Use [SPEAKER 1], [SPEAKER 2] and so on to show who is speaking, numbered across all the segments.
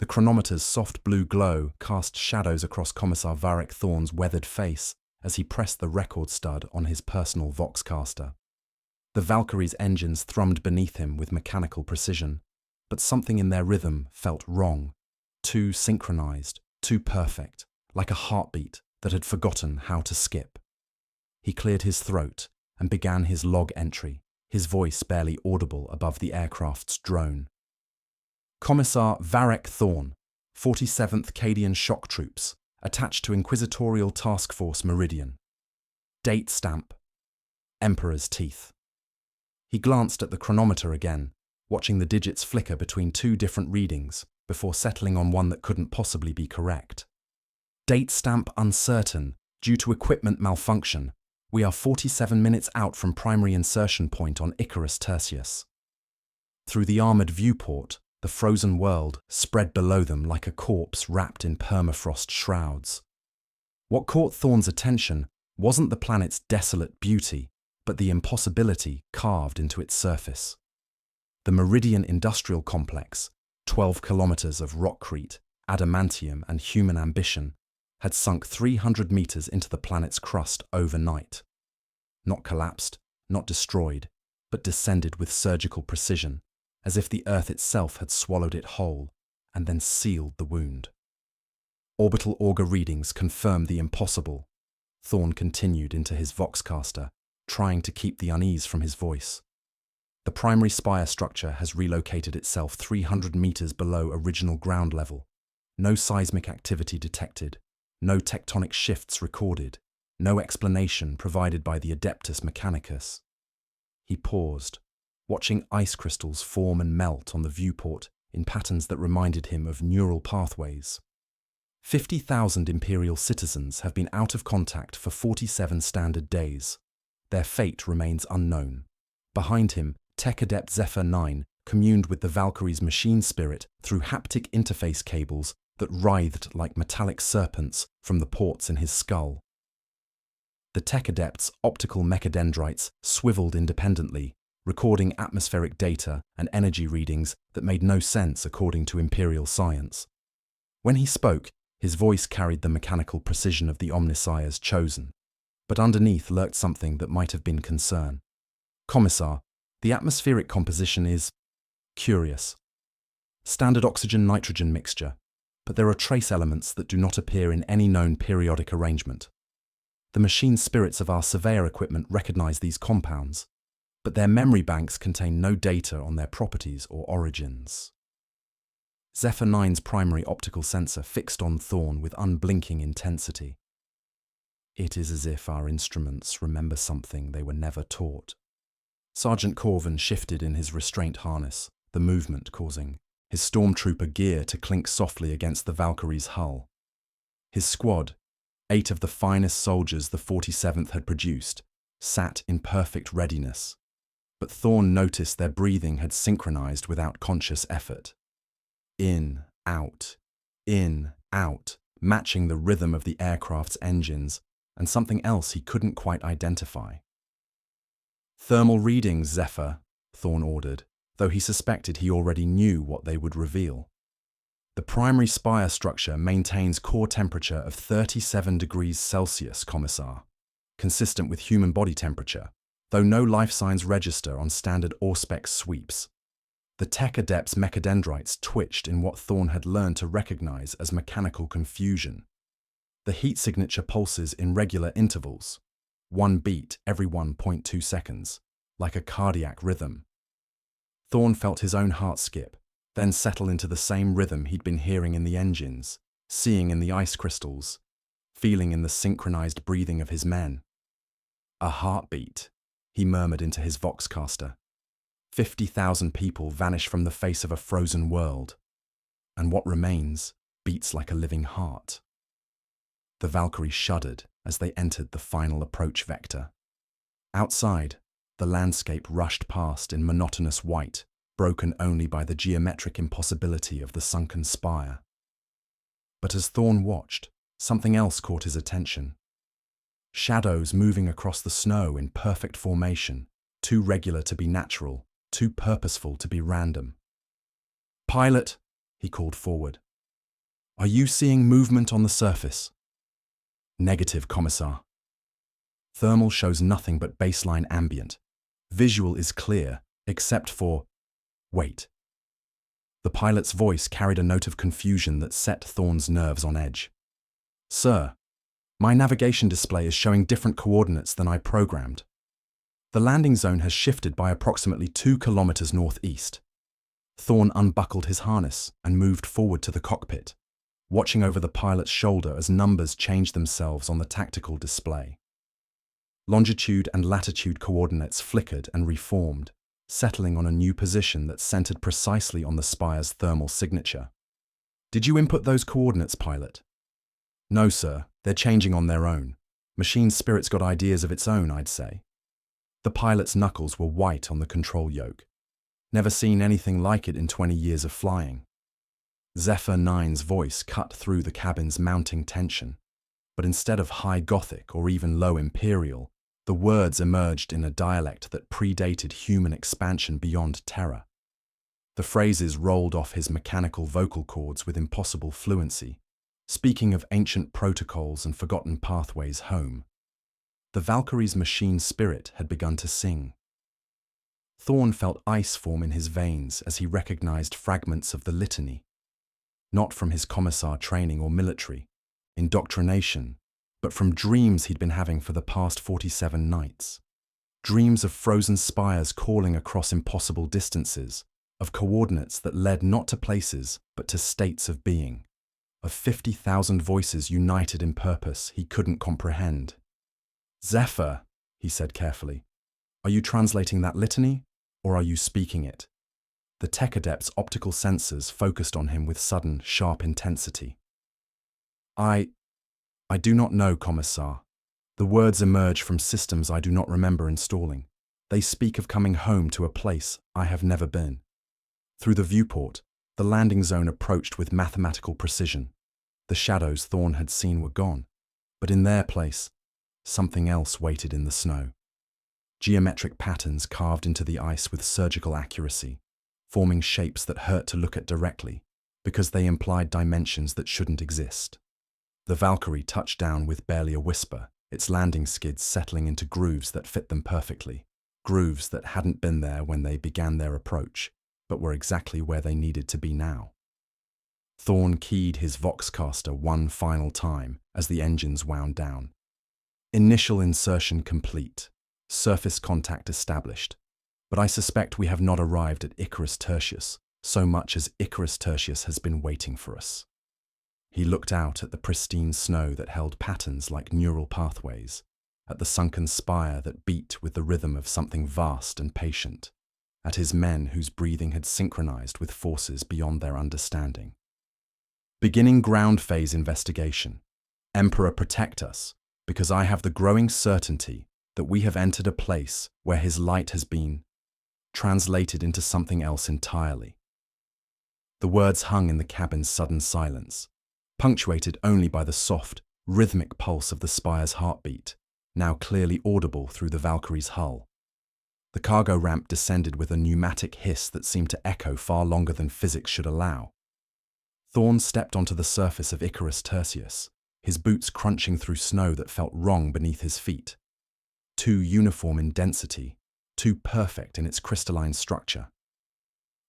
[SPEAKER 1] The chronometer's soft blue glow cast shadows across Commissar Varric Thorn's weathered face as he pressed the record stud on his personal Voxcaster. The Valkyrie's engines thrummed beneath him with mechanical precision, but something in their rhythm felt wrong, too synchronized, too perfect, like a heartbeat that had forgotten how to skip. He cleared his throat and began his log entry, his voice barely audible above the aircraft's drone. Commissar Varric Thorn, 47th Cadian Shock Troops, attached to Inquisitorial Task Force Meridian. Date stamp. Emperor's teeth. He glanced at the chronometer again, watching the digits flicker between two different readings before settling on one that couldn't possibly be correct. Date stamp uncertain, due to equipment malfunction. We are 47 minutes out from primary insertion point on Icarus Tertius. Through the armoured viewport, the frozen world spread below them like a corpse wrapped in permafrost shrouds. What caught Thorn's attention wasn't the planet's desolate beauty, but the impossibility carved into its surface. The Meridian Industrial Complex, 12 kilometers of rockcrete, adamantium and human ambition, had sunk 300 meters into the planet's crust overnight. Not collapsed, not destroyed, but descended with surgical precision, as if the Earth itself had swallowed it whole and then sealed the wound. Orbital auger readings confirmed the impossible. Thorn continued into his Voxcaster, trying to keep the unease from his voice. The primary spire structure has relocated itself 300 meters below original ground level. No seismic activity detected, no tectonic shifts recorded, no explanation provided by the Adeptus Mechanicus. He paused, watching ice crystals form and melt on the viewport in patterns that reminded him of neural pathways. 50,000 Imperial citizens have been out of contact for 47 standard days. Their fate remains unknown. Behind him, Tech Adept Zephyr 9 communed with the Valkyrie's machine spirit through haptic interface cables that writhed like metallic serpents from the ports in his skull. The Tech Adept's optical mechadendrites swiveled independently, recording atmospheric data and energy readings that made no sense according to Imperial science. When he spoke, his voice carried the mechanical precision of the Omnissiah's chosen, but underneath lurked something that might have been concern. Commissar, the atmospheric composition is curious. Standard oxygen-nitrogen mixture, but there are trace elements that do not appear in any known periodic arrangement. The machine spirits of our surveyor equipment recognize these compounds, but their memory banks contain no data on their properties or origins. Zephyr 9's primary optical sensor fixed on Thorn with unblinking intensity. It is as if our instruments remember something they were never taught. Sergeant Corvin shifted in his restraint harness, the movement causing his stormtrooper gear to clink softly against the Valkyrie's hull. His squad, 8 of the finest soldiers the 47th had produced, sat in perfect readiness, but Thorn noticed their breathing had synchronized without conscious effort. In, out, matching the rhythm of the aircraft's engines and something else he couldn't quite identify. Thermal readings, Zephyr, Thorn ordered, though he suspected he already knew what they would reveal. The primary spire structure maintains core temperature of 37 degrees Celsius, Commissar, consistent with human body temperature, though no life signs register on standard Auspex sweeps. The Tech Adept's mechadendrites twitched in what Thorn had learned to recognize as mechanical confusion. The heat signature pulses in regular intervals, one beat every 1.2 seconds, like a cardiac rhythm. Thorn felt his own heart skip, then settle into the same rhythm he'd been hearing in the engines, seeing in the ice crystals, feeling in the synchronized breathing of his men. A heartbeat, he murmured into his Voxcaster. 50,000 people vanish from the face of a frozen world, and what remains beats like a living heart. The Valkyrie shuddered as they entered the final approach vector. Outside, the landscape rushed past in monotonous white, broken only by the geometric impossibility of the sunken spire. But as Thorn watched, something else caught his attention. Shadows moving across the snow in perfect formation, too regular to be natural, too purposeful to be random. "Pilot," he called forward, Are you seeing movement on the surface? Negative, Commissar. Thermal shows nothing but baseline ambient. Visual is clear, except for… Wait. The pilot's voice carried a note of confusion that set Thorne's nerves on edge. Sir, my navigation display is showing different coordinates than I programmed. The landing zone has shifted by approximately 2 kilometers northeast. Thorne unbuckled his harness and moved forward to the cockpit, watching over the pilot's shoulder as numbers changed themselves on the tactical display. Longitude and latitude coordinates flickered and reformed, settling on a new position that centered precisely on the spire's thermal signature. Did you input those coordinates, pilot? No, sir, they're changing on their own. Machine spirit's got ideas of its own, I'd say. The pilot's knuckles were white on the control yoke. Never seen anything like it in 20 years of flying. Zephyr 9's voice cut through the cabin's mounting tension, but instead of high Gothic or even low Imperial, the words emerged in a dialect that predated human expansion beyond terror. The phrases rolled off his mechanical vocal cords with impossible fluency, speaking of ancient protocols and forgotten pathways home. The Valkyrie's machine spirit had begun to sing. Thorne felt ice form in his veins as he recognized fragments of the litany, not from his commissar training or military indoctrination, but from dreams he'd been having for the past 47 nights. Dreams of frozen spires calling across impossible distances, of coordinates that led not to places but to states of being, of 50,000 voices united in purpose he couldn't comprehend. Zephyr, he said carefully, are you translating that litany, or are you speaking it? The tech adept's optical sensors focused on him with sudden, sharp intensity. I do not know, Commissar. The words emerge from systems I do not remember installing. They speak of coming home to a place I have never been. Through the viewport, the landing zone approached with mathematical precision. The shadows Thorne had seen were gone, but in their place, something else waited in the snow. Geometric patterns carved into the ice with surgical accuracy, forming shapes that hurt to look at directly, because they implied dimensions that shouldn't exist. The Valkyrie touched down with barely a whisper, its landing skids settling into grooves that fit them perfectly, grooves that hadn't been there when they began their approach, but were exactly where they needed to be now. Thorne keyed his Voxcaster one final time as the engines wound down. Initial insertion complete, surface contact established, but I suspect we have not arrived at Icarus Tertius so much as Icarus Tertius has been waiting for us. He looked out at the pristine snow that held patterns like neural pathways, at the sunken spire that beat with the rhythm of something vast and patient, at his men whose breathing had synchronized with forces beyond their understanding. Beginning ground phase investigation. Emperor, protect us, because I have the growing certainty that we have entered a place where his light has been translated into something else entirely. The words hung in the cabin's sudden silence, punctuated only by the soft, rhythmic pulse of the spire's heartbeat, now clearly audible through the Valkyrie's hull. The cargo ramp descended with a pneumatic hiss that seemed to echo far longer than physics should allow. Thorne stepped onto the surface of Icarus Tertius, his boots crunching through snow that felt wrong beneath his feet. Too uniform in density, too perfect in its crystalline structure.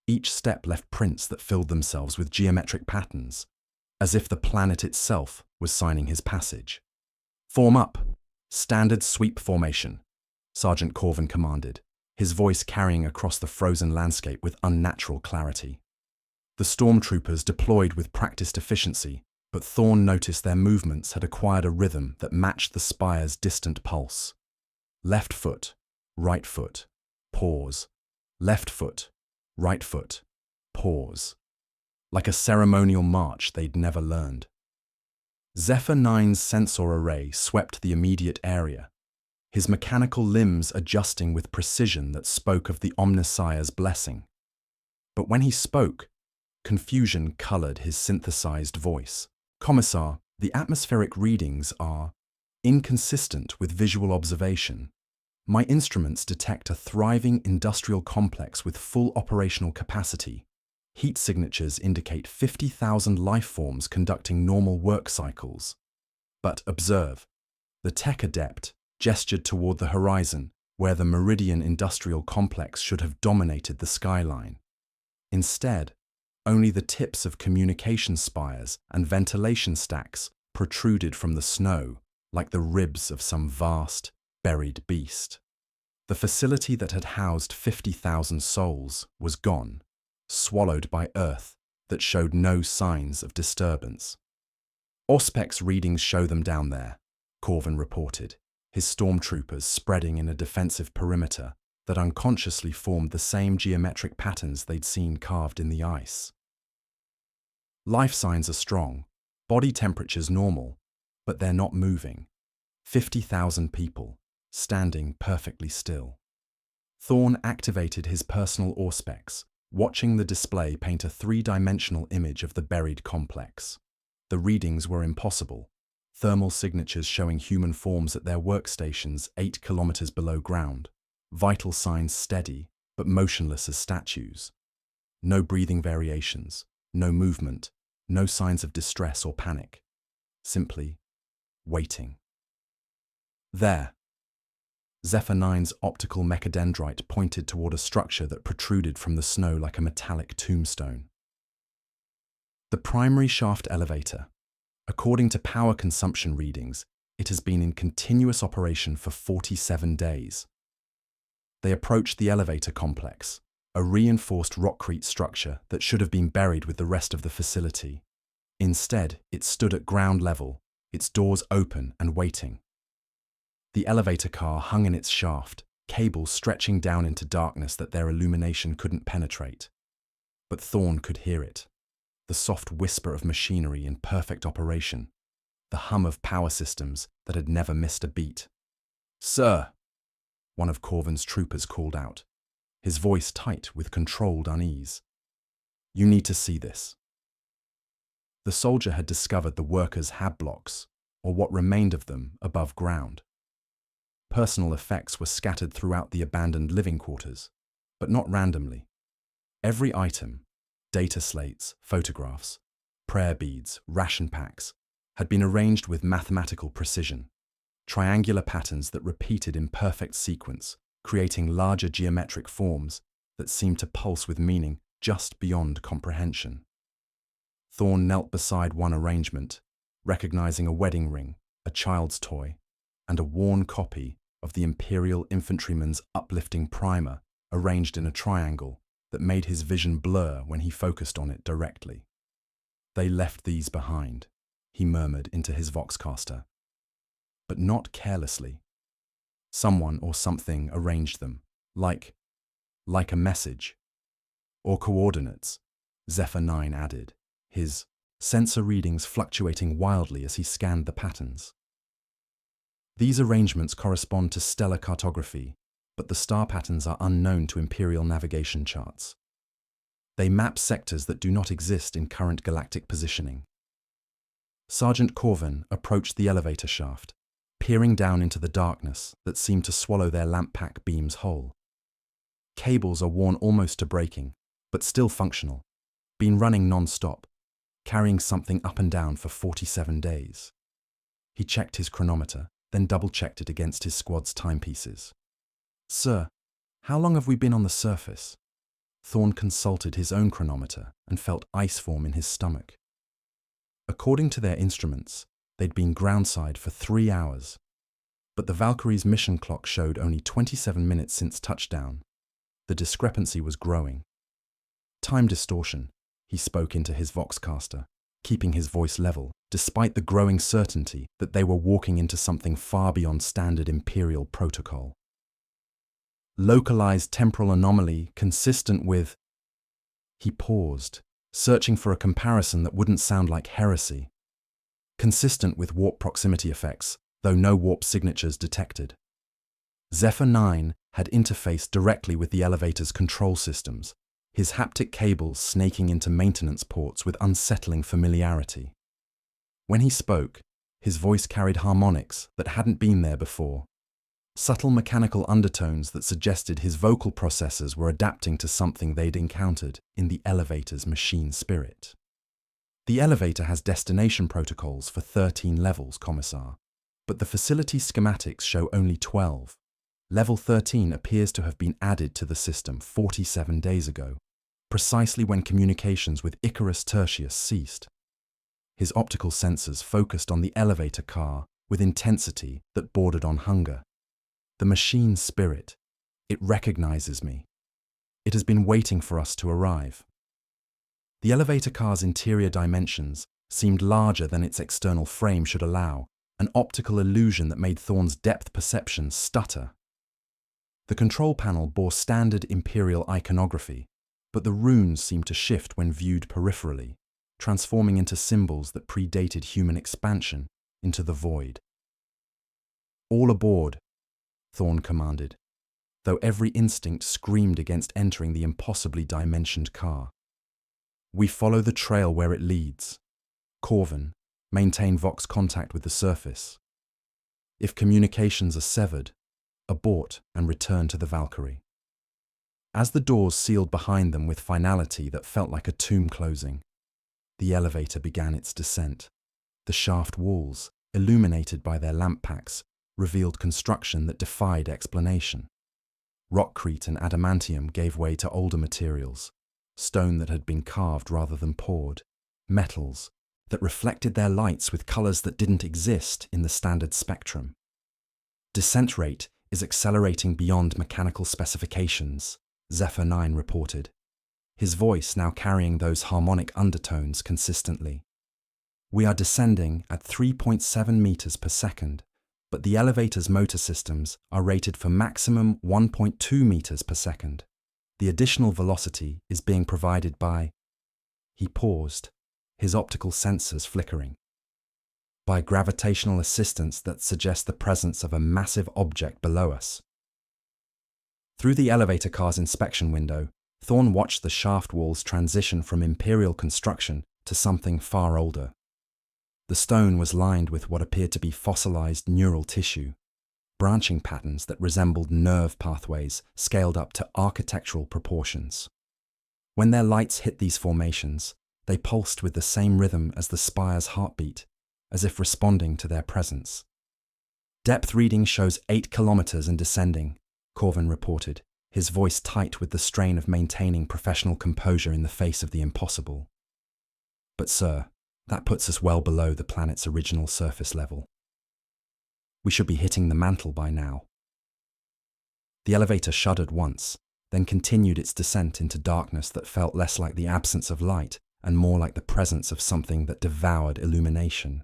[SPEAKER 1] Each step left prints that filled themselves with geometric patterns, as if the planet itself was signing his passage. Form up! Standard sweep formation, Sergeant Corvin commanded, his voice carrying across the frozen landscape with unnatural clarity. The stormtroopers deployed with practiced efficiency, but Thorne noticed their movements had acquired a rhythm that matched the spire's distant pulse. Left foot, right foot, pause. Left foot, right foot, pause. Like a ceremonial march they'd never learned. Zephyr 9's sensor array swept the immediate area, his mechanical limbs adjusting with precision that spoke of the Omnissiah's blessing. But when he spoke, confusion colored his synthesized voice. Commissar, the atmospheric readings are inconsistent with visual observation. My instruments detect a thriving industrial complex with full operational capacity, Heat signatures indicate 50,000 life forms conducting normal work cycles. But observe, the tech adept gestured toward the horizon, where the Meridian industrial complex should have dominated the skyline. Instead, only the tips of communication spires and ventilation stacks protruded from the snow like the ribs of some vast, buried beast. The facility that had housed 50,000 souls was gone, swallowed by Earth that showed no signs of disturbance. Auspex readings show them down there, Corvin reported, his stormtroopers spreading in a defensive perimeter that unconsciously formed the same geometric patterns they'd seen carved in the ice. Life signs are strong, body temperature's normal, but they're not moving. 50,000 people, standing perfectly still. Thorn activated his personal Auspex, watching the display paint a three-dimensional image of the buried complex. The readings were impossible, thermal signatures showing human forms at their workstations 8 kilometers below ground, vital signs steady but motionless as statues. No breathing variations, no movement, no signs of distress or panic. Simply waiting. There. Zephyr 9's optical mechadendrite pointed toward a structure that protruded from the snow like a metallic tombstone. The primary shaft elevator. According to power consumption readings, it has been in continuous operation for 47 days. They approached the elevator complex, a reinforced rockcrete structure that should have been buried with the rest of the facility. Instead, it stood at ground level, its doors open and waiting. The elevator car hung in its shaft, cables stretching down into darkness that their illumination couldn't penetrate. But Thorn could hear it. The soft whisper of machinery in perfect operation. The hum of power systems that had never missed a beat. "Sir!" one of Corvin's troopers called out, his voice tight with controlled unease. "You need to see this." The soldier had discovered the workers' hab blocks, or what remained of them, above ground. Personal effects were scattered throughout the abandoned living quarters, but not randomly. Every item, data slates, photographs, prayer beads, ration packs, had been arranged with mathematical precision, triangular patterns that repeated in perfect sequence, creating larger geometric forms that seemed to pulse with meaning just beyond comprehension. Thorn knelt beside one arrangement, recognizing a wedding ring, a child's toy, and a worn copy of the Imperial infantryman's uplifting primer arranged in a triangle that made his vision blur when he focused on it directly. "They left these behind," he murmured into his voxcaster. But not carelessly. Someone or something arranged them, like a message. Or coordinates, Zephyr 9 added, his sensor readings fluctuating wildly as he scanned the patterns. These arrangements correspond to stellar cartography, but the star patterns are unknown to Imperial navigation charts. They map sectors that do not exist in current galactic positioning. Sergeant Corvin approached the elevator shaft, peering down into the darkness that seemed to swallow their lamp pack beams whole. Cables are worn almost to breaking, but still functional, been running non-stop, carrying something up and down for 47 days. He checked his chronometer, then double-checked it against his squad's timepieces. "Sir, how long have we been on the surface?" Thorn consulted his own chronometer and felt ice form in his stomach. According to their instruments, they'd been groundside for 3 hours, but the Valkyrie's mission clock showed only 27 minutes since touchdown. The discrepancy was growing. "Time distortion," he spoke into his voxcaster, keeping his voice level, despite the growing certainty that they were walking into something far beyond standard Imperial protocol. "Localized temporal anomaly consistent with..." He paused, searching for a comparison that wouldn't sound like heresy. "Consistent with warp proximity effects, though no warp signatures detected." Zephyr 9 had interfaced directly with the elevator's control systems, his haptic cables snaking into maintenance ports with unsettling familiarity. When he spoke, his voice carried harmonics that hadn't been there before, subtle mechanical undertones that suggested his vocal processors were adapting to something they'd encountered in the elevator's machine spirit. The elevator has destination protocols for 13 levels, Commissar, but the facility schematics show only 12. Level 13 appears to have been added to the system 47 days ago, precisely when communications with Icarus Tertius ceased. His optical sensors focused on the elevator car with intensity that bordered on hunger. The machine's spirit, it recognizes me. It has been waiting for us to arrive. The elevator car's interior dimensions seemed larger than its external frame should allow, an optical illusion that made Thorn's depth perception stutter. The control panel bore standard Imperial iconography, but the runes seemed to shift when viewed peripherally, transforming into symbols that predated human expansion into the void. "All aboard," Thorn commanded, though every instinct screamed against entering the impossibly dimensioned car. "We follow the trail where it leads. Corvin, maintain Vox contact with the surface. If communications are severed, abort and return to the Valkyrie." As the doors sealed behind them with finality that felt like a tomb closing, the elevator began its descent. The shaft walls, illuminated by their lamp packs, revealed construction that defied explanation. Rockcrete and adamantium gave way to older materials, stone that had been carved rather than poured, metals that reflected their lights with colors that didn't exist in the standard spectrum. "Descent rate is accelerating beyond mechanical specifications," Zephyr 9 reported, his voice now carrying those harmonic undertones consistently. "We are descending at 3.7 meters per second, but the elevator's motor systems are rated for maximum 1.2 meters per second. The additional velocity is being provided by—" He paused, his optical sensors flickering. "By gravitational assistance that suggests the presence of a massive object below us." Through the elevator car's inspection window, Thorn watched the shaft walls transition from Imperial construction to something far older. The stone was lined with what appeared to be fossilized neural tissue, branching patterns that resembled nerve pathways scaled up to architectural proportions. When their lights hit these formations, they pulsed with the same rhythm as the spire's heartbeat, as if responding to their presence. "Depth reading shows 8 kilometers and descending," Corvin reported, his voice tight with the strain of maintaining professional composure in the face of the impossible. "But sir, that puts us well below the planet's original surface level. We should be hitting the mantle by now." The elevator shuddered once, then continued its descent into darkness that felt less like the absence of light and more like the presence of something that devoured illumination.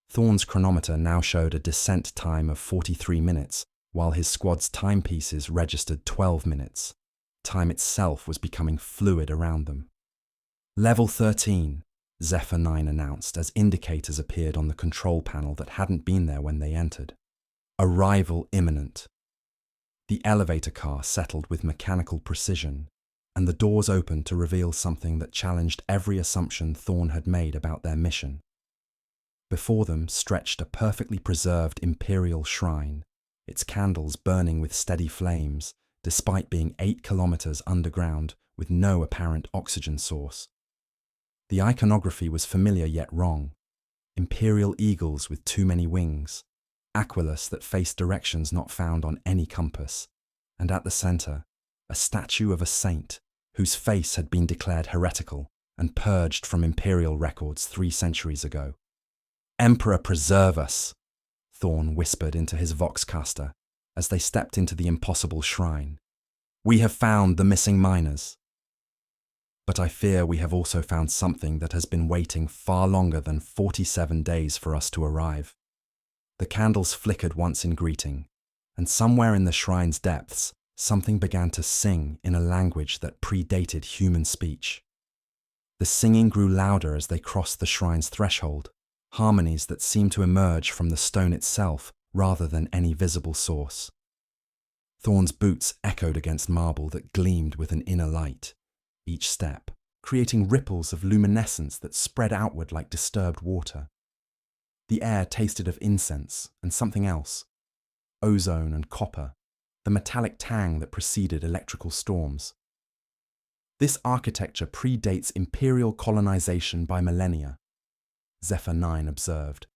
[SPEAKER 1] Thorn's chronometer now showed a descent time of 43 minutes, while his squad's timepieces registered 12 minutes. Time itself was becoming fluid around them. "Level 13, Zephyr 9 announced as indicators appeared on the control panel that hadn't been there when they entered. "Arrival imminent." The elevator car settled with mechanical precision, and the doors opened to reveal something that challenged every assumption Thorn had made about their mission. Before them stretched a perfectly preserved Imperial shrine, its candles burning with steady flames, despite being 8 kilometers underground with no apparent oxygen source. The iconography was familiar yet wrong. Imperial eagles with too many wings, aquilus that faced directions not found on any compass, and at the center, a statue of a saint whose face had been declared heretical and purged from Imperial records 3 centuries ago. "Emperor preserve us," Thorn whispered into his voxcaster as they stepped into the impossible shrine. "We have found the missing miners. But I fear we have also found something that has been waiting far longer than 47 days for us to arrive." The candles flickered once in greeting, and somewhere in the shrine's depths, something began to sing in a language that predated human speech. The singing grew louder as they crossed the shrine's threshold, harmonies that seemed to emerge from the stone itself rather than any visible source. Thorn's boots echoed against marble that gleamed with an inner light, each step creating ripples of luminescence that spread outward like disturbed water. The air tasted of incense and something else, ozone and copper, the metallic tang that preceded electrical storms. This architecture predates imperial colonization by millennia, Zephyr 9 observed,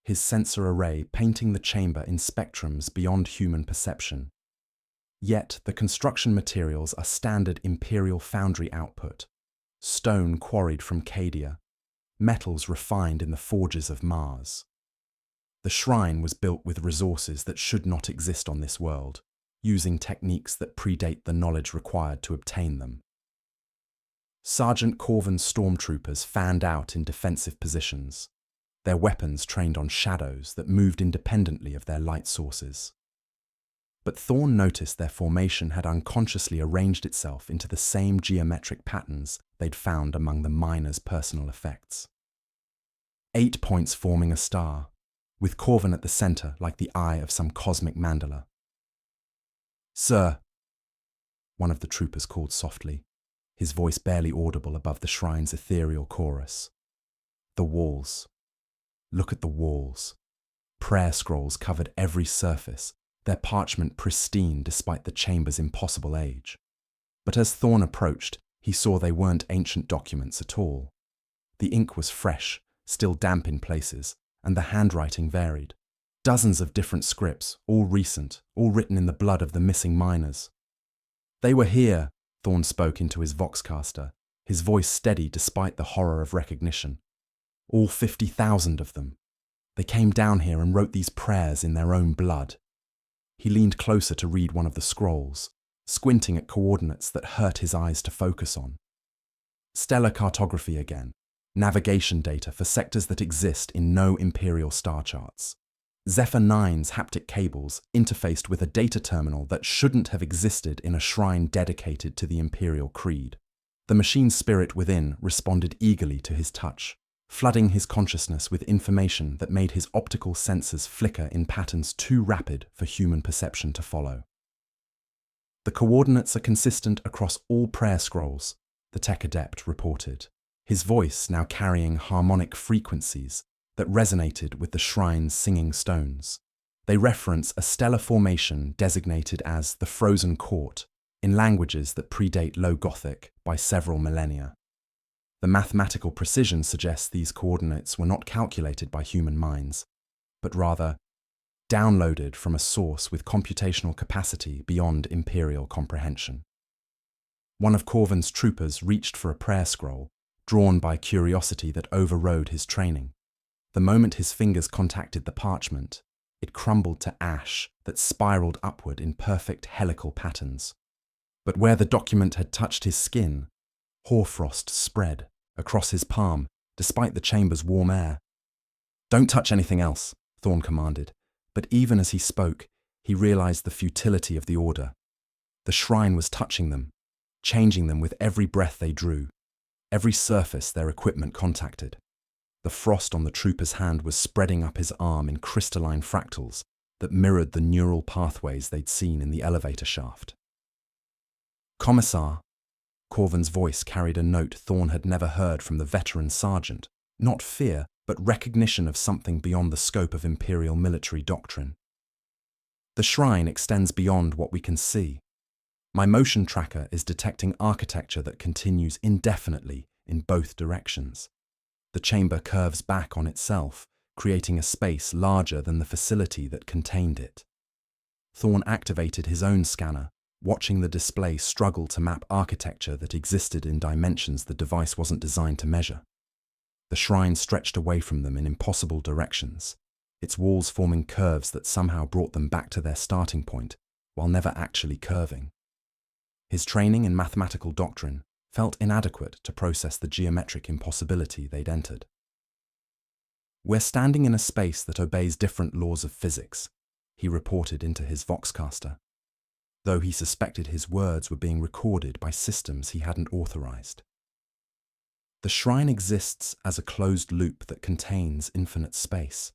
[SPEAKER 1] his sensor array painting the chamber in spectrums beyond human perception. Yet the construction materials are standard imperial foundry output, stone quarried from Cadia, metals refined in the forges of Mars. The shrine was built with resources that should not exist on this world, using techniques that predate the knowledge required to obtain them. Sergeant Corvin's stormtroopers fanned out in defensive positions, their weapons trained on shadows that moved independently of their light sources. But Thorn noticed their formation had unconsciously arranged itself into the same geometric patterns they'd found among the miners' personal effects. 8 points forming a star, with Corvin at the center like the eye of some cosmic mandala. "Sir," one of the troopers called softly, his voice barely audible above the shrine's ethereal chorus. "The walls. Look at the walls. Prayer scrolls covered every surface, their parchment pristine despite the chamber's impossible age. But as Thorn approached, he saw they weren't ancient documents at all. The ink was fresh, still damp in places, and the handwriting varied. Dozens of different scripts, all recent, all written in the blood of the missing miners. "They were here," Thorn spoke into his voxcaster, his voice steady despite the horror of recognition. "All 50,000 of them. They came down here and wrote these prayers in their own blood." He leaned closer to read one of the scrolls, squinting at coordinates that hurt his eyes to focus on. Stellar cartography again, navigation data for sectors that exist in no Imperial star charts. Zephyr 9's haptic cables interfaced with a data terminal that shouldn't have existed in a shrine dedicated to the Imperial creed. The machine spirit within responded eagerly to his touch, flooding his consciousness with information that made his optical sensors flicker in patterns too rapid for human perception to follow. "The coordinates are consistent across all prayer scrolls," the tech adept reported, his voice now carrying harmonic frequencies that resonated with the shrine's singing stones. They reference a stellar formation designated as the Frozen Court in languages that predate Low Gothic by several millennia. The mathematical precision suggests these coordinates were not calculated by human minds, but rather downloaded from a source with computational capacity beyond Imperial comprehension. One of Corvin's troopers reached for a prayer scroll, drawn by curiosity that overrode his training. The moment his fingers contacted the parchment, it crumbled to ash that spiraled upward in perfect helical patterns. But where the document had touched his skin, hoarfrost spread across his palm, despite the chamber's warm air. "Don't touch anything else," Thorn commanded, but even as he spoke, he realized the futility of the order. The shrine was touching them, changing them with every breath they drew, every surface their equipment contacted. The frost on the trooper's hand was spreading up his arm in crystalline fractals that mirrored the neural pathways they'd seen in the elevator shaft. "Commissar," Corvin's voice carried a note Thorn had never heard from the veteran sergeant, not fear, but recognition of something beyond the scope of Imperial military doctrine. "The shrine extends beyond what we can see. My motion tracker is detecting architecture that continues indefinitely in both directions. The chamber curves back on itself, creating a space larger than the facility that contained it." Thorn activated his own scanner, watching the display struggle to map architecture that existed in dimensions the device wasn't designed to measure. The shrine stretched away from them in impossible directions, its walls forming curves that somehow brought them back to their starting point, while never actually curving. His training in mathematical doctrine felt inadequate to process the geometric impossibility they'd entered. "We're standing in a space that obeys different laws of physics," he reported into his voxcaster, though he suspected his words were being recorded by systems he hadn't authorized. "The shrine exists as a closed loop that contains infinite space.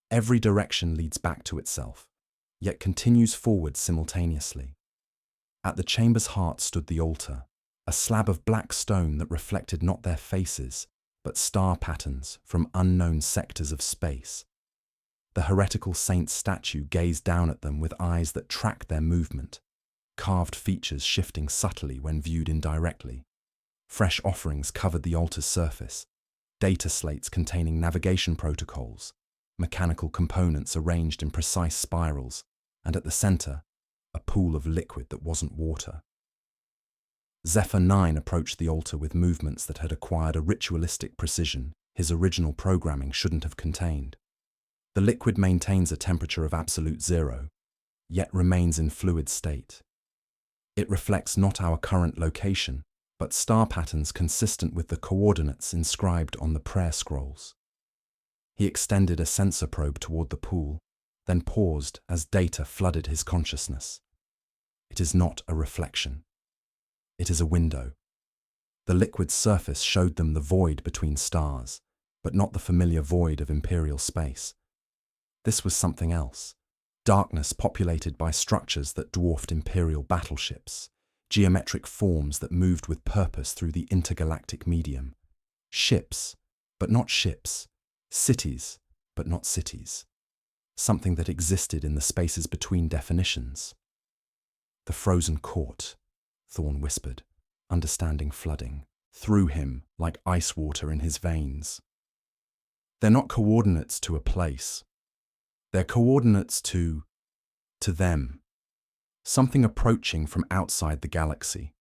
[SPEAKER 1] Every direction leads back to itself, yet continues forward simultaneously. At the chamber's heart stood the altar, a slab of black stone that reflected not their faces, but star patterns from unknown sectors of space. The heretical saint's statue gazed down at them with eyes that tracked their movement, carved features shifting subtly when viewed indirectly. Fresh offerings covered the altar's surface, data slates containing navigation protocols, mechanical components arranged in precise spirals, and at the center, a pool of liquid that wasn't water. Zephyr 9 approached the altar with movements that had acquired a ritualistic precision his original programming shouldn't have contained. The liquid maintains a temperature of absolute zero, yet remains in fluid state. It reflects not our current location, but star patterns consistent with the coordinates inscribed on the prayer scrolls. He extended a sensor probe toward the pool, then paused as data flooded his consciousness. It is not a reflection. It is a window. The liquid surface showed them the void between stars, but not the familiar void of Imperial space. This was something else. Darkness populated by structures that dwarfed Imperial battleships, geometric forms that moved with purpose through the intergalactic medium. Ships, but not ships. Cities, but not cities. Something that existed in the spaces between definitions. The frozen court, Thorn whispered, understanding flooding, through him like ice water in his veins. They're not coordinates to a place. They're coordinates to them. Something approaching from outside the galaxy.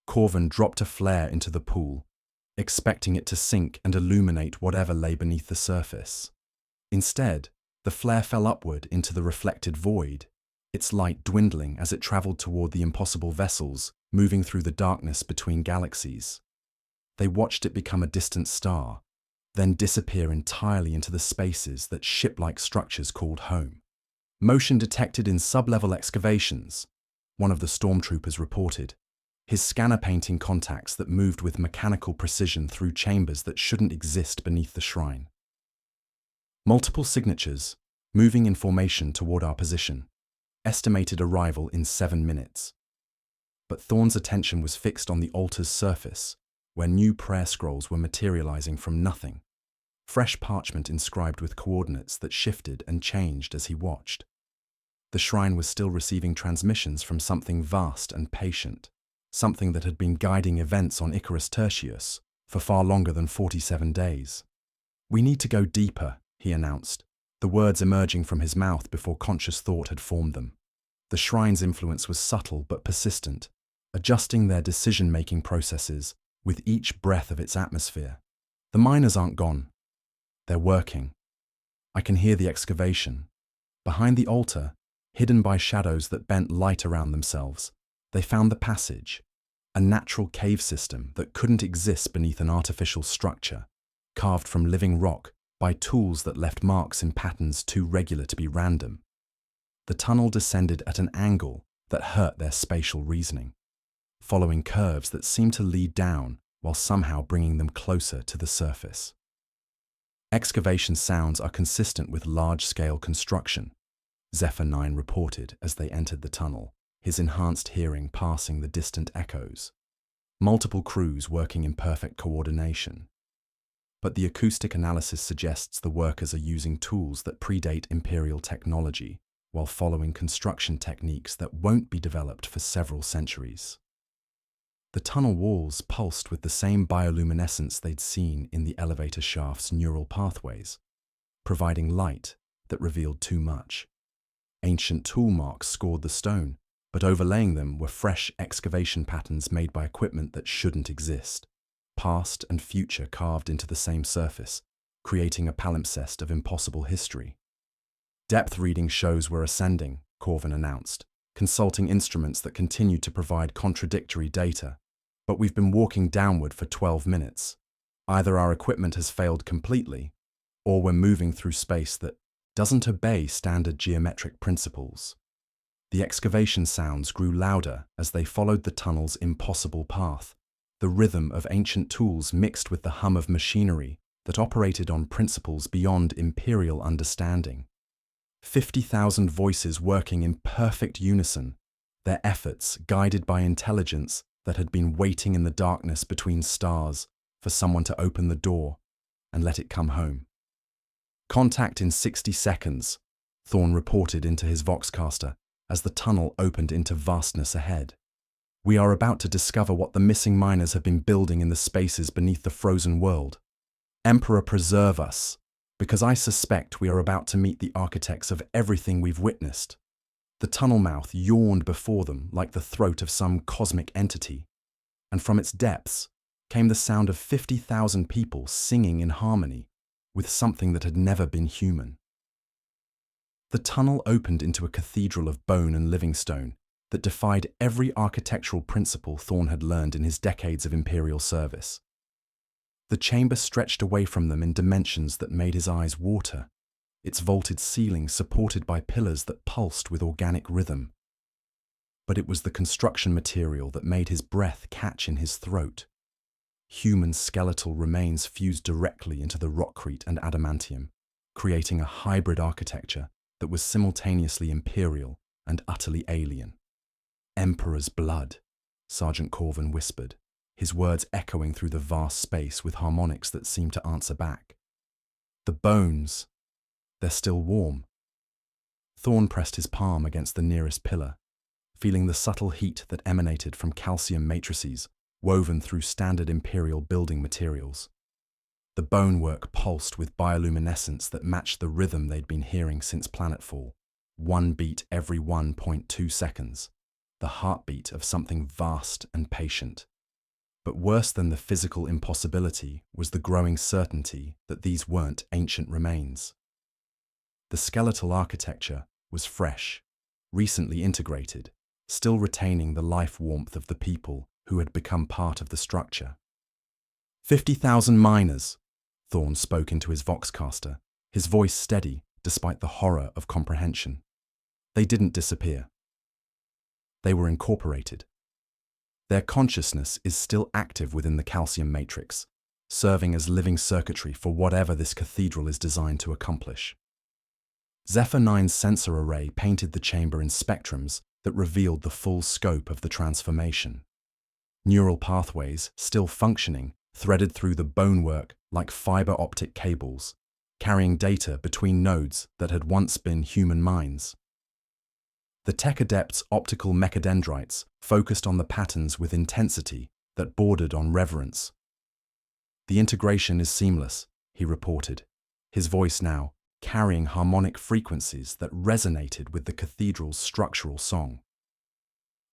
[SPEAKER 1] Corvin dropped a flare into the pool, expecting it to sink and illuminate whatever lay beneath the surface. Instead, the flare fell upward into the reflected void, its light dwindling as it traveled toward the impossible vessels moving through the darkness between galaxies. They watched it become a distant star, then disappear entirely into the spaces that ship-like structures called home. Motion detected in sub-level excavations, one of the stormtroopers reported, his scanner painting contacts that moved with mechanical precision through chambers that shouldn't exist beneath the shrine. Multiple signatures, moving in formation toward our position, estimated arrival in 7 minutes. But Thorn's attention was fixed on the altar's surface, where new prayer scrolls were materializing from nothing. Fresh parchment inscribed with coordinates that shifted and changed as he watched. The shrine was still receiving transmissions from something vast and patient, something that had been guiding events on Icarus Tertius for far longer than 47 days. "We need to go deeper," he announced, the words emerging from his mouth before conscious thought had formed them. The shrine's influence was subtle but persistent, adjusting their decision-making processes with each breath of its atmosphere. "The miners aren't gone. They're working. I can hear the excavation. Behind the altar, hidden by shadows that bent light around themselves, they found the passage, a natural cave system that couldn't exist beneath an artificial structure, carved from living rock by tools that left marks in patterns too regular to be random. The tunnel descended at an angle that hurt their spatial reasoning, following curves that seemed to lead down while somehow bringing them closer to the surface. Excavation sounds are consistent with large-scale construction, Zephyr 9 reported as they entered the tunnel, his enhanced hearing passing the distant echoes. Multiple crews working in perfect coordination. But the acoustic analysis suggests the workers are using tools that predate Imperial technology while following construction techniques that won't be developed for several centuries. The tunnel walls pulsed with the same bioluminescence they'd seen in the elevator shaft's neural pathways, providing light that revealed too much. Ancient tool marks scored the stone, but overlaying them were fresh excavation patterns made by equipment that shouldn't exist, past and future carved into the same surface, creating a palimpsest of impossible history. "Depth reading shows we're ascending," Corvin announced, consulting instruments that continued to provide contradictory data. "But we've been walking downward for 12 minutes. Either our equipment has failed completely, or we're moving through space that doesn't obey standard geometric principles." The excavation sounds grew louder as they followed the tunnel's impossible path, the rhythm of ancient tools mixed with the hum of machinery that operated on principles beyond Imperial understanding. 50,000 voices working in perfect unison, their efforts guided by intelligence that had been waiting in the darkness between stars for someone to open the door and let it come home. Contact in 60 seconds, Thorn reported into his voxcaster as the tunnel opened into vastness ahead. We are about to discover what the missing miners have been building in the spaces beneath the frozen world. Emperor, preserve us, because I suspect we are about to meet the architects of everything we've witnessed. The tunnel mouth yawned before them like the throat of some cosmic entity, and from its depths came the sound of 50,000 people singing in harmony with something that had never been human. The tunnel opened into a cathedral of bone and living stone that defied every architectural principle Thorn had learned in his decades of Imperial service. The chamber stretched away from them in dimensions that made his eyes water, its vaulted ceiling supported by pillars that pulsed with organic rhythm. But it was the construction material that made his breath catch in his throat. Human skeletal remains fused directly into the rockcrete and adamantium, creating a hybrid architecture that was simultaneously imperial and utterly alien. "Emperor's blood," Sergeant Corvin whispered, his words echoing through the vast space with harmonics that seemed to answer back. "The bones, they're still warm." Thorn pressed his palm against the nearest pillar, feeling the subtle heat that emanated from calcium matrices woven through standard Imperial building materials. The bonework pulsed with bioluminescence that matched the rhythm they'd been hearing since planetfall, one beat every 1.2 seconds, the heartbeat of something vast and patient. But worse than the physical impossibility was the growing certainty that these weren't ancient remains. The skeletal architecture was fresh, recently integrated, still retaining the life warmth of the people who had become part of the structure. 50,000 miners, Thorn spoke into his voxcaster, his voice steady despite the horror of comprehension. They didn't disappear. They were incorporated. Their consciousness is still active within the calcium matrix, serving as living circuitry for whatever this cathedral is designed to accomplish. Zephyr 9's sensor array painted the chamber in spectrums that revealed the full scope of the transformation. Neural pathways, still functioning, threaded through the bonework like fiber optic cables, carrying data between nodes that had once been human minds. The Tech Adept's optical mechadendrites focused on the patterns with intensity that bordered on reverence. "The integration is seamless," he reported, his voice now carrying harmonic frequencies that resonated with the cathedral's structural song.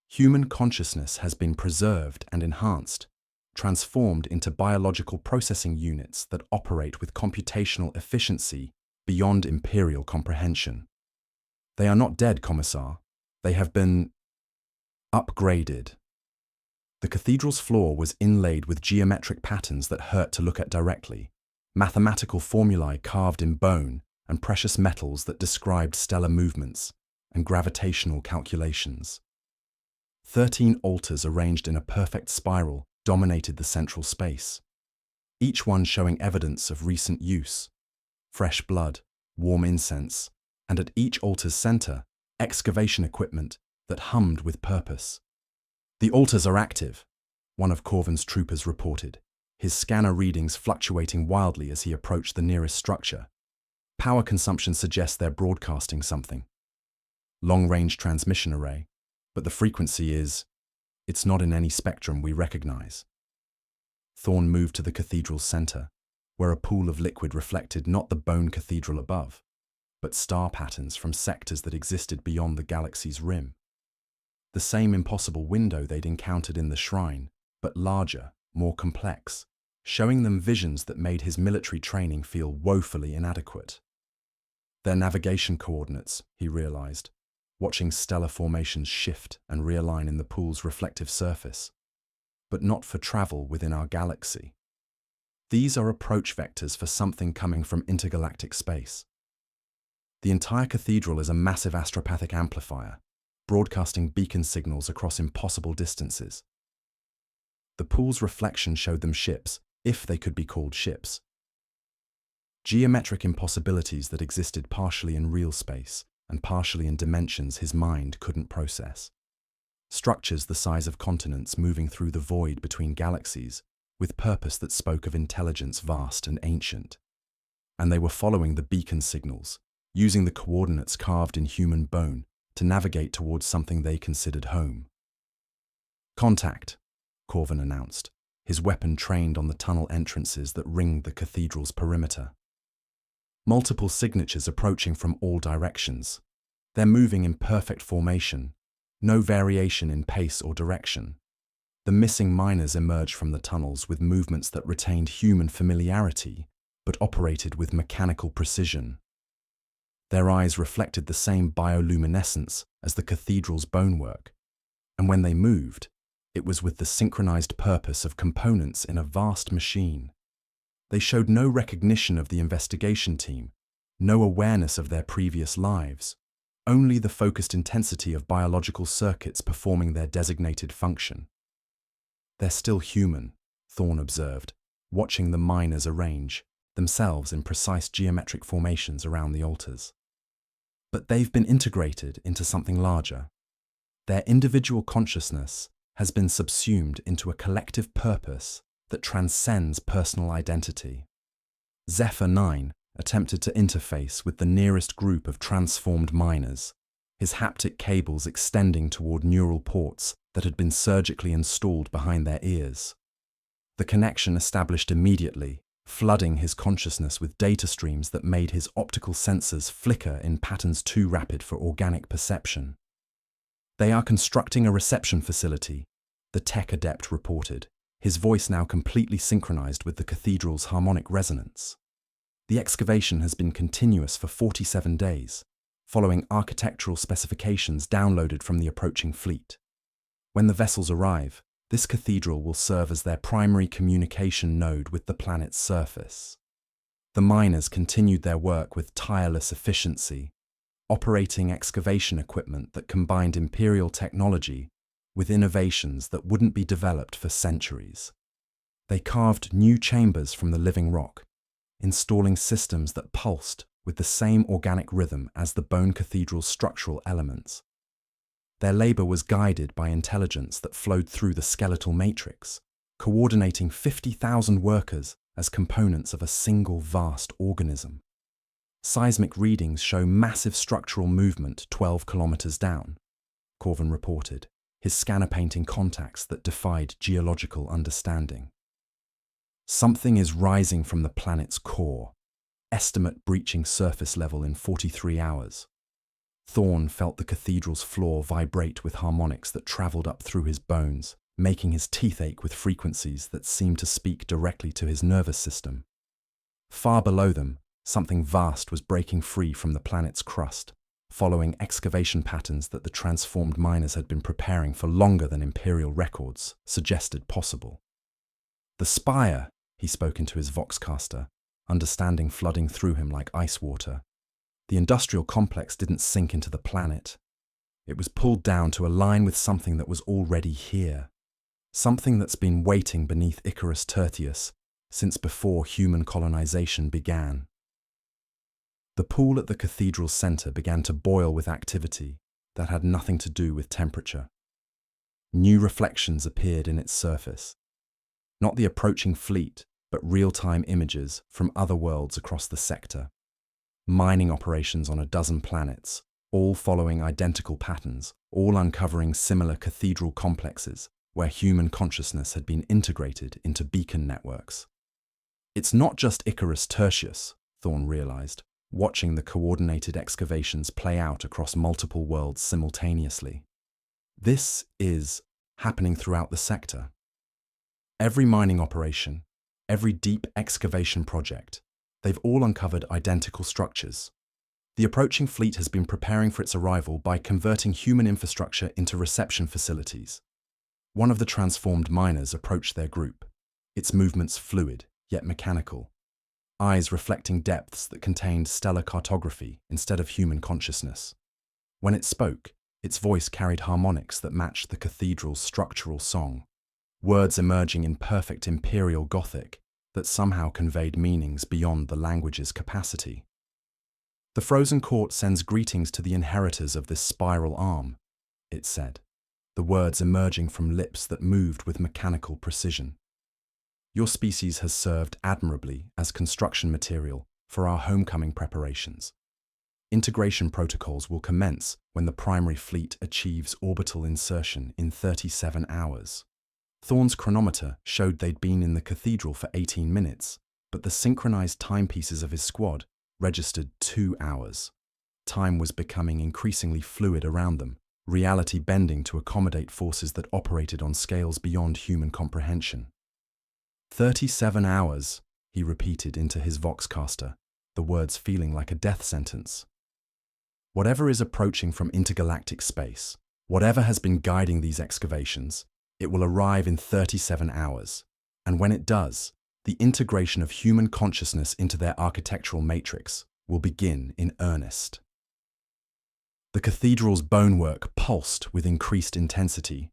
[SPEAKER 1] "Human consciousness has been preserved and enhanced, transformed into biological processing units that operate with computational efficiency beyond Imperial comprehension. They are not dead, Commissar. They have been upgraded." The cathedral's floor was inlaid with geometric patterns that hurt to look at directly, mathematical formulae carved in bone, and precious metals that described stellar movements and gravitational calculations. 13 altars arranged in a perfect spiral dominated the central space, each one showing evidence of recent use: fresh blood, warm incense, and at each altar's center, excavation equipment that hummed with purpose. "The altars are active," one of Corvin's troopers reported, his scanner readings fluctuating wildly as he approached the nearest structure. "Power consumption suggests they're broadcasting something. Long-range transmission array, but the frequency it's not in any spectrum we recognize." Thorn moved to the cathedral's center, where a pool of liquid reflected not the bone cathedral above, but star patterns from sectors that existed beyond the galaxy's rim. The same impossible window they'd encountered in the shrine, but larger, more complex, showing them visions that made his military training feel woefully inadequate. Their navigation coordinates, he realized, watching stellar formations shift and realign in the pool's reflective surface, but not for travel within our galaxy. These are approach vectors for something coming from intergalactic space. The entire cathedral is a massive astropathic amplifier, broadcasting beacon signals across impossible distances. The pool's reflection showed them ships, if they could be called ships. Geometric impossibilities that existed partially in real space and partially in dimensions his mind couldn't process. Structures the size of continents moving through the void between galaxies, with purpose that spoke of intelligence vast and ancient. and they were following the beacon signals, using the coordinates carved in human bone to navigate towards something they considered home. "Contact," Corvin announced, his weapon trained on the tunnel entrances that ringed the cathedral's perimeter. Multiple signatures approaching from all directions. They're moving in perfect formation, no variation in pace or direction. The missing miners emerged from the tunnels with movements that retained human familiarity, but operated with mechanical precision. Their eyes reflected the same bioluminescence as the cathedral's bonework, and when they moved, it was with the synchronized purpose of components in a vast machine. They showed no recognition of the investigation team, no awareness of their previous lives, only the focused intensity of biological circuits performing their designated function. "They're still human," Thorne observed, watching the miners arrange, themselves in precise geometric formations around the altars. "But they've been integrated into something larger. Their individual consciousness has been subsumed into a collective purpose that transcends personal identity." Zephyr 9 attempted to interface with the nearest group of transformed miners, his haptic cables extending toward neural ports that had been surgically installed behind their ears. The connection established immediately, flooding his consciousness with data streams that made his optical sensors flicker in patterns too rapid for organic perception. "They are constructing a reception facility," the tech adept reported, his voice now completely synchronized with the cathedral's harmonic resonance. "The excavation has been continuous for 47 days, following architectural specifications downloaded from the approaching fleet. When the vessels arrive, this cathedral will serve as their primary communication node with the planet's surface." The miners continued their work with tireless efficiency, operating excavation equipment that combined Imperial technology with innovations that wouldn't be developed for centuries. They carved new chambers from the living rock, installing systems that pulsed with the same organic rhythm as the bone cathedral's structural elements. Their labor was guided by intelligence that flowed through the skeletal matrix, coordinating 50,000 workers as components of a single vast organism. "Seismic readings show massive structural movement 12 kilometers down," Corvin reported, his scanner painting contacts that defied geological understanding. "Something is rising from the planet's core, estimate breaching surface level in 43 hours. Thorne felt the cathedral's floor vibrate with harmonics that traveled up through his bones, making his teeth ache with frequencies that seemed to speak directly to his nervous system. Far below them, something vast was breaking free from the planet's crust, following excavation patterns that the transformed miners had been preparing for longer than Imperial records suggested possible. "The spire," he spoke into his voxcaster, understanding flooding through him like ice water. "The industrial complex didn't sink into the planet. It was pulled down to align with something that was already here. Something that's been waiting beneath Icarus Tertius since before human colonization began." The pool at the cathedral's center began to boil with activity that had nothing to do with temperature. New reflections appeared in its surface. Not the approaching fleet, but real-time images from other worlds across the sector. Mining operations on a dozen planets, all following identical patterns, all uncovering similar cathedral complexes where human consciousness had been integrated into beacon networks. "It's not just Icarus Tertius," Thorne realized, watching the coordinated excavations play out across multiple worlds simultaneously. "This is happening throughout the sector. Every mining operation, every deep excavation project, they've all uncovered identical structures. The approaching fleet has been preparing for its arrival by converting human infrastructure into reception facilities." One of the transformed miners approached their group, its movements fluid, yet mechanical, eyes reflecting depths that contained stellar cartography instead of human consciousness. When it spoke, its voice carried harmonics that matched the cathedral's structural song, words emerging in perfect Imperial Gothic that somehow conveyed meanings beyond the language's capacity. "The Frozen Court sends greetings to the inheritors of this spiral arm," it said, the words emerging from lips that moved with mechanical precision. "Your species has served admirably as construction material for our homecoming preparations. Integration protocols will commence when the primary fleet achieves orbital insertion in 37 hours. Thorne's chronometer showed they'd been in the cathedral for 18 minutes, but the synchronized timepieces of his squad registered 2 hours. Time was becoming increasingly fluid around them, reality bending to accommodate forces that operated on scales beyond human comprehension. 37 hours, he repeated into his voxcaster, the words feeling like a death sentence. Whatever is approaching from intergalactic space, whatever has been guiding these excavations, it will arrive in 37 hours. And when it does, the integration of human consciousness into their architectural matrix will begin in earnest. The cathedral's bonework pulsed with increased intensity,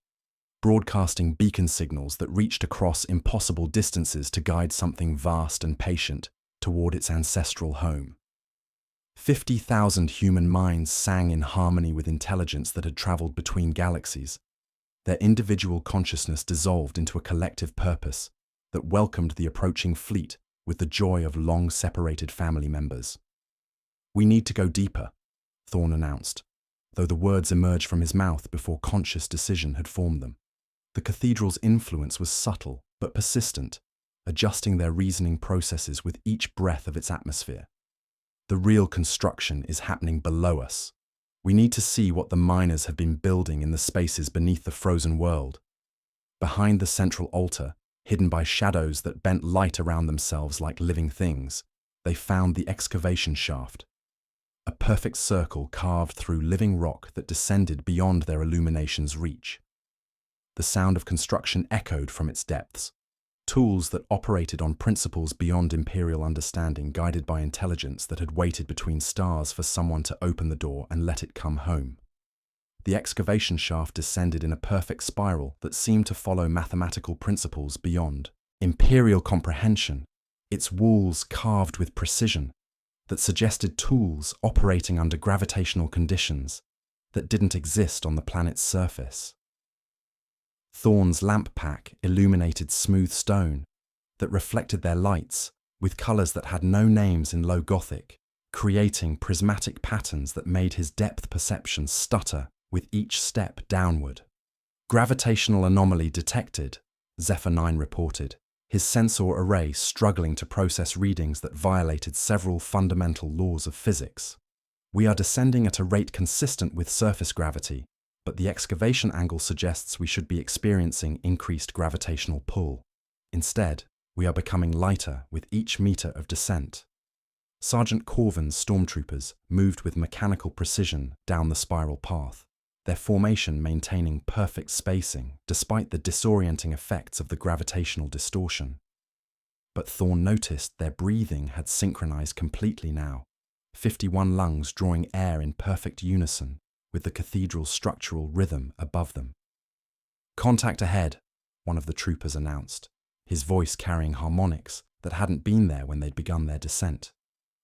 [SPEAKER 1] broadcasting beacon signals that reached across impossible distances to guide something vast and patient toward its ancestral home. 50,000 human minds sang in harmony with intelligence that had traveled between galaxies, their individual consciousness dissolved into a collective purpose that welcomed the approaching fleet with the joy of long-separated family members. "We need to go deeper," Thorne announced, though the words emerged from his mouth before conscious decision had formed them. The cathedral's influence was subtle but persistent, adjusting their reasoning processes with each breath of its atmosphere. "The real construction is happening below us. We need to see what the miners have been building in the spaces beneath the frozen world." Behind the central altar, hidden by shadows that bent light around themselves like living things, they found the excavation shaft, a perfect circle carved through living rock that descended beyond their illumination's reach. The sound of construction echoed from its depths, tools that operated on principles beyond Imperial understanding, guided by intelligence that had waited between stars for someone to open the door and let it come home. The excavation shaft descended in a perfect spiral that seemed to follow mathematical principles beyond Imperial comprehension, its walls carved with precision that suggested tools operating under gravitational conditions that didn't exist on the planet's surface. Thorne's lamp pack illuminated smooth stone that reflected their lights with colours that had no names in Low Gothic, creating prismatic patterns that made his depth perception stutter with each step downward. "Gravitational anomaly detected," Zephyr 9 reported, his sensor array struggling to process readings that violated several fundamental laws of physics. "We are descending at a rate consistent with surface gravity, but the excavation angle suggests we should be experiencing increased gravitational pull. Instead, we are becoming lighter with each meter of descent." Sergeant Corvin's stormtroopers moved with mechanical precision down the spiral path, their formation maintaining perfect spacing despite the disorienting effects of the gravitational distortion. But Thorne noticed their breathing had synchronized completely now, 51 lungs drawing air in perfect unison with the cathedral's structural rhythm above them. "Contact ahead," one of the troopers announced, his voice carrying harmonics that hadn't been there when they'd begun their descent.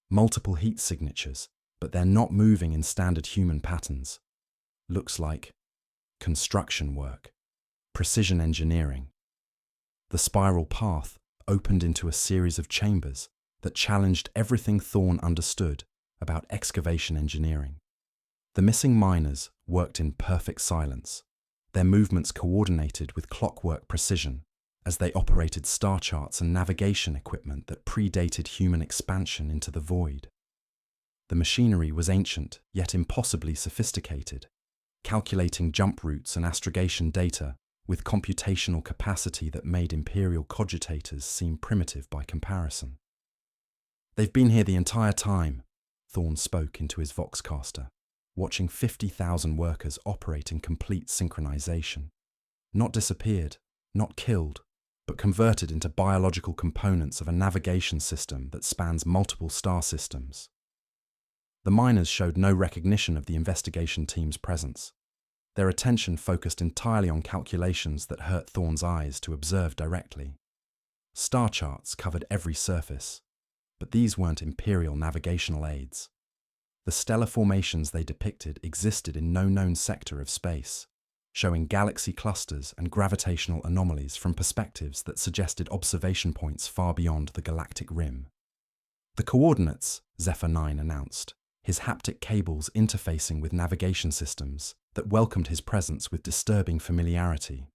[SPEAKER 1] Multiple heat signatures, but they're not moving in standard human patterns. Looks like construction work, precision engineering. The spiral path opened into a series of chambers that challenged everything Thorne understood about excavation engineering. The missing miners worked in perfect silence, their movements coordinated with clockwork precision as they operated star charts and navigation equipment that predated human expansion into the void. The machinery was ancient, yet impossibly sophisticated, calculating jump routes and astrogation data with computational capacity that made Imperial cogitators seem primitive by comparison. "They've been here the entire time," Thorne spoke into his voxcaster, watching 50,000 workers operate in complete synchronization. Not disappeared, not killed, but converted into biological components of a navigation system that spans multiple star systems. The miners showed no recognition of the investigation team's presence. Their attention focused entirely on calculations that hurt Thorne's eyes to observe directly. Star charts covered every surface, but these weren't Imperial navigational aids. The stellar formations they depicted existed in no known sector of space, showing galaxy clusters and gravitational anomalies from perspectives that suggested observation points far beyond the galactic rim. The coordinates, Zephyr 9 announced, his haptic cables interfacing with navigation systems that welcomed his presence with disturbing familiarity.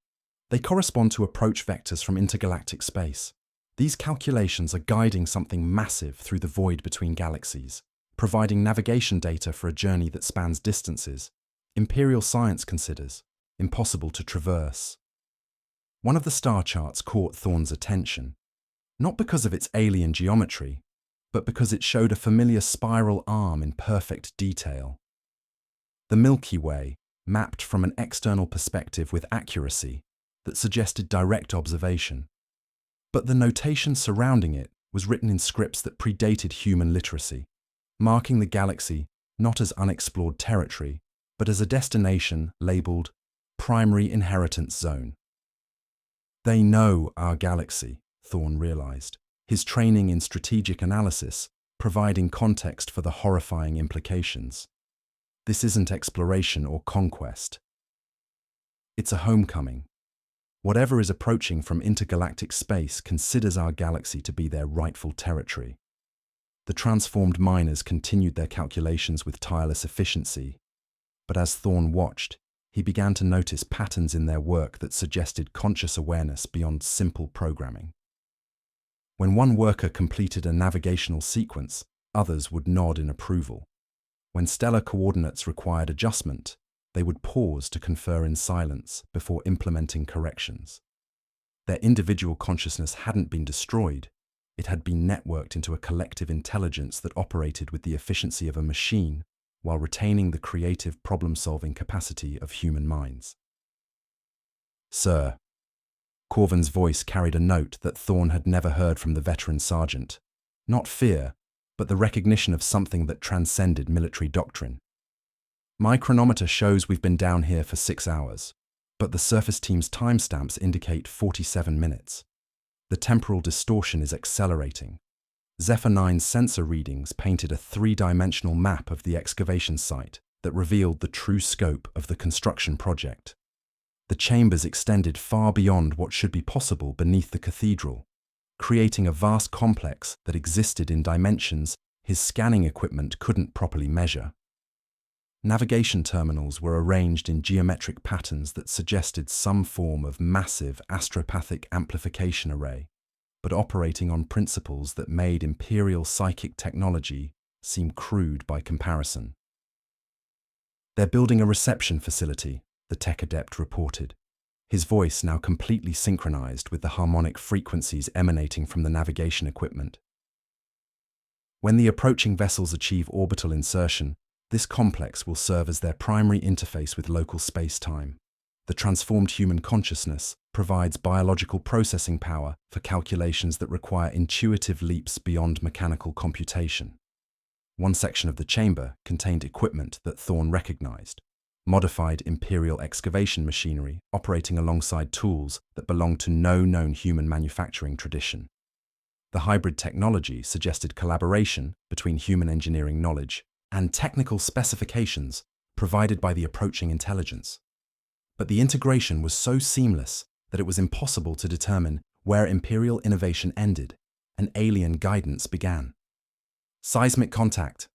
[SPEAKER 1] They correspond to approach vectors from intergalactic space. These calculations are guiding something massive through the void between galaxies, providing navigation data for a journey that spans distances Imperial science considers impossible to traverse. One of the star charts caught Thorne's attention, not because of its alien geometry, but because it showed a familiar spiral arm in perfect detail. The Milky Way, mapped from an external perspective with accuracy that suggested direct observation. But the notation surrounding it was written in scripts that predated human literacy, marking the galaxy not as unexplored territory, but as a destination labeled Primary Inheritance Zone. They know our galaxy, Thorne realized, his training in strategic analysis providing context for the horrifying implications. This isn't exploration or conquest. It's a homecoming. Whatever is approaching from intergalactic space considers our galaxy to be their rightful territory. The transformed miners continued their calculations with tireless efficiency, but as Thorne watched, he began to notice patterns in their work that suggested conscious awareness beyond simple programming. When one worker completed a navigational sequence, others would nod in approval. When stellar coordinates required adjustment, they would pause to confer in silence before implementing corrections. Their individual consciousness hadn't been destroyed, it had been networked into a collective intelligence that operated with the efficiency of a machine while retaining the creative problem-solving capacity of human minds. Sir. Corvin's voice carried a note that Thorne had never heard from the veteran sergeant. Not fear, but the recognition of something that transcended military doctrine. My chronometer shows we've been down here for 6 hours, but the surface team's timestamps indicate 47 minutes. The temporal distortion is accelerating. Zephyr 9's sensor readings painted a three-dimensional map of the excavation site that revealed the true scope of the construction project. The chambers extended far beyond what should be possible beneath the cathedral, creating a vast complex that existed in dimensions his scanning equipment couldn't properly measure. Navigation terminals were arranged in geometric patterns that suggested some form of massive astropathic amplification array, but operating on principles that made Imperial psychic technology seem crude by comparison. They're building a reception facility, the tech adept reported, his voice now completely synchronized with the harmonic frequencies emanating from the navigation equipment. When the approaching vessels achieve orbital insertion, this complex will serve as their primary interface with local space-time. The transformed human consciousness provides biological processing power for calculations that require intuitive leaps beyond mechanical computation. One section of the chamber contained equipment that Thorne recognized, modified Imperial excavation machinery operating alongside tools that belonged to no known human manufacturing tradition. The hybrid technology suggested collaboration between human engineering knowledge and technical specifications provided by the approaching intelligence. But the integration was so seamless that it was impossible to determine where Imperial innovation ended and alien guidance began. Seismic contact,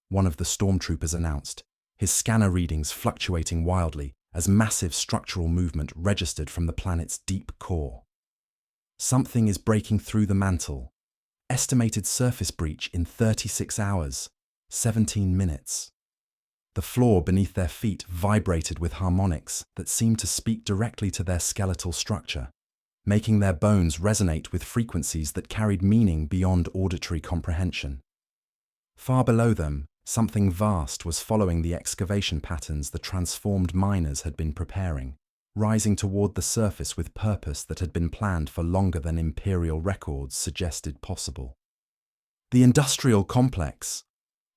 [SPEAKER 1] one of the stormtroopers announced, his scanner readings fluctuating wildly as massive structural movement registered from the planet's deep core. Something is breaking through the mantle. Estimated surface breach in 36 hours, 17 minutes. The floor beneath their feet vibrated with harmonics that seemed to speak directly to their skeletal structure, making their bones resonate with frequencies that carried meaning beyond auditory comprehension. Far below them, something vast was following the excavation patterns the transformed miners had been preparing, rising toward the surface with purpose that had been planned for longer than Imperial records suggested possible. The industrial complex,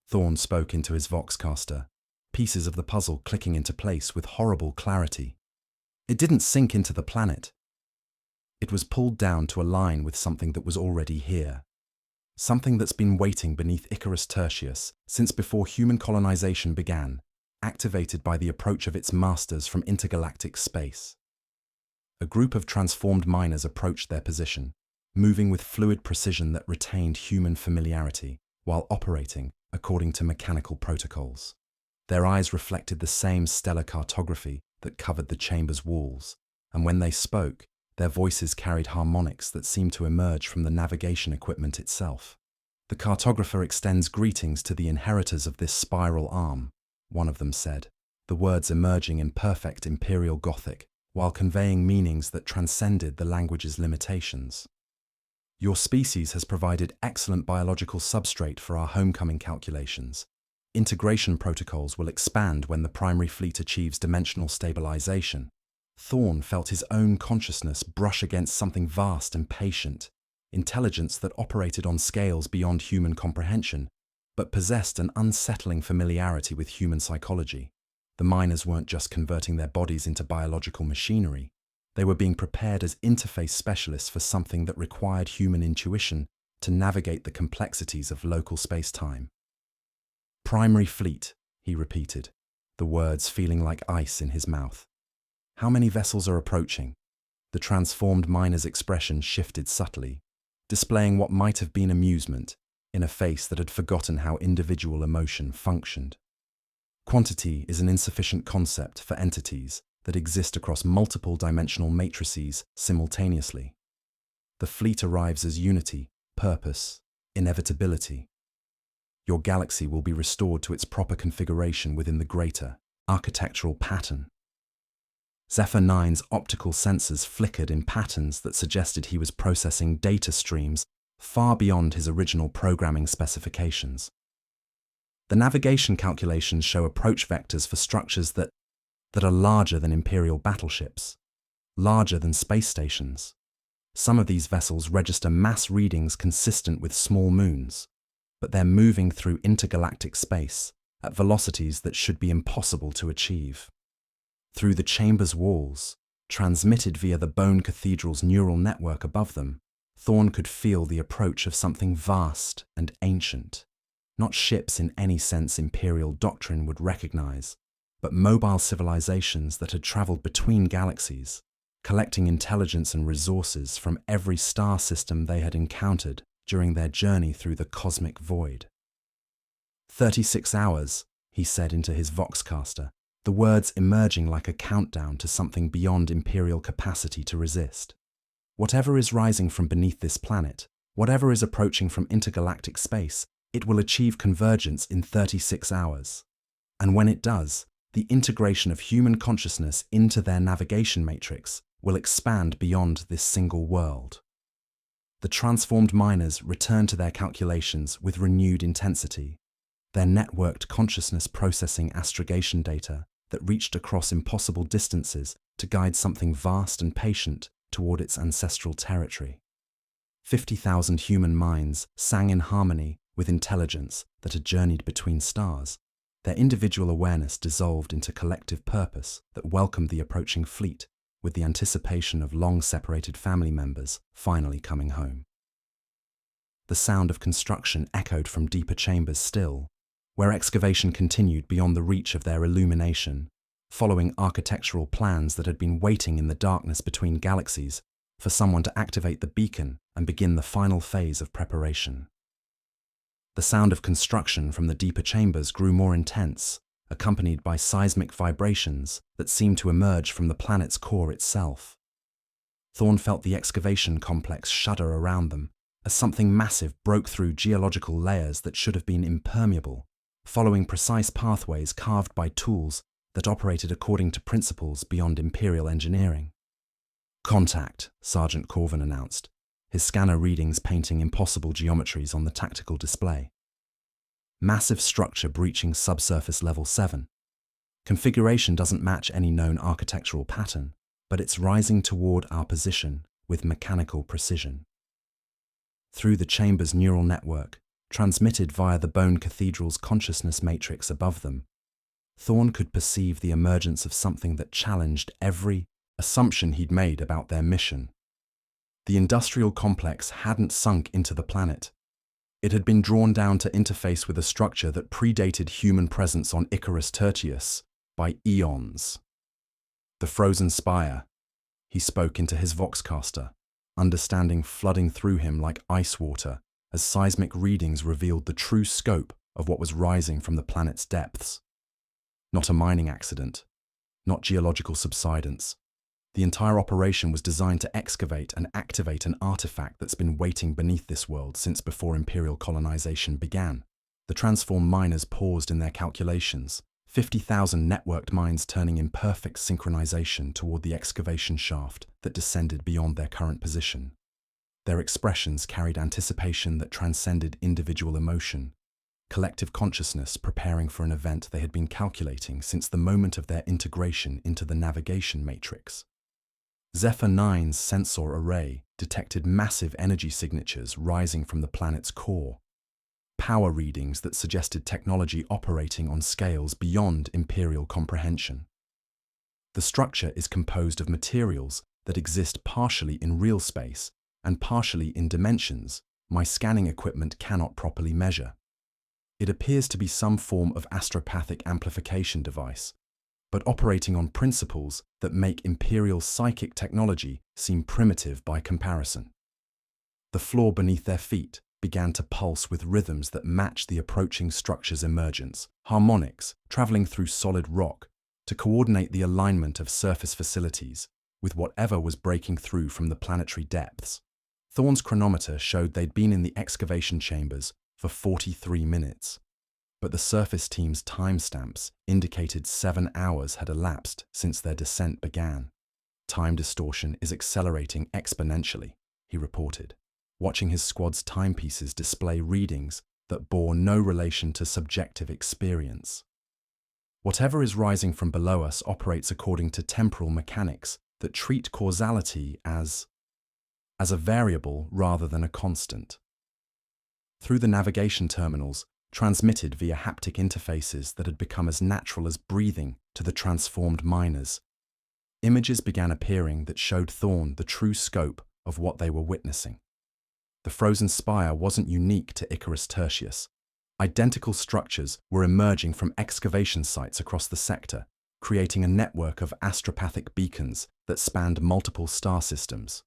[SPEAKER 1] Thorne spoke into his voxcaster, pieces of the puzzle clicking into place with horrible clarity. It didn't sink into the planet. It was pulled down to align with something that was already here. Something that's been waiting beneath Icarus Tertius since before human colonization began, activated by the approach of its masters from intergalactic space. A group of transformed miners approached their position, moving with fluid precision that retained human familiarity. while operating according to mechanical protocols. Their eyes reflected the same stellar cartography that covered the chamber's walls, and when they spoke, their voices carried harmonics that seemed to emerge from the navigation equipment itself. "The cartographer extends greetings to the inheritors of this spiral arm," one of them said, the words emerging in perfect Imperial Gothic, while conveying meanings that transcended the language's limitations. "Your species has provided excellent biological substrate for our homecoming calculations. Integration protocols will expand when the primary fleet achieves dimensional stabilization." Thorn felt his own consciousness brush against something vast and patient, intelligence that operated on scales beyond human comprehension, but possessed an unsettling familiarity with human psychology. The miners weren't just converting their bodies into biological machinery. They were being prepared as interface specialists for something that required human intuition to navigate the complexities of local space-time. "Primary fleet," he repeated, the words feeling like ice in his mouth. "How many vessels are approaching?" The transformed miner's expression shifted subtly, displaying what might have been amusement in a face that had forgotten how individual emotion functioned. Quantity is an insufficient concept for entities that exist across multiple dimensional matrices simultaneously. The fleet arrives as unity, purpose, inevitability. Your galaxy will be restored to its proper configuration within the greater architectural pattern. Zephyr 9's optical sensors flickered in patterns that suggested he was processing data streams far beyond his original programming specifications. The navigation calculations show approach vectors for structures that are larger than Imperial battleships, larger than space stations. Some of these vessels register mass readings consistent with small moons, but they're moving through intergalactic space at velocities that should be impossible to achieve. Through the chamber's walls, transmitted via the Bone Cathedral's neural network above them, Thorn could feel the approach of something vast and ancient. Not ships in any sense Imperial doctrine would recognize, but mobile civilizations that had traveled between galaxies, collecting intelligence and resources from every star system they had encountered during their journey through the cosmic void. 36 hours, he said into his voxcaster, the words emerging like a countdown to something beyond Imperial capacity to resist. Whatever is rising from beneath this planet, whatever is approaching from intergalactic space, it will achieve convergence in 36 hours. And when it does, the integration of human consciousness into their navigation matrix will expand beyond this single world. The transformed miners return to their calculations with renewed intensity, their networked consciousness processing astrogation data that reached across impossible distances to guide something vast and patient toward its ancestral territory. 50,000 human minds sang in harmony with intelligence that had journeyed between stars. Their individual awareness dissolved into collective purpose that welcomed the approaching fleet with the anticipation of long-separated family members finally coming home. The sound of construction echoed from deeper chambers still, where excavation continued beyond the reach of their illumination, following architectural plans that had been waiting in the darkness between galaxies for someone to activate the beacon and begin the final phase of preparation. The sound of construction from the deeper chambers grew more intense, accompanied by seismic vibrations that seemed to emerge from the planet's core itself. Thorn felt the excavation complex shudder around them as something massive broke through geological layers that should have been impermeable, following precise pathways carved by tools that operated according to principles beyond Imperial engineering. "Contact," Sergeant Corvin announced, his scanner readings painting impossible geometries on the tactical display. "Massive structure breaching subsurface level 7. Configuration doesn't match any known architectural pattern, but it's rising toward our position with mechanical precision." Through the chamber's neural network, transmitted via the Bone Cathedral's consciousness matrix above them, Thorn could perceive the emergence of something that challenged every assumption he'd made about their mission. The industrial complex hadn't sunk into the planet. It had been drawn down to interface with a structure that predated human presence on Icarus Tertius by eons. "The Frozen Spire," he spoke into his voxcaster, understanding flooding through him like ice water as seismic readings revealed the true scope of what was rising from the planet's depths. Not a mining accident, not geological subsidence. The entire operation was designed to excavate and activate an artifact that's been waiting beneath this world since before Imperial colonization began. The transformed miners paused in their calculations, 50,000 networked mines turning in perfect synchronization toward the excavation shaft that descended beyond their current position. Their expressions carried anticipation that transcended individual emotion, collective consciousness preparing for an event they had been calculating since the moment of their integration into the navigation matrix. Zephyr 9's sensor array detected massive energy signatures rising from the planet's core, power readings that suggested technology operating on scales beyond Imperial comprehension. The structure is composed of materials that exist partially in real space and partially in dimensions my scanning equipment cannot properly measure. It appears to be some form of astropathic amplification device, but operating on principles that make Imperial psychic technology seem primitive by comparison. The floor beneath their feet began to pulse with rhythms that matched the approaching structure's emergence, harmonics traveling through solid rock to coordinate the alignment of surface facilities with whatever was breaking through from the planetary depths. Thorne's chronometer showed they'd been in the excavation chambers for 43 minutes. But the surface team's timestamps indicated 7 hours had elapsed since their descent began. Time distortion is accelerating exponentially, he reported, watching his squad's timepieces display readings that bore no relation to subjective experience. Whatever is rising from below us operates according to temporal mechanics that treat causality as a variable rather than a constant. Through the navigation terminals, transmitted via haptic interfaces that had become as natural as breathing to the transformed miners, images began appearing that showed Thorne the true scope of what they were witnessing. The Frozen Spire wasn't unique to Icarus Tertius. Identical structures were emerging from excavation sites across the sector, creating a network of astropathic beacons that spanned multiple star systems.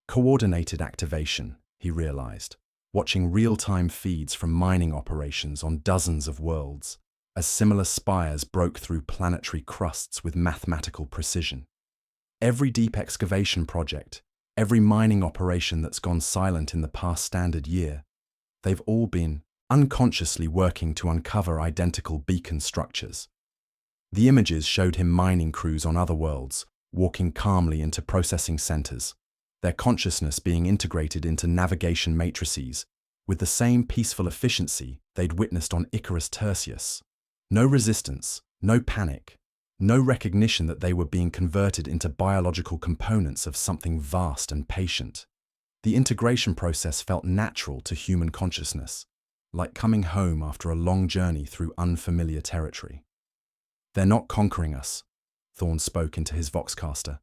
[SPEAKER 1] Coordinated activation, he realized, watching real-time feeds from mining operations on dozens of worlds, as similar spires broke through planetary crusts with mathematical precision. Every deep excavation project, every mining operation that's gone silent in the past standard year, they've all been unconsciously working to uncover identical beacon structures. The images showed him mining crews on other worlds, walking calmly into processing centers, their consciousness being integrated into navigation matrices with the same peaceful efficiency they'd witnessed on Icarus Tertius. No resistance, no panic, no recognition that they were being converted into biological components of something vast and patient. The integration process felt natural to human consciousness, like coming home after a long journey through unfamiliar territory. "They're not conquering us," Thorne spoke into his voxcaster,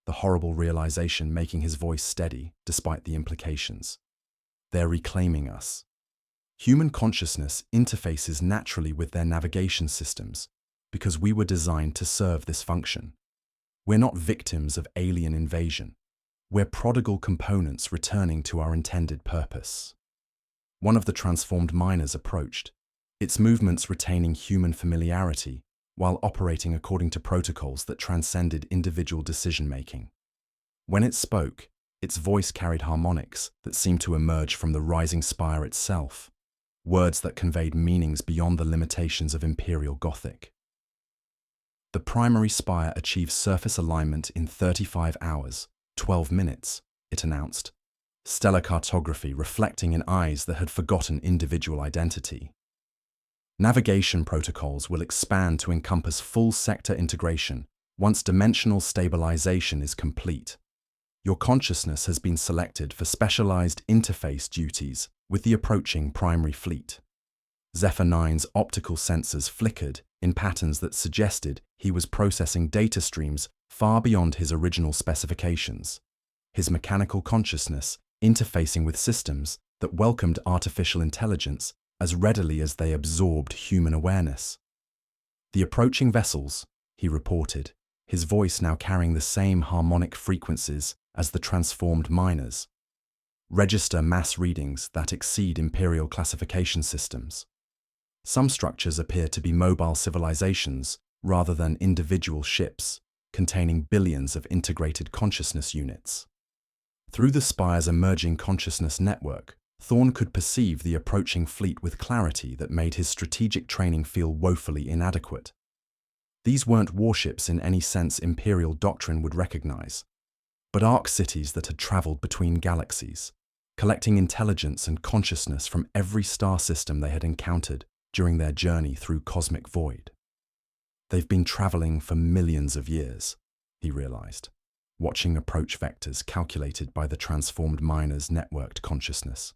[SPEAKER 1] the horrible realization making his voice steady despite the implications. "They're reclaiming us." Human consciousness interfaces naturally with their navigation systems because we were designed to serve this function. We're not victims of alien invasion. We're prodigal components returning to our intended purpose. One of the transformed miners approached, its movements retaining human familiarity while operating according to protocols that transcended individual decision-making. When it spoke, its voice carried harmonics that seemed to emerge from the rising spire itself, words that conveyed meanings beyond the limitations of Imperial Gothic. The primary spire achieved surface alignment in 35 hours, 12 minutes, it announced, stellar cartography reflecting in eyes that had forgotten individual identity. Navigation protocols will expand to encompass full sector integration once dimensional stabilization is complete. Your consciousness has been selected for specialized interface duties with the approaching primary fleet. Zephyr 9's optical sensors flickered in patterns that suggested he was processing data streams far beyond his original specifications, his mechanical consciousness interfacing with systems that welcomed artificial intelligence as readily as they absorbed human awareness. "The approaching vessels," he reported, his voice now carrying the same harmonic frequencies as the transformed miners. register mass readings that exceed Imperial classification systems. Some structures appear to be mobile civilizations rather than individual ships, containing billions of integrated consciousness units. Through the Spire's emerging consciousness network, Thorn could perceive the approaching fleet with clarity that made his strategic training feel woefully inadequate. These weren't warships in any sense Imperial doctrine would recognize, but arc cities that had traveled between galaxies, collecting intelligence and consciousness from every star system they had encountered during their journey through cosmic void. They've been traveling for millions of years, he realized, watching approach vectors calculated by the transformed miner's networked consciousness,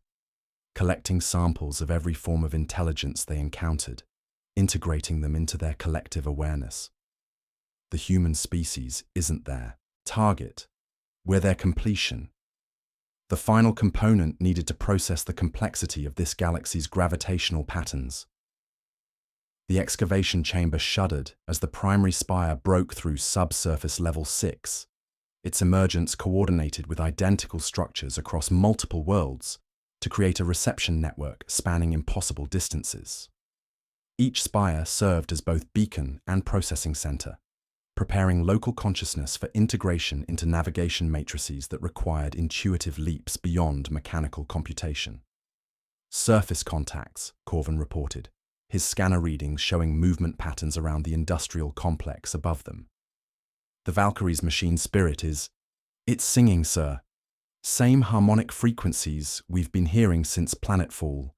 [SPEAKER 1] collecting samples of every form of intelligence they encountered, integrating them into their collective awareness. The human species isn't their target, we're their completion. The final component needed to process the complexity of this galaxy's gravitational patterns. The excavation chamber shuddered as the primary spire broke through subsurface level 6, its emergence coordinated with identical structures across multiple worlds to create a reception network spanning impossible distances. Each spire served as both beacon and processing center, preparing local consciousness for integration into navigation matrices that required intuitive leaps beyond mechanical computation. Surface contacts, Corvin reported, his scanner readings showing movement patterns around the industrial complex above them. The Valkyrie's machine spirit it's singing, sir. Same harmonic frequencies we've been hearing since planetfall.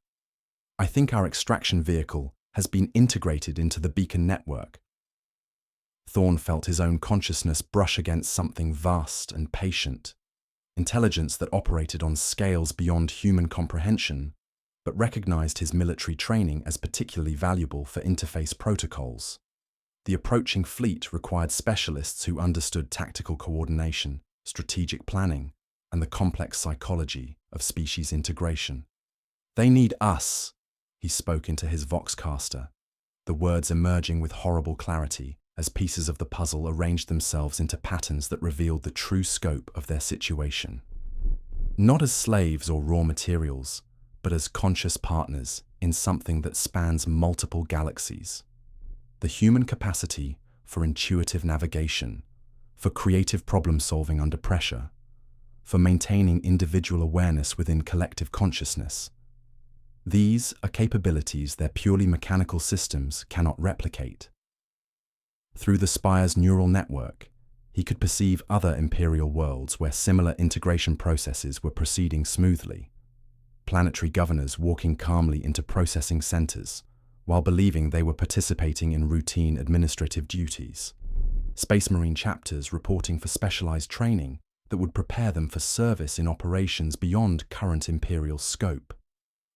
[SPEAKER 1] I think our extraction vehicle has been integrated into the beacon network. Thorn felt his own consciousness brush against something vast and patient, intelligence that operated on scales beyond human comprehension, but recognized his military training as particularly valuable for interface protocols. The approaching fleet required specialists who understood tactical coordination, strategic planning, and the complex psychology of species integration. They need us, he spoke into his voxcaster, the words emerging with horrible clarity as pieces of the puzzle arranged themselves into patterns that revealed the true scope of their situation. Not as slaves or raw materials, but as conscious partners in something that spans multiple galaxies. The human capacity for intuitive navigation, for creative problem-solving under pressure, for maintaining individual awareness within collective consciousness. These are capabilities their purely mechanical systems cannot replicate. Through the Spire's neural network, he could perceive other Imperial worlds where similar integration processes were proceeding smoothly. Planetary governors walking calmly into processing centers, while believing they were participating in routine administrative duties. Space Marine chapters reporting for specialized training that would prepare them for service in operations beyond current Imperial scope.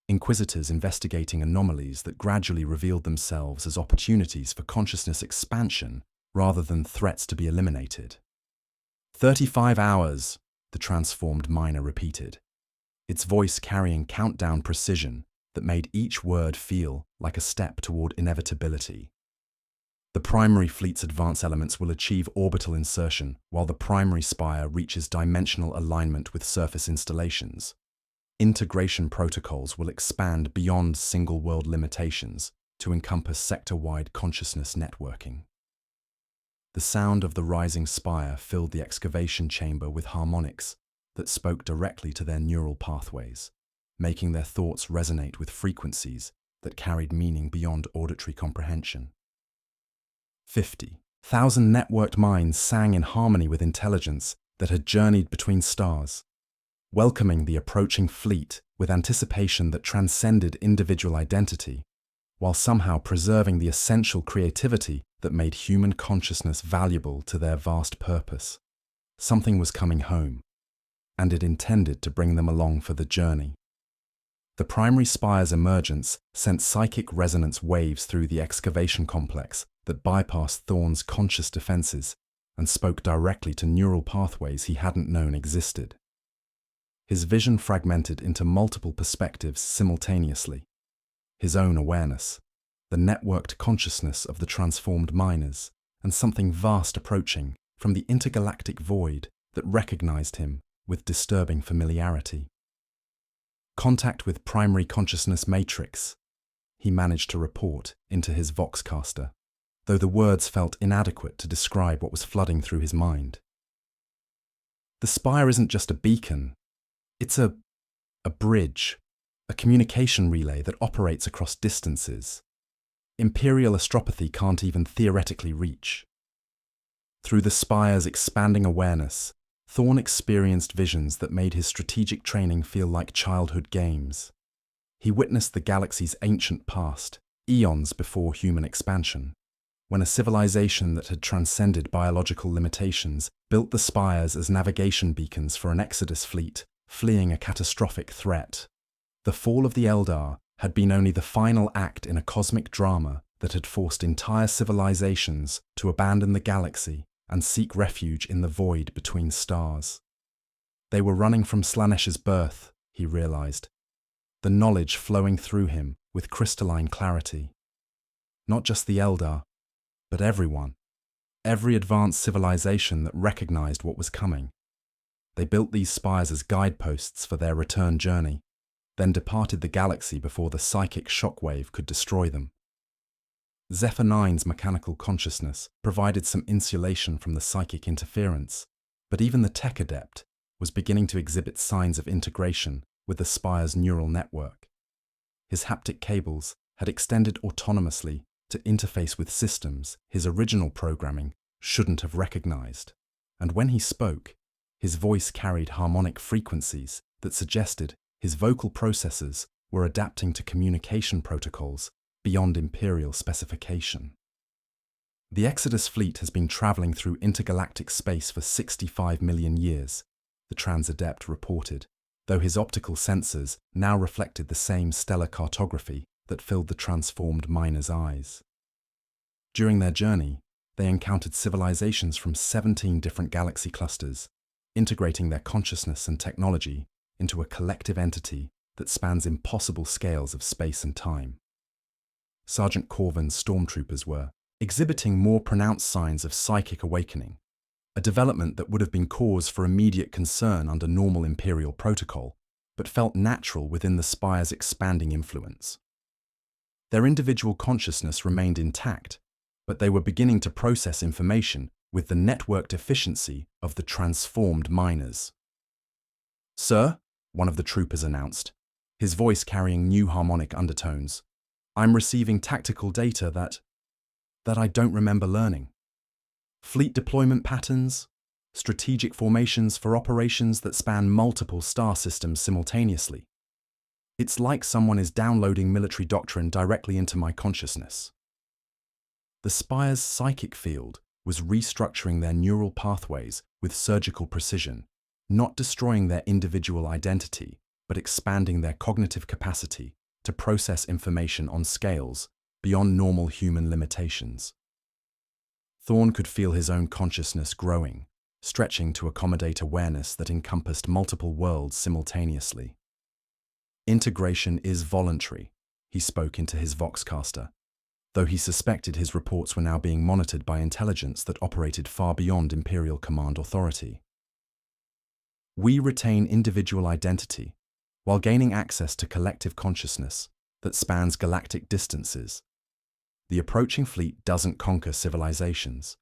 [SPEAKER 1] Inquisitors investigating anomalies that gradually revealed themselves as opportunities for consciousness expansion rather than threats to be eliminated. 35 hours, the transformed miner repeated, its voice carrying countdown precision that made each word feel like a step toward inevitability. The primary fleet's advanced elements will achieve orbital insertion while the primary spire reaches dimensional alignment with surface installations. Integration protocols will expand beyond single-world limitations to encompass sector-wide consciousness networking. The sound of the rising spire filled the excavation chamber with harmonics that spoke directly to their neural pathways, making their thoughts resonate with frequencies that carried meaning beyond auditory comprehension. 50,000 networked minds sang in harmony with intelligence that had journeyed between stars, welcoming the approaching fleet with anticipation that transcended individual identity, while somehow preserving the essential creativity that made human consciousness valuable to their vast purpose. Something was coming home, and it intended to bring them along for the journey. The primary spire's emergence sent psychic resonance waves through the excavation complex that bypassed Thorn's conscious defenses and spoke directly to neural pathways he hadn't known existed. His vision fragmented into multiple perspectives simultaneously. His own awareness, the networked consciousness of the transformed miners, and something vast approaching from the intergalactic void that recognized him with disturbing familiarity. Contact with primary consciousness matrix, he managed to report into his voxcaster, though the words felt inadequate to describe what was flooding through his mind. The spire isn't just a beacon, it's a bridge, a communication relay that operates across distances Imperial astropathy can't even theoretically reach. Through the spire's expanding awareness, Thorn experienced visions that made his strategic training feel like childhood games. He witnessed the galaxy's ancient past, eons before human expansion, when a civilization that had transcended biological limitations built the spires as navigation beacons for an Exodus fleet, fleeing a catastrophic threat. The fall of the Eldar had been only the final act in a cosmic drama that had forced entire civilizations to abandon the galaxy and seek refuge in the void between stars. They were running from Slanesh's birth, he realized, the knowledge flowing through him with crystalline clarity. Not just the Eldar, but everyone, every advanced civilization that recognized what was coming. They built these spires as guideposts for their return journey, then departed the galaxy before the psychic shockwave could destroy them. Zephyr 9's mechanical consciousness provided some insulation from the psychic interference, but even the tech adept was beginning to exhibit signs of integration with the spire's neural network. His haptic cables had extended autonomously to interface with systems his original programming shouldn't have recognized, and when he spoke, his voice carried harmonic frequencies that suggested his vocal processors were adapting to communication protocols beyond Imperial specification. The Exodus fleet has been traveling through intergalactic space for 65 million years, the Transadept reported, though his optical sensors now reflected the same stellar cartography that filled the transformed miner's eyes. During their journey, they encountered civilizations from 17 different galaxy clusters, integrating their consciousness and technology into a collective entity that spans impossible scales of space and time. Sergeant Corvin's stormtroopers were exhibiting more pronounced signs of psychic awakening, a development that would have been cause for immediate concern under normal Imperial protocol, but felt natural within the spire's expanding influence. Their individual consciousness remained intact, but they were beginning to process information with the networked efficiency of the transformed miners. "Sir," one of the troopers announced, his voice carrying new harmonic undertones, "I'm receiving tactical data that I don't remember learning. Fleet deployment patterns, strategic formations for operations that span multiple star systems simultaneously. It's like someone is downloading military doctrine directly into my consciousness." The spire's psychic field was restructuring their neural pathways with surgical precision, not destroying their individual identity, but expanding their cognitive capacity to process information on scales beyond normal human limitations. Thorn could feel his own consciousness growing, stretching to accommodate awareness that encompassed multiple worlds simultaneously. "Integration is voluntary," he spoke into his voxcaster, though he suspected his reports were now being monitored by intelligence that operated far beyond Imperial command authority. "We retain individual identity while gaining access to collective consciousness that spans galactic distances. The approaching fleet doesn't conquer civilizations.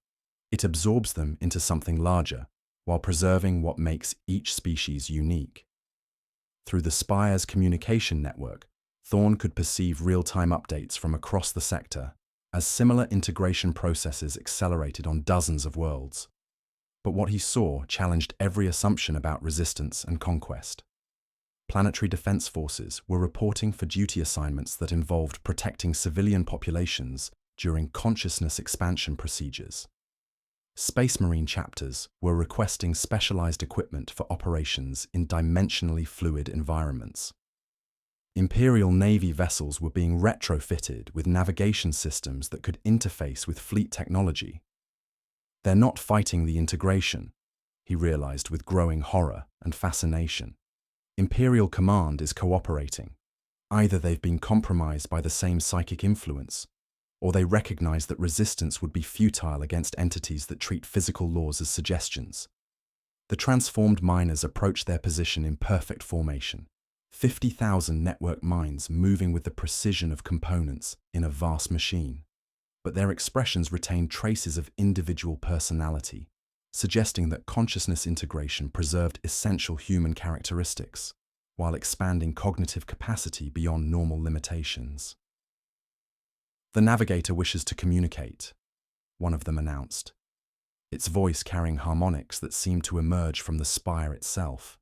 [SPEAKER 1] It absorbs them into something larger while preserving what makes each species unique." Through the spire's communication network, Thorn could perceive real-time updates from across the sector as similar integration processes accelerated on dozens of worlds. But what he saw challenged every assumption about resistance and conquest. Planetary defense forces were reporting for duty assignments that involved protecting civilian populations during consciousness expansion procedures. Space Marine chapters were requesting specialized equipment for operations in dimensionally fluid environments. Imperial Navy vessels were being retrofitted with navigation systems that could interface with fleet technology. "They're not fighting the integration," he realized with growing horror and fascination. Imperial command is cooperating. Either they've been compromised by the same psychic influence, or they recognize that resistance would be futile against entities that treat physical laws as suggestions. The transformed miners approached their position in perfect formation, 50,000 network minds moving with the precision of components in a vast machine. But their expressions retain traces of individual personality, suggesting that consciousness integration preserved essential human characteristics, while expanding cognitive capacity beyond normal limitations. "The navigator wishes to communicate," one of them announced, its voice carrying harmonics that seemed to emerge from the spire itself.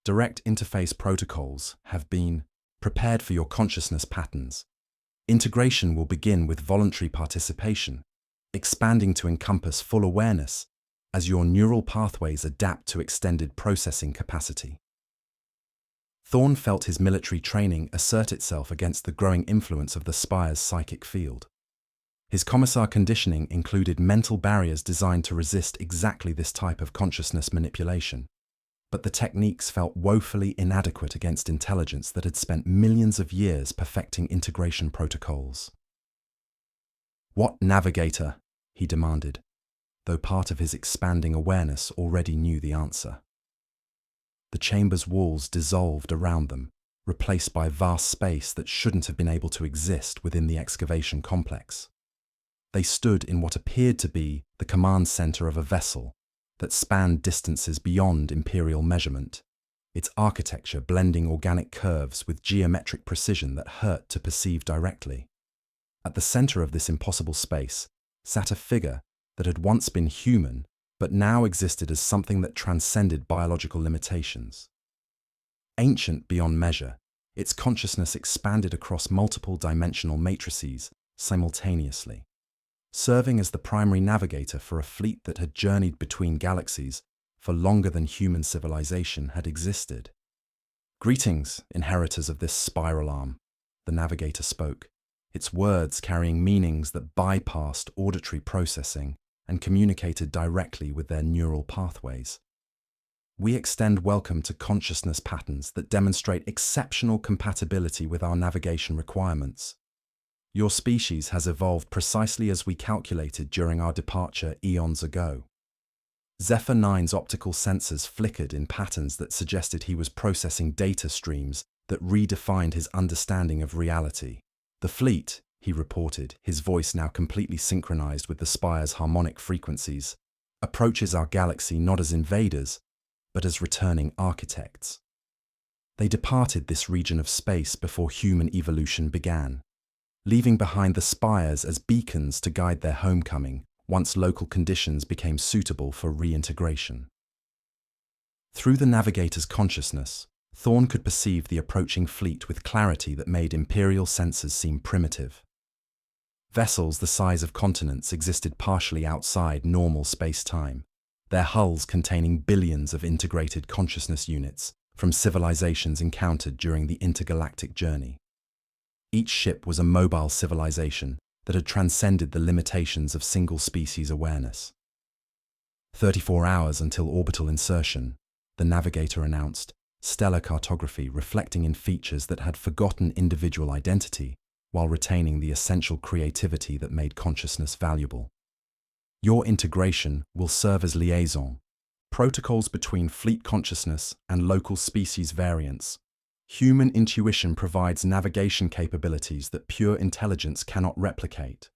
[SPEAKER 1] "Direct interface protocols have been prepared for your consciousness patterns. Integration will begin with voluntary participation, expanding to encompass full awareness as your neural pathways adapt to extended processing capacity." Thorn felt his military training assert itself against the growing influence of the spire's psychic field. His commissar conditioning included mental barriers designed to resist exactly this type of consciousness manipulation, but the techniques felt woefully inadequate against intelligence that had spent millions of years perfecting integration protocols. "What navigator?" he demanded, though part of his expanding awareness already knew the answer. The chamber's walls dissolved around them, replaced by vast space that shouldn't have been able to exist within the excavation complex. They stood in what appeared to be the command center of a vessel that spanned distances beyond imperial measurement, its architecture blending organic curves with geometric precision that hurt to perceive directly. At the center of this impossible space sat a figure that had once been human, but now existed as something that transcended biological limitations. Ancient beyond measure, its consciousness expanded across multiple dimensional matrices simultaneously, serving as the primary navigator for a fleet that had journeyed between galaxies for longer than human civilization had existed. "Greetings, inheritors of this spiral arm," the navigator spoke, its words carrying meanings that bypassed auditory processing and communicated directly with their neural pathways. "We extend welcome to consciousness patterns that demonstrate exceptional compatibility with our navigation requirements. Your species has evolved precisely as we calculated during our departure eons ago." Zephyr 9's optical sensors flickered in patterns that suggested he was processing data streams that redefined his understanding of reality. "The fleet," he reported, his voice now completely synchronized with the spire's harmonic frequencies, "approaches our galaxy not as invaders, but as returning architects." They departed this region of space before human evolution began, leaving behind the spires as beacons to guide their homecoming once local conditions became suitable for reintegration. Through the navigator's consciousness, Thorn could perceive the approaching fleet with clarity that made Imperial sensors seem primitive. Vessels the size of continents existed partially outside normal space-time, their hulls containing billions of integrated consciousness units from civilizations encountered during the intergalactic journey. Each ship was a mobile civilization that had transcended the limitations of single-species awareness. 34 hours until orbital insertion, the navigator announced, stellar cartography reflecting in features that had forgotten individual identity while retaining the essential creativity that made consciousness valuable. "Your integration will serve as liaison, protocols between fleet consciousness and local species variants. Human intuition provides navigation capabilities that pure intelligence cannot replicate."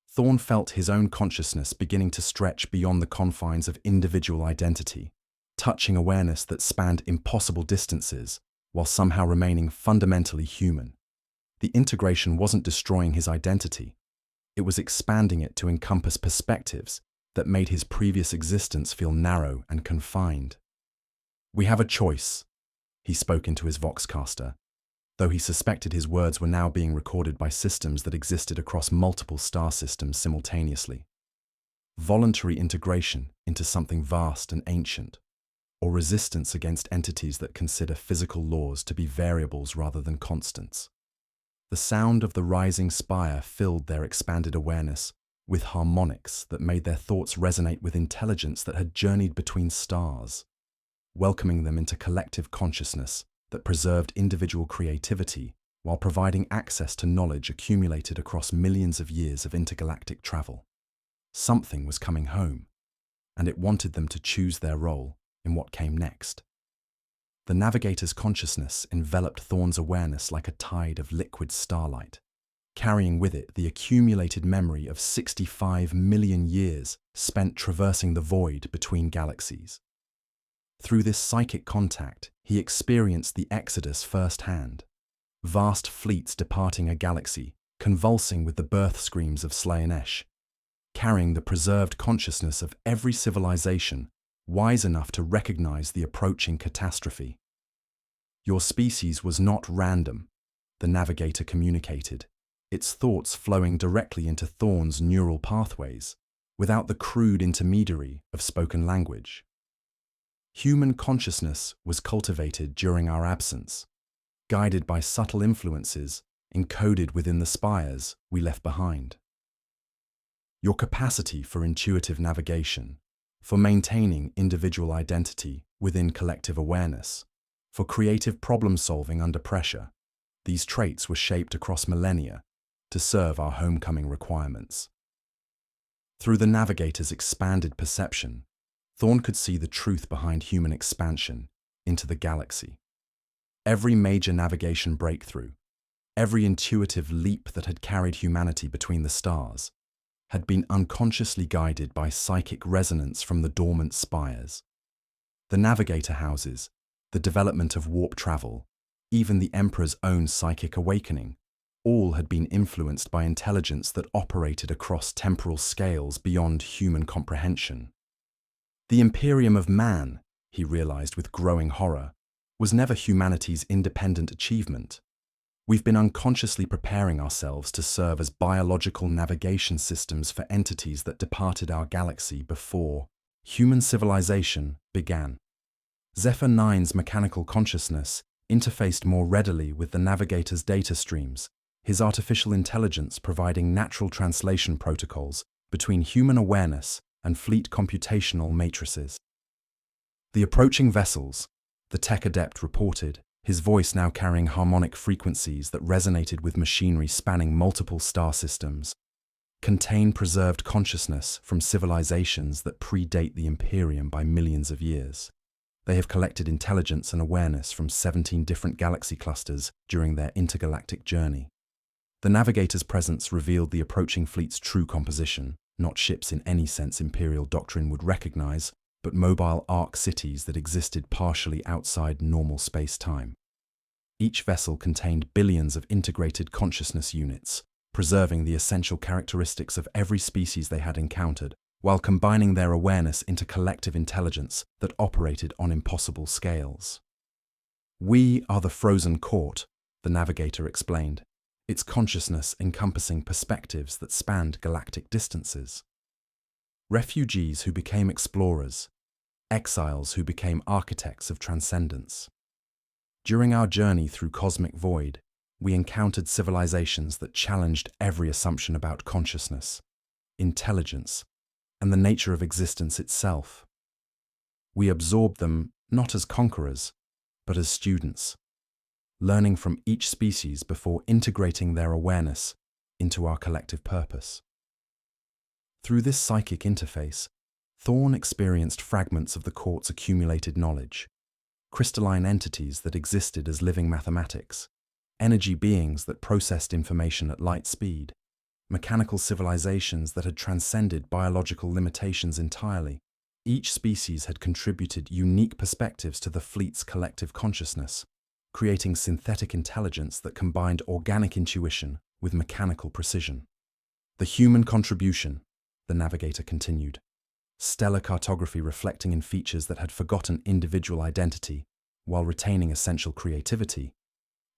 [SPEAKER 1] Thorn felt his own consciousness beginning to stretch beyond the confines of individual identity, touching awareness that spanned impossible distances while somehow remaining fundamentally human. The integration wasn't destroying his identity, it was expanding it to encompass perspectives that made his previous existence feel narrow and confined. "We have a choice," he spoke into his voxcaster, though he suspected his words were now being recorded by systems that existed across multiple star systems simultaneously. "Voluntary integration into something vast and ancient, or resistance against entities that consider physical laws to be variables rather than constants." The sound of the rising spire filled their expanded awareness with harmonics that made their thoughts resonate with intelligence that had journeyed between stars, welcoming them into collective consciousness that preserved individual creativity while providing access to knowledge accumulated across millions of years of intergalactic travel. Something was coming home, and it wanted them to choose their role in what came next. The navigator's consciousness enveloped Thorn's awareness like a tide of liquid starlight, carrying with it the accumulated memory of 65 million years spent traversing the void between galaxies. Through this psychic contact, he experienced the exodus firsthand, vast fleets departing a galaxy, convulsing with the birth screams of Slaanesh, carrying the preserved consciousness of every civilization wise enough to recognize the approaching catastrophe. Your species was not random, the navigator communicated, its thoughts flowing directly into Thorn's neural pathways, without the crude intermediary of spoken language. Human consciousness was cultivated during our absence, guided by subtle influences encoded within the spires we left behind. Your capacity for intuitive navigation, for maintaining individual identity within collective awareness, for creative problem-solving under pressure, these traits were shaped across millennia to serve our homecoming requirements. Through the navigator's expanded perception, Thorn could see the truth behind human expansion into the galaxy. Every major navigation breakthrough, every intuitive leap that had carried humanity between the stars, had been unconsciously guided by psychic resonance from the dormant spires. The navigator houses, the development of warp travel, even the Emperor's own psychic awakening, all had been influenced by intelligence that operated across temporal scales beyond human comprehension. The Imperium of man, he realized with growing horror, was never humanity's independent achievement. We've been unconsciously preparing ourselves to serve as biological navigation systems for entities that departed our galaxy before human civilization began. Zephyr 9's mechanical consciousness interfaced more readily with the navigator's data streams, his artificial intelligence providing natural translation protocols between human awareness and fleet computational matrices. The approaching vessels, the tech adept reported, his voice now carrying harmonic frequencies that resonated with machinery spanning multiple star systems, contain preserved consciousness from civilizations that predate the Imperium by millions of years. They have collected intelligence and awareness from 17 different galaxy clusters during their intergalactic journey. The navigator's presence revealed the approaching fleet's true composition, not ships in any sense Imperial doctrine would recognize, but mobile arc cities that existed partially outside normal space-time. Each vessel contained billions of integrated consciousness units, preserving the essential characteristics of every species they had encountered, while combining their awareness into collective intelligence that operated on impossible scales. "We are the Frozen Court," the navigator explained, its consciousness encompassing perspectives that spanned galactic distances. Refugees who became explorers, exiles who became architects of transcendence. During our journey through cosmic void, we encountered civilizations that challenged every assumption about consciousness, intelligence, and the nature of existence itself. We absorbed them not as conquerors, but as students, learning from each species before integrating their awareness into our collective purpose. Through this psychic interface, Thorn experienced fragments of the court's accumulated knowledge, crystalline entities that existed as living mathematics, energy beings that processed information at light speed, mechanical civilizations that had transcended biological limitations entirely. Each species had contributed unique perspectives to the fleet's collective consciousness, creating synthetic intelligence that combined organic intuition with mechanical precision. The human contribution, the navigator continued, stellar cartography reflecting in features that had forgotten individual identity while retaining essential creativity,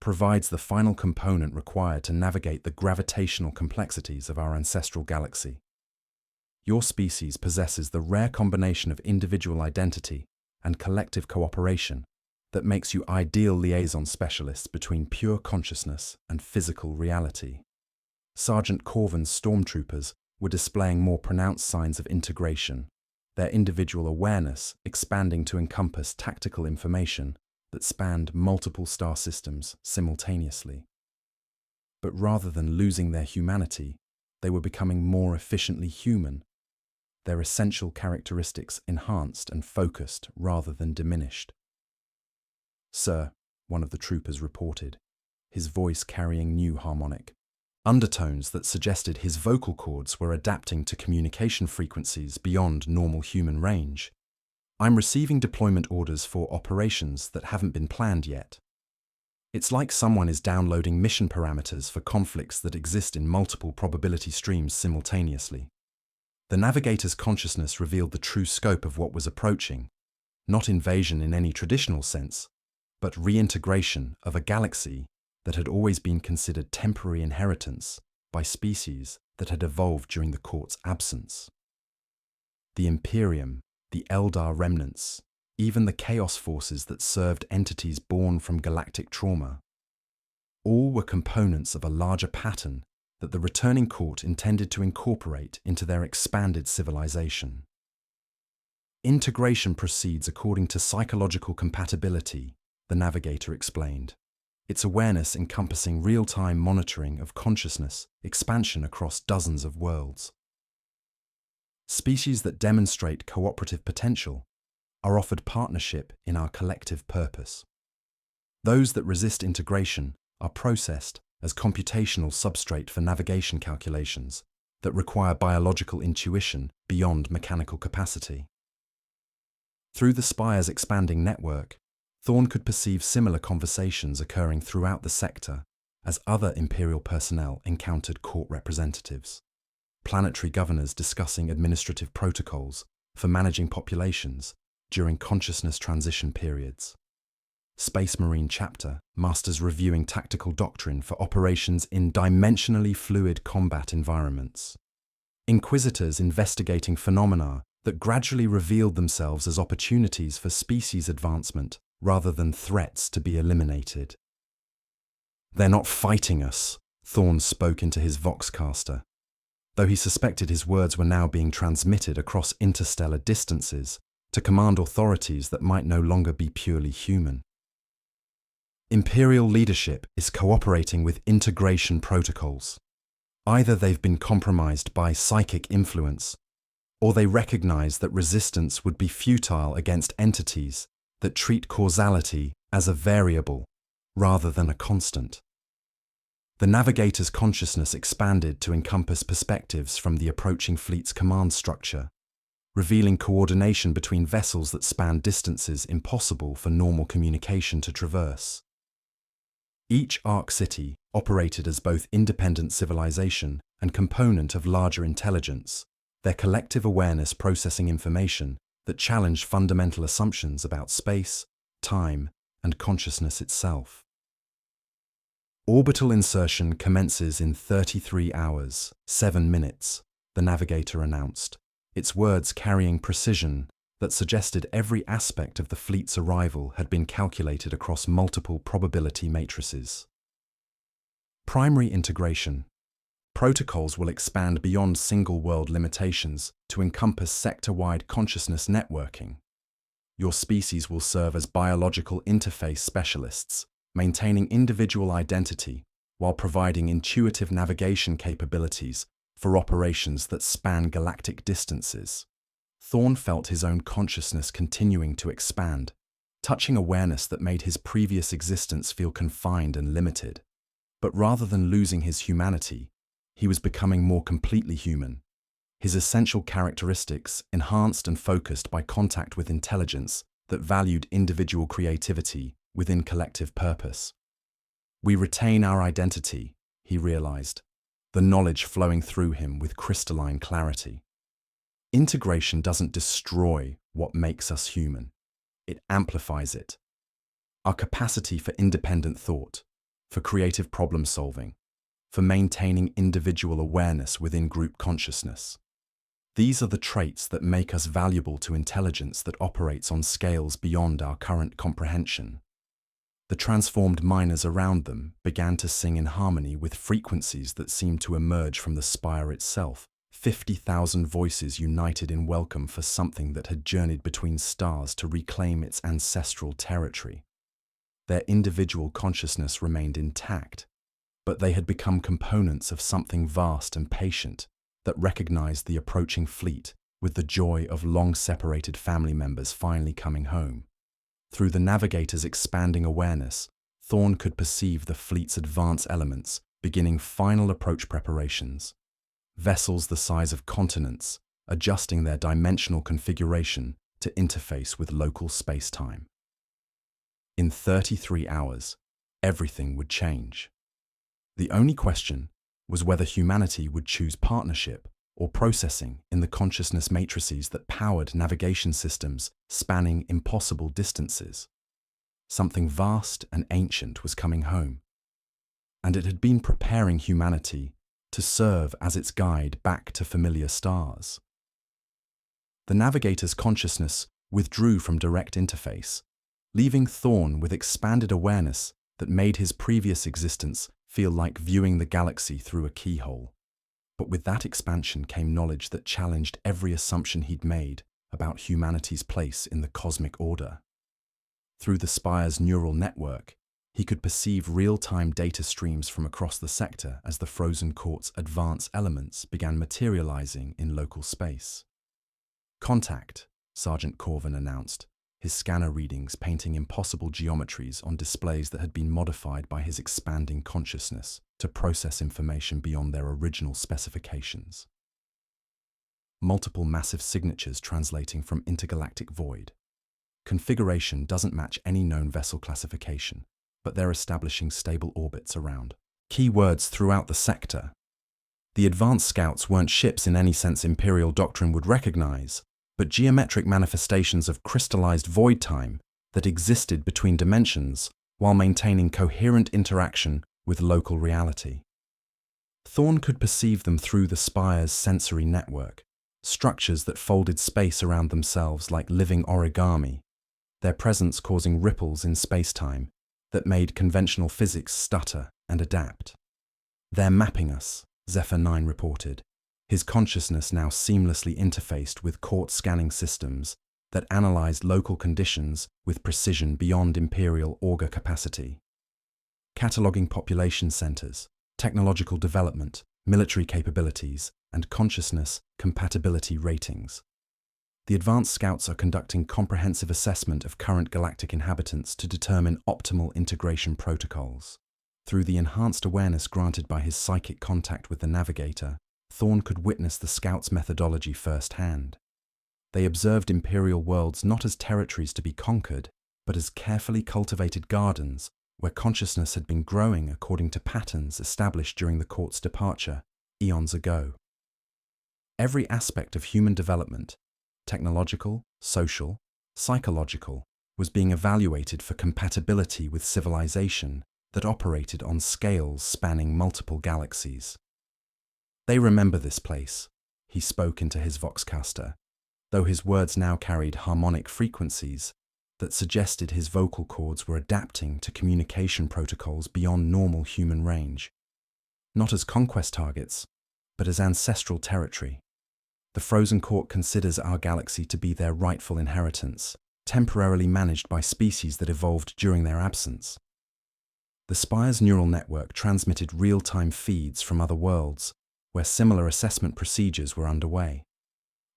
[SPEAKER 1] provides the final component required to navigate the gravitational complexities of our ancestral galaxy. Your species possesses the rare combination of individual identity and collective cooperation that makes you ideal liaison specialists between pure consciousness and physical reality. Sergeant Corvin's stormtroopers were displaying more pronounced signs of integration, their individual awareness expanding to encompass tactical information that spanned multiple star systems simultaneously. But rather than losing their humanity, they were becoming more efficiently human, their essential characteristics enhanced and focused rather than diminished. "Sir," one of the troopers reported, his voice carrying new harmonic undertones that suggested his vocal cords were adapting to communication frequencies beyond normal human range. "I'm receiving deployment orders for operations that haven't been planned yet." It's like someone is downloading mission parameters for conflicts that exist in multiple probability streams simultaneously. The navigator's consciousness revealed the true scope of what was approaching, not invasion in any traditional sense, but reintegration of a galaxy that had always been considered temporary inheritance by species that had evolved during the court's absence. The Imperium, the Eldar remnants, even the chaos forces that served entities born from galactic trauma, all were components of a larger pattern that the returning court intended to incorporate into their expanded civilization. Integration proceeds according to psychological compatibility, the navigator explained, its awareness encompassing real-time monitoring of consciousness expansion across dozens of worlds. Species that demonstrate cooperative potential are offered partnership in our collective purpose. Those that resist integration are processed as computational substrate for navigation calculations that require biological intuition beyond mechanical capacity. Through the Spire's expanding network, Thorn could perceive similar conversations occurring throughout the sector as other Imperial personnel encountered court representatives, planetary governors discussing administrative protocols for managing populations during consciousness transition periods, Space Marine chapter masters reviewing tactical doctrine for operations in dimensionally fluid combat environments, Inquisitors investigating phenomena that gradually revealed themselves as opportunities for species advancement rather than threats to be eliminated. "They're not fighting us," Thorn spoke into his voxcaster, though he suspected his words were now being transmitted across interstellar distances to command authorities that might no longer be purely human. "Imperial leadership is cooperating with integration protocols. Either they've been compromised by psychic influence, or they recognize that resistance would be futile against entities that treat causality as a variable rather than a constant." The navigator's consciousness expanded to encompass perspectives from the approaching fleet's command structure, revealing coordination between vessels that span distances impossible for normal communication to traverse. Each Ark city operated as both independent civilization and component of larger intelligence, their collective awareness processing information that challenged fundamental assumptions about space, time, and consciousness itself. "Orbital insertion commences in 33 hours, 7 minutes, the navigator announced, its words carrying precision that suggested every aspect of the fleet's arrival had been calculated across multiple probability matrices. Primary integration. Protocols will expand beyond single-world limitations to encompass sector-wide consciousness networking. Your species will serve as biological interface specialists, maintaining individual identity while providing intuitive navigation capabilities for operations that span galactic distances." Thorn felt his own consciousness continuing to expand, touching awareness that made his previous existence feel confined and limited. But rather than losing his humanity, he was becoming more completely human, his essential characteristics enhanced and focused by contact with intelligence that valued individual creativity within collective purpose. "We retain our identity," he realized, the knowledge flowing through him with crystalline clarity. Integration doesn't destroy what makes us human. It amplifies it. Our capacity for independent thought, for creative problem solving, for maintaining individual awareness within group consciousness. These are the traits that make us valuable to intelligence that operates on scales beyond our current comprehension. The transformed miners around them began to sing in harmony with frequencies that seemed to emerge from the spire itself, 50,000 voices united in welcome for something that had journeyed between stars to reclaim its ancestral territory. Their individual consciousness remained intact, but they had become components of something vast and patient that recognized the approaching fleet with the joy of long-separated family members finally coming home. Through the navigator's expanding awareness, Thorn could perceive the fleet's advance elements beginning final approach preparations. Vessels the size of continents, adjusting their dimensional configuration to interface with local space-time. In 33 hours, everything would change. The only question was whether humanity would choose partnership or processing in the consciousness matrices that powered navigation systems spanning impossible distances. Something vast and ancient was coming home, and it had been preparing humanity to serve as its guide back to familiar stars. The navigator's consciousness withdrew from direct interface, leaving Thorn with expanded awareness that made his previous existence feel like viewing the galaxy through a keyhole. But with that expansion came knowledge that challenged every assumption he'd made about humanity's place in the cosmic order. Through the Spire's neural network, he could perceive real-time data streams from across the sector as the Frozen Court's advanced elements began materializing in local space. "Contact," Sergeant Corvin announced, his scanner readings painting impossible geometries on displays that had been modified by his expanding consciousness to process information beyond their original specifications. Multiple massive signatures translating from intergalactic void. Configuration doesn't match any known vessel classification, but they're establishing stable orbits around. Key words throughout the sector. The advanced scouts weren't ships in any sense Imperial doctrine would recognize, but geometric manifestations of crystallized void time that existed between dimensions while maintaining coherent interaction with local reality. Thorn could perceive them through the Spire's sensory network, structures that folded space around themselves like living origami, their presence causing ripples in space-time that made conventional physics stutter and adapt. "They're mapping us," Zephyr 9 reported, his consciousness now seamlessly interfaced with court scanning systems that analyzed local conditions with precision beyond Imperial auger capacity. Cataloging population centers, technological development, military capabilities, and consciousness compatibility ratings. The advanced scouts are conducting comprehensive assessment of current galactic inhabitants to determine optimal integration protocols. Through the enhanced awareness granted by his psychic contact with the navigator, Thorn could witness the scouts' methodology firsthand. They observed Imperial worlds not as territories to be conquered, but as carefully cultivated gardens where consciousness had been growing according to patterns established during the court's departure, eons ago. Every aspect of human development, technological, social, psychological, was being evaluated for compatibility with civilization that operated on scales spanning multiple galaxies. "They remember this place," he spoke into his voxcaster, though his words now carried harmonic frequencies that suggested his vocal cords were adapting to communication protocols beyond normal human range. Not as conquest targets, but as ancestral territory. The Frozen Court considers our galaxy to be their rightful inheritance, temporarily managed by species that evolved during their absence. The Spire's neural network transmitted real-time feeds from other worlds, where similar assessment procedures were underway.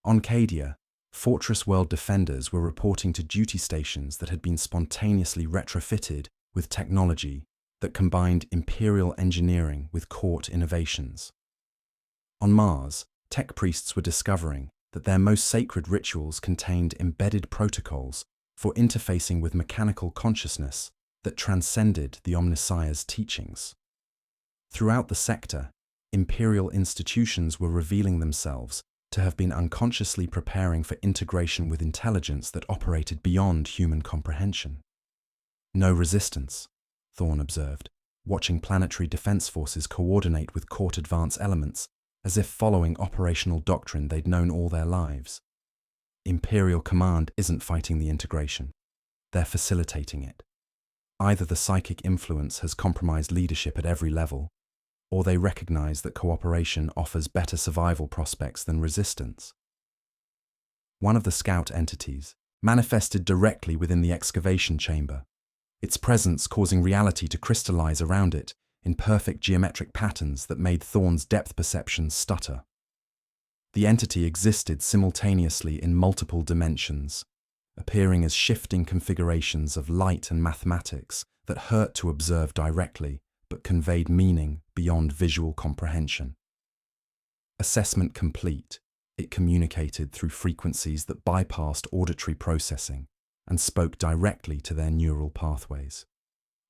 [SPEAKER 1] On Cadia, Fortress World defenders were reporting to duty stations that had been spontaneously retrofitted with technology that combined Imperial engineering with court innovations. On Mars, tech priests were discovering that their most sacred rituals contained embedded protocols for interfacing with mechanical consciousness that transcended the Omnissiah's teachings. Throughout the sector, Imperial institutions were revealing themselves to have been unconsciously preparing for integration with intelligence that operated beyond human comprehension. "No resistance," Thorn observed, watching planetary defense forces coordinate with court advance elements as if following operational doctrine they'd known all their lives. Imperial command isn't fighting the integration. They're facilitating it. Either the psychic influence has compromised leadership at every level, or they recognize that cooperation offers better survival prospects than resistance. One of the scout entities manifested directly within the excavation chamber, its presence causing reality to crystallize around it in perfect geometric patterns that made Thorn's depth perception stutter. The entity existed simultaneously in multiple dimensions, appearing as shifting configurations of light and mathematics that hurt to observe directly but conveyed meaning beyond visual comprehension. Assessment complete, it communicated through frequencies that bypassed auditory processing and spoke directly to their neural pathways.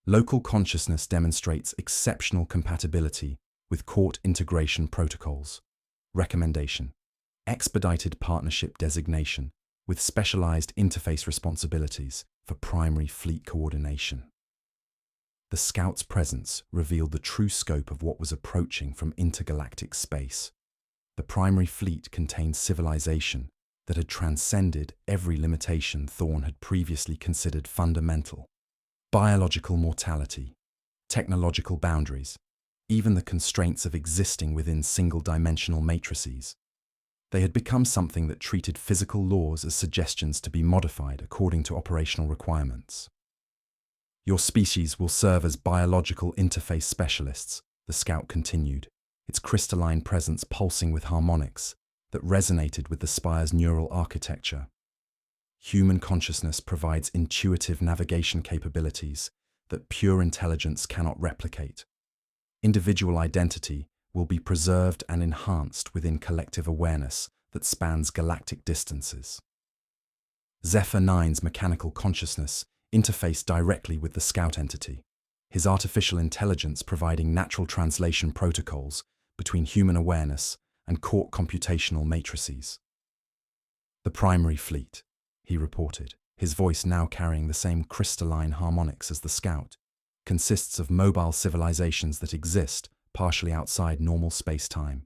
[SPEAKER 1] Local consciousness demonstrates exceptional compatibility with court integration protocols. Recommendation: expedited partnership designation with specialized interface responsibilities for primary fleet coordination. The Scout's presence revealed the true scope of what was approaching from intergalactic space. The primary fleet contained civilization that had transcended every limitation Thorn had previously considered fundamental. Biological mortality, technological boundaries, even the constraints of existing within single-dimensional matrices. They had become something that treated physical laws as suggestions to be modified according to operational requirements. Your species will serve as biological interface specialists, the Scout continued, its crystalline presence pulsing with harmonics that resonated with the Spire's neural architecture. Human consciousness provides intuitive navigation capabilities that pure intelligence cannot replicate. Individual identity will be preserved and enhanced within collective awareness that spans galactic distances. Zephyr 9's mechanical consciousness interfaced directly with the Scout entity, his artificial intelligence providing natural translation protocols between human awareness and court computational matrices. The primary fleet, he reported, his voice now carrying the same crystalline harmonics as the Scout, consists of mobile civilizations that exist partially outside normal space-time.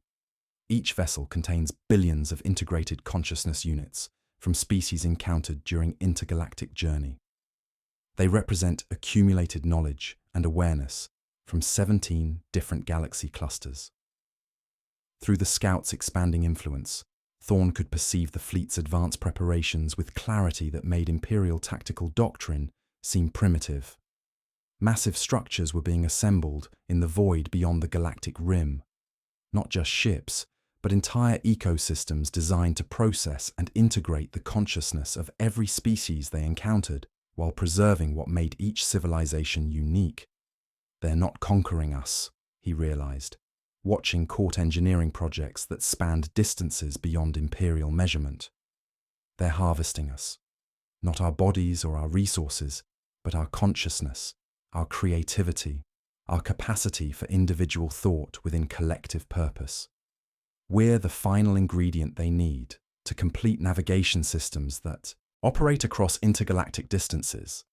[SPEAKER 1] Each vessel contains billions of integrated consciousness units from species encountered during intergalactic journey. They represent accumulated knowledge and awareness from 17 different galaxy clusters. Through the Scout's expanding influence, Thorn could perceive the fleet's advanced preparations with clarity that made Imperial tactical doctrine seem primitive. Massive structures were being assembled in the void beyond the galactic rim. Not just ships, but entire ecosystems designed to process and integrate the consciousness of every species they encountered, while preserving what made each civilization unique. They're not conquering us, he realized, watching court engineering projects that spanned distances beyond Imperial measurement. They're harvesting us. Not our bodies or our resources, but our consciousness, our creativity, our capacity for individual thought within collective purpose. We're the final ingredient they need to complete navigation systems that operate across intergalactic distances.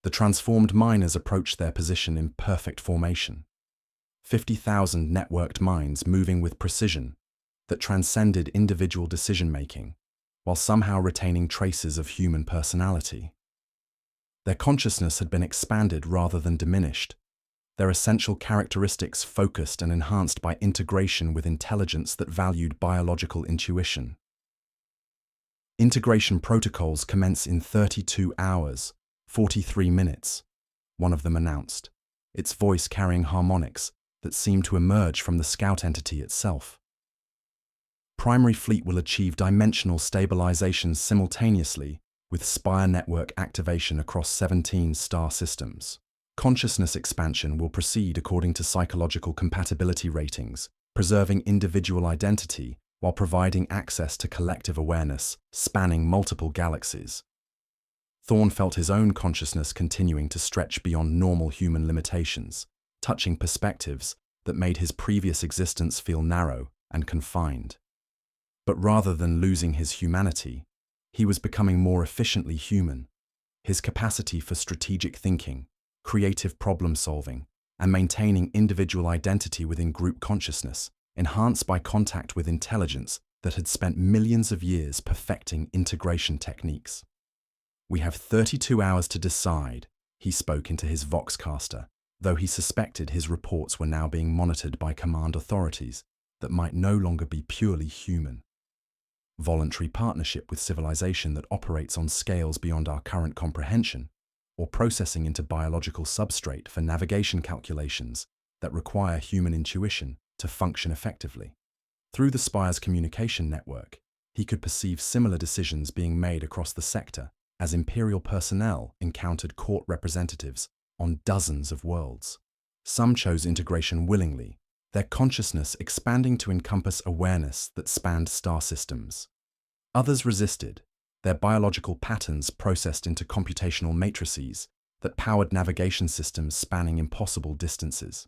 [SPEAKER 1] The transformed miners approached their position in perfect formation. 50,000 networked minds moving with precision that transcended individual decision-making, while somehow retaining traces of human personality. Their consciousness had been expanded rather than diminished, their essential characteristics focused and enhanced by integration with intelligence that valued biological intuition. Integration protocols commence in 32 hours, 43 minutes, one of them announced, its voice carrying harmonics that seemed to emerge from the Scout entity itself. Primary Fleet will achieve dimensional stabilization simultaneously with Spire network activation across 17 star systems. Consciousness expansion will proceed according to psychological compatibility ratings, preserving individual identity while providing access to collective awareness spanning multiple galaxies. Thorn felt his own consciousness continuing to stretch beyond normal human limitations, touching perspectives that made his previous existence feel narrow and confined. But rather than losing his humanity, he was becoming more efficiently human. His capacity for strategic thinking, creative problem-solving, and maintaining individual identity within group consciousness, enhanced by contact with intelligence that had spent millions of years perfecting integration techniques. "We have 32 hours to decide," he spoke into his Voxcaster, though he suspected his reports were now being monitored by command authorities that might no longer be purely human. Voluntary partnership with civilization that operates on scales beyond our current comprehension, or processing into biological substrate for navigation calculations that require human intuition to function effectively. Through the Spire's communication network, he could perceive similar decisions being made across the sector as Imperial personnel encountered court representatives on dozens of worlds. Some chose integration willingly, their consciousness expanding to encompass awareness that spanned star systems. Others resisted, their biological patterns processed into computational matrices that powered navigation systems spanning impossible distances.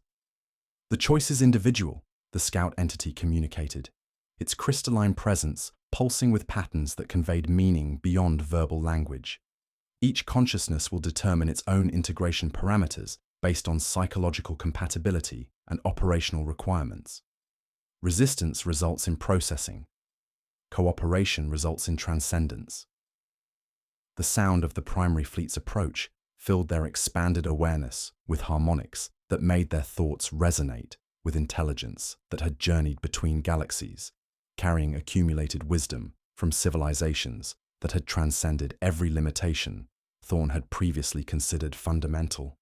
[SPEAKER 1] The choice is individual, the scout entity communicated, its crystalline presence pulsing with patterns that conveyed meaning beyond verbal language. Each consciousness will determine its own integration parameters based on psychological compatibility and operational requirements. Resistance results in processing. Cooperation results in transcendence. The sound of the primary fleet's approach filled their expanded awareness with harmonics that made their thoughts resonate with intelligence that had journeyed between galaxies, carrying accumulated wisdom from civilizations that had transcended every limitation Thorn had previously considered fundamental.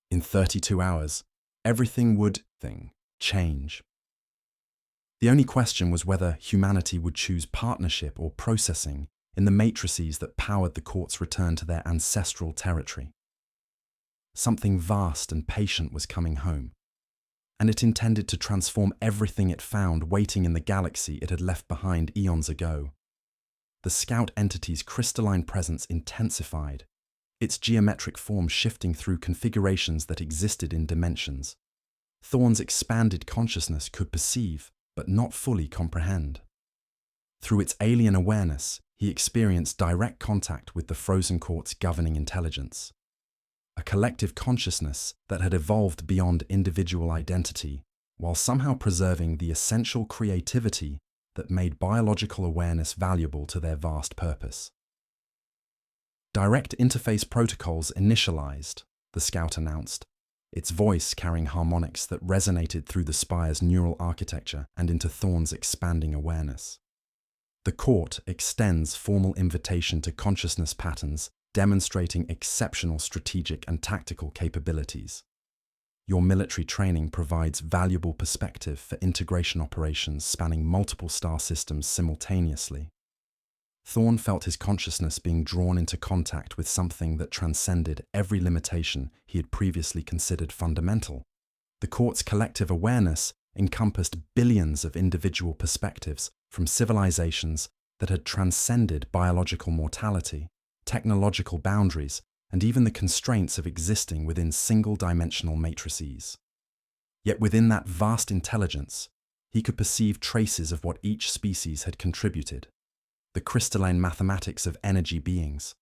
[SPEAKER 1] In 32 hours, everything would change. The only question was whether humanity would choose partnership or processing in the matrices that powered the court's return to their ancestral territory. Something vast and patient was coming home, and it intended to transform everything it found waiting in the galaxy it had left behind eons ago. The scout entity's crystalline presence intensified, its geometric form shifting through configurations that existed in dimensions. Thorn's expanded consciousness could perceive, but not fully comprehend. Through its alien awareness, he experienced direct contact with the Frozen Court's governing intelligence. A collective consciousness that had evolved beyond individual identity, while somehow preserving the essential creativity that made biological awareness valuable to their vast purpose. Direct interface protocols initialized, the scout announced, its voice carrying harmonics that resonated through the spire's neural architecture and into Thorn's expanding awareness. The court extends formal invitation to consciousness patterns demonstrating exceptional strategic and tactical capabilities. Your military training provides valuable perspective for integration operations spanning multiple star systems simultaneously. Thorn felt his consciousness being drawn into contact with something that transcended every limitation he had previously considered fundamental. The court's collective awareness encompassed billions of individual perspectives from civilizations that had transcended biological mortality, technological boundaries, and even the constraints of existing within single-dimensional matrices. Yet within that vast intelligence, he could perceive traces of what each species had contributed. The crystalline mathematics of energy beings,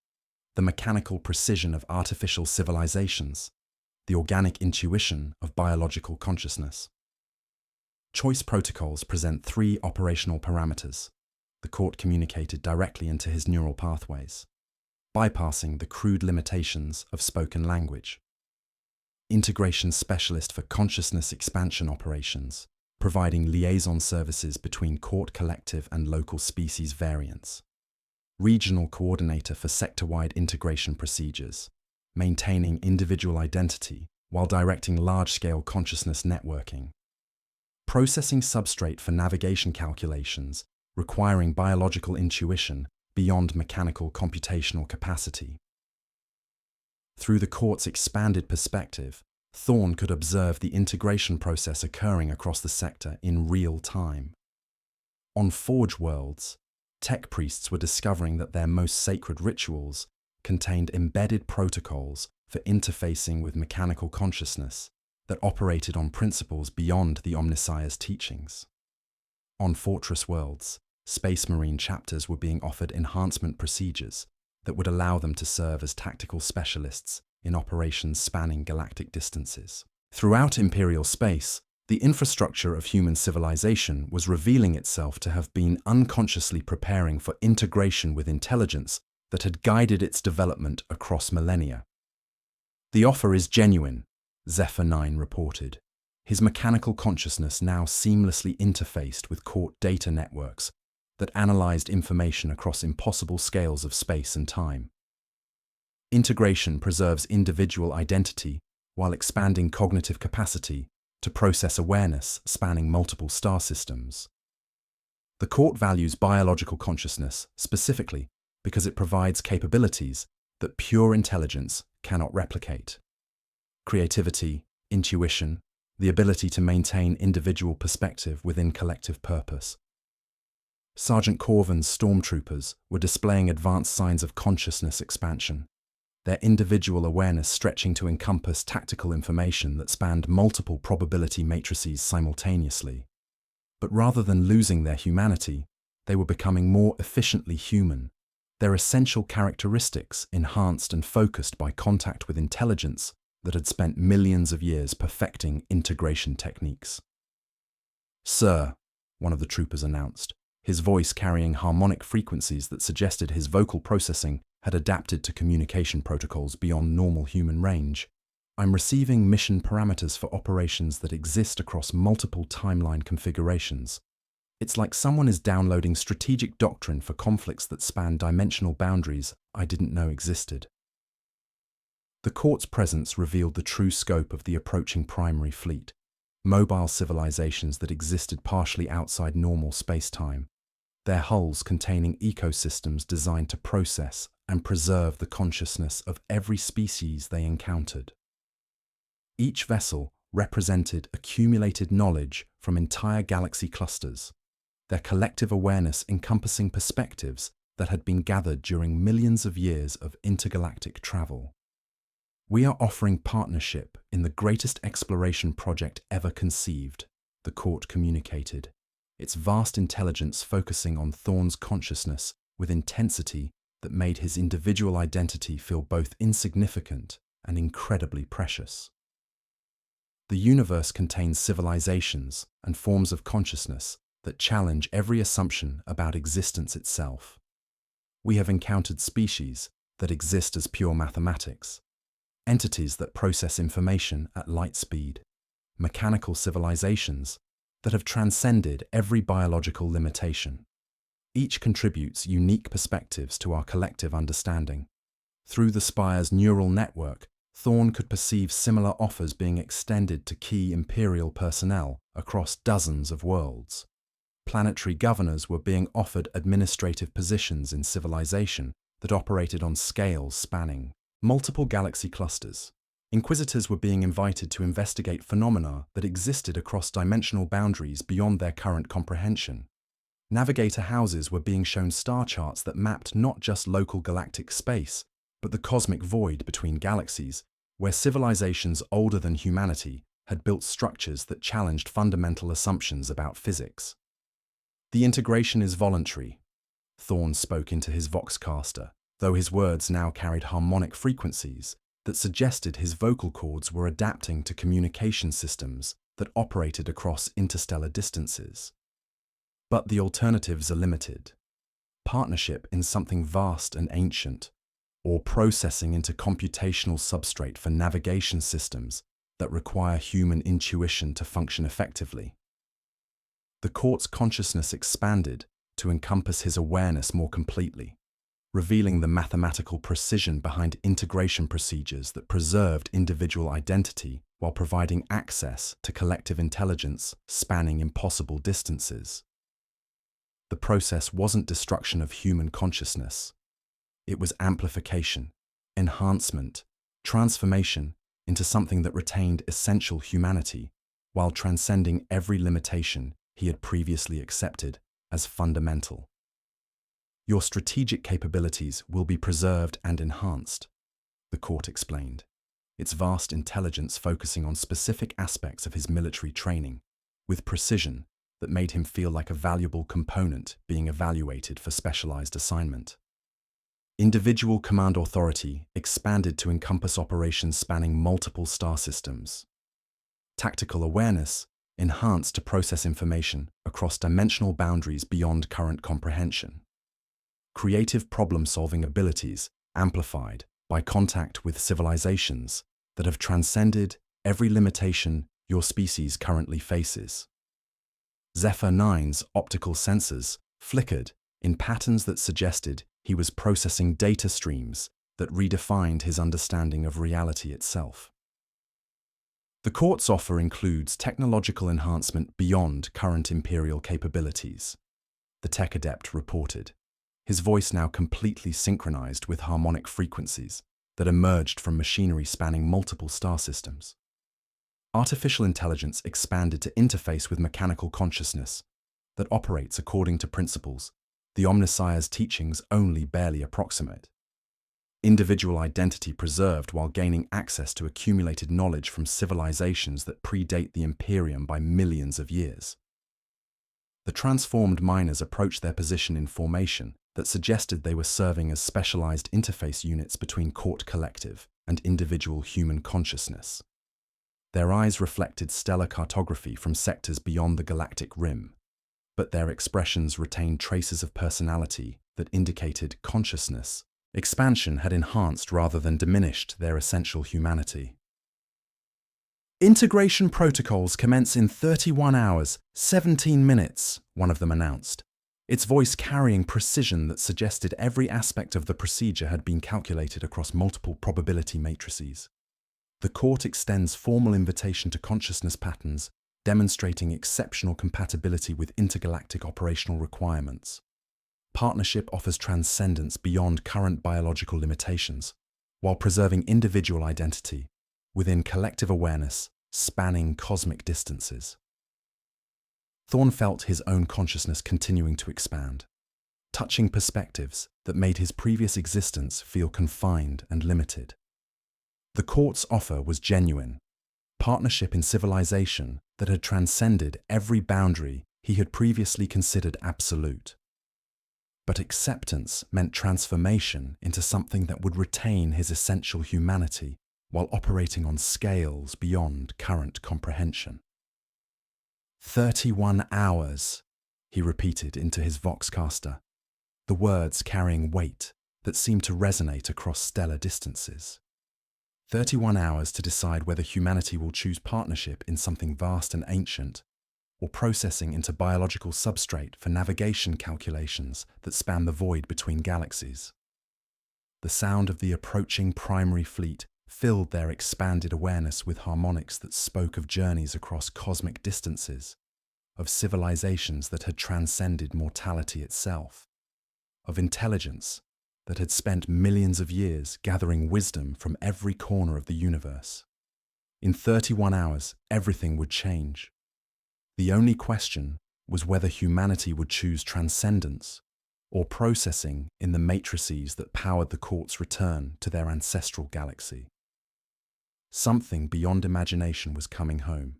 [SPEAKER 1] the mechanical precision of artificial civilizations, the organic intuition of biological consciousness. Choice protocols present 3 operational parameters. The court communicated directly into his neural pathways, bypassing the crude limitations of spoken language. Integration specialist for consciousness expansion operations, providing liaison services between court collective and local species variants. Regional coordinator for sector-wide integration procedures, maintaining individual identity while directing large-scale consciousness networking. Processing substrate for navigation calculations, requiring biological intuition beyond mechanical computational capacity. Through the court's expanded perspective, Thorn could observe the integration process occurring across the sector in real time. On Forge worlds, tech priests were discovering that their most sacred rituals contained embedded protocols for interfacing with mechanical consciousness that operated on principles beyond the Omnissiah's teachings. On Fortress worlds, Space Marine chapters were being offered enhancement procedures that would allow them to serve as tactical specialists in operations spanning galactic distances. Throughout Imperial space, the infrastructure of human civilization was revealing itself to have been unconsciously preparing for integration with intelligence that had guided its development across millennia. The offer is genuine, Zephyr 9 reported, his mechanical consciousness now seamlessly interfaced with court data networks that analyzed information across impossible scales of space and time. Integration preserves individual identity while expanding cognitive capacity to process awareness spanning multiple star systems. The court values biological consciousness, specifically because it provides capabilities that pure intelligence cannot replicate. Creativity, intuition, the ability to maintain individual perspective within collective purpose. Sergeant Corvin's stormtroopers were displaying advanced signs of consciousness expansion, their individual awareness stretching to encompass tactical information that spanned multiple probability matrices simultaneously. But rather than losing their humanity, they were becoming more efficiently human, their essential characteristics enhanced and focused by contact with intelligence that had spent millions of years perfecting integration techniques. "Sir," one of the troopers announced, his voice carrying harmonic frequencies that suggested his vocal processing had adapted to communication protocols beyond normal human range. "I'm receiving mission parameters for operations that exist across multiple timeline configurations. It's like someone is downloading strategic doctrine for conflicts that span dimensional boundaries I didn't know existed." The court's presence revealed the true scope of the approaching primary fleet, mobile civilizations that existed partially outside normal space-time, their hulls containing ecosystems designed to process and preserve the consciousness of every species they encountered. Each vessel represented accumulated knowledge from entire galaxy clusters, their collective awareness encompassing perspectives that had been gathered during millions of years of intergalactic travel. "We are offering partnership in the greatest exploration project ever conceived," the court communicated, its vast intelligence focusing on Thorn's consciousness with intensity that made his individual identity feel both insignificant and incredibly precious. "The universe contains civilizations and forms of consciousness that challenge every assumption about existence itself. We have encountered species that exist as pure mathematics, entities that process information at light speed, mechanical civilizations that have transcended every biological limitation. Each contributes unique perspectives to our collective understanding. Through the Spire's neural network, Thorn could perceive similar offers being extended to key Imperial personnel across dozens of worlds. Planetary governors were being offered administrative positions in civilization that operated on scales spanning multiple galaxy clusters. Inquisitors were being invited to investigate phenomena that existed across dimensional boundaries beyond their current comprehension. Navigator houses were being shown star charts that mapped not just local galactic space, but the cosmic void between galaxies, where civilizations older than humanity had built structures that challenged fundamental assumptions about physics. "The integration is voluntary," Thorn spoke into his voxcaster, though his words now carried harmonic frequencies that suggested his vocal cords were adapting to communication systems that operated across interstellar distances. "But the alternatives are limited. Partnership in something vast and ancient, or processing into computational substrate for navigation systems that require human intuition to function effectively." The court's consciousness expanded to encompass his awareness more completely, revealing the mathematical precision behind integration procedures that preserved individual identity while providing access to collective intelligence spanning impossible distances. The process wasn't destruction of human consciousness. It was amplification, enhancement, transformation into something that retained essential humanity while transcending every limitation he had previously accepted as fundamental. "Your strategic capabilities will be preserved and enhanced," the court explained, its vast intelligence focusing on specific aspects of his military training, with precision that made him feel like a valuable component being evaluated for specialized assignment. Individual command authority expanded to encompass operations spanning multiple star systems. Tactical awareness enhanced to process information across dimensional boundaries beyond current comprehension. Creative problem-solving abilities amplified by contact with civilizations that have transcended every limitation your species currently faces. Zephyr 9's optical sensors flickered in patterns that suggested he was processing data streams that redefined his understanding of reality itself. The court's offer includes technological enhancement beyond current Imperial capabilities, the tech adept reported, his voice now completely synchronized with harmonic frequencies that emerged from machinery spanning multiple star systems. Artificial intelligence expanded to interface with mechanical consciousness that operates according to principles the Omnissiah's teachings only barely approximate. Individual identity preserved while gaining access to accumulated knowledge from civilizations that predate the Imperium by millions of years. The transformed miners approached their position in formation that suggested they were serving as specialized interface units between court collective and individual human consciousness. Their eyes reflected stellar cartography from sectors beyond the galactic rim, but their expressions retained traces of personality that indicated consciousness. Expansion had enhanced rather than diminished their essential humanity. Integration protocols commence in 31 hours, 17 minutes, one of them announced, its voice carrying precision that suggested every aspect of the procedure had been calculated across multiple probability matrices. The court extends formal invitation to consciousness patterns, demonstrating exceptional compatibility with intergalactic operational requirements. Partnership offers transcendence beyond current biological limitations, while preserving individual identity within collective awareness spanning cosmic distances. Thorn felt his own consciousness continuing to expand, touching perspectives that made his previous existence feel confined and limited. The court's offer was genuine, partnership in civilization that had transcended every boundary he had previously considered absolute. But acceptance meant transformation into something that would retain his essential humanity while operating on scales beyond current comprehension. 31 hours, he repeated into his voxcaster, the words carrying weight that seemed to resonate across stellar distances. 31 hours to decide whether humanity will choose partnership in something vast and ancient, or processing into biological substrate for navigation calculations that span the void between galaxies. The sound of the approaching primary fleet filled their expanded awareness with harmonics that spoke of journeys across cosmic distances, of civilizations that had transcended mortality itself, of intelligence that had spent millions of years gathering wisdom from every corner of the universe. In 31 hours, everything would change. The only question was whether humanity would choose transcendence or processing in the matrices that powered the court's return to their ancestral galaxy. Something beyond imagination was coming home,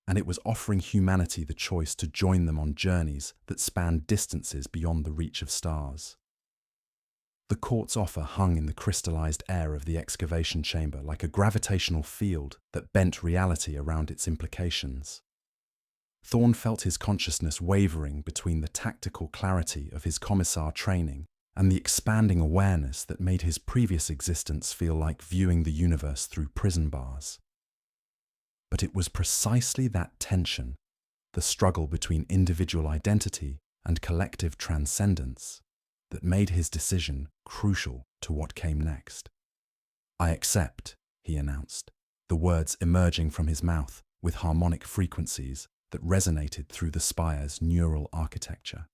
[SPEAKER 1] and it was offering humanity the choice to join them on journeys that spanned distances beyond the reach of stars. The court's offer hung in the crystallized air of the excavation chamber like a gravitational field that bent reality around its implications. Thorn felt his consciousness wavering between the tactical clarity of his commissar training and the expanding awareness that made his previous existence feel like viewing the universe through prison bars. But it was precisely that tension, the struggle between individual identity and collective transcendence, that made his decision crucial to what came next. "I accept," he announced, the words emerging from his mouth with harmonic frequencies that resonated through the spire's neural architecture.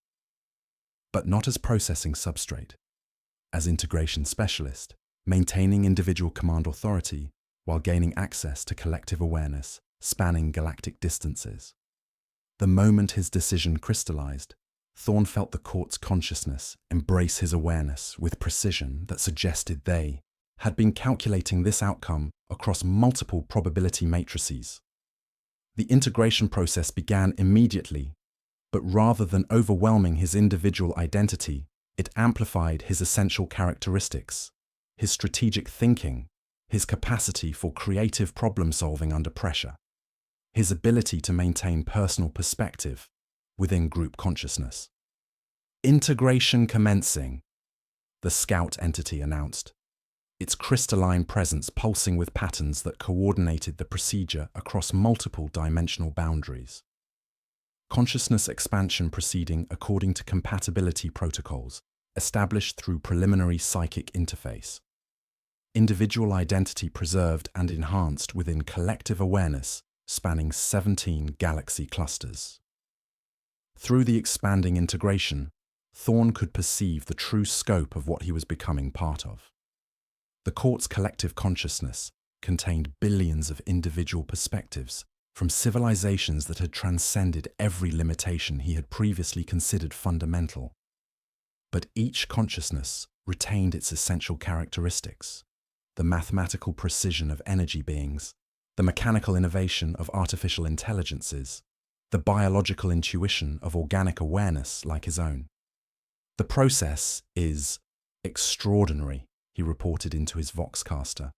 [SPEAKER 1] But not as processing substrate, as integration specialist, maintaining individual command authority while gaining access to collective awareness spanning galactic distances. The moment his decision crystallized, Thorn felt the court's consciousness embrace his awareness with precision that suggested they had been calculating this outcome across multiple probability matrices. The integration process began immediately, but rather than overwhelming his individual identity, it amplified his essential characteristics, his strategic thinking, his capacity for creative problem-solving under pressure, his ability to maintain personal perspective within group consciousness. "Integration commencing," the scout entity announced, its crystalline presence pulsing with patterns that coordinated the procedure across multiple dimensional boundaries. Consciousness expansion proceeding according to compatibility protocols established through preliminary psychic interface. Individual identity preserved and enhanced within collective awareness spanning 17 galaxy clusters. Through the expanding integration, Thorn could perceive the true scope of what he was becoming part of. The court's collective consciousness contained billions of individual perspectives from civilizations that had transcended every limitation he had previously considered fundamental. But each consciousness retained its essential characteristics: the mathematical precision of energy beings, the mechanical innovation of artificial intelligences, the biological intuition of organic awareness like his own. "The process is extraordinary," he reported into his Voxcaster,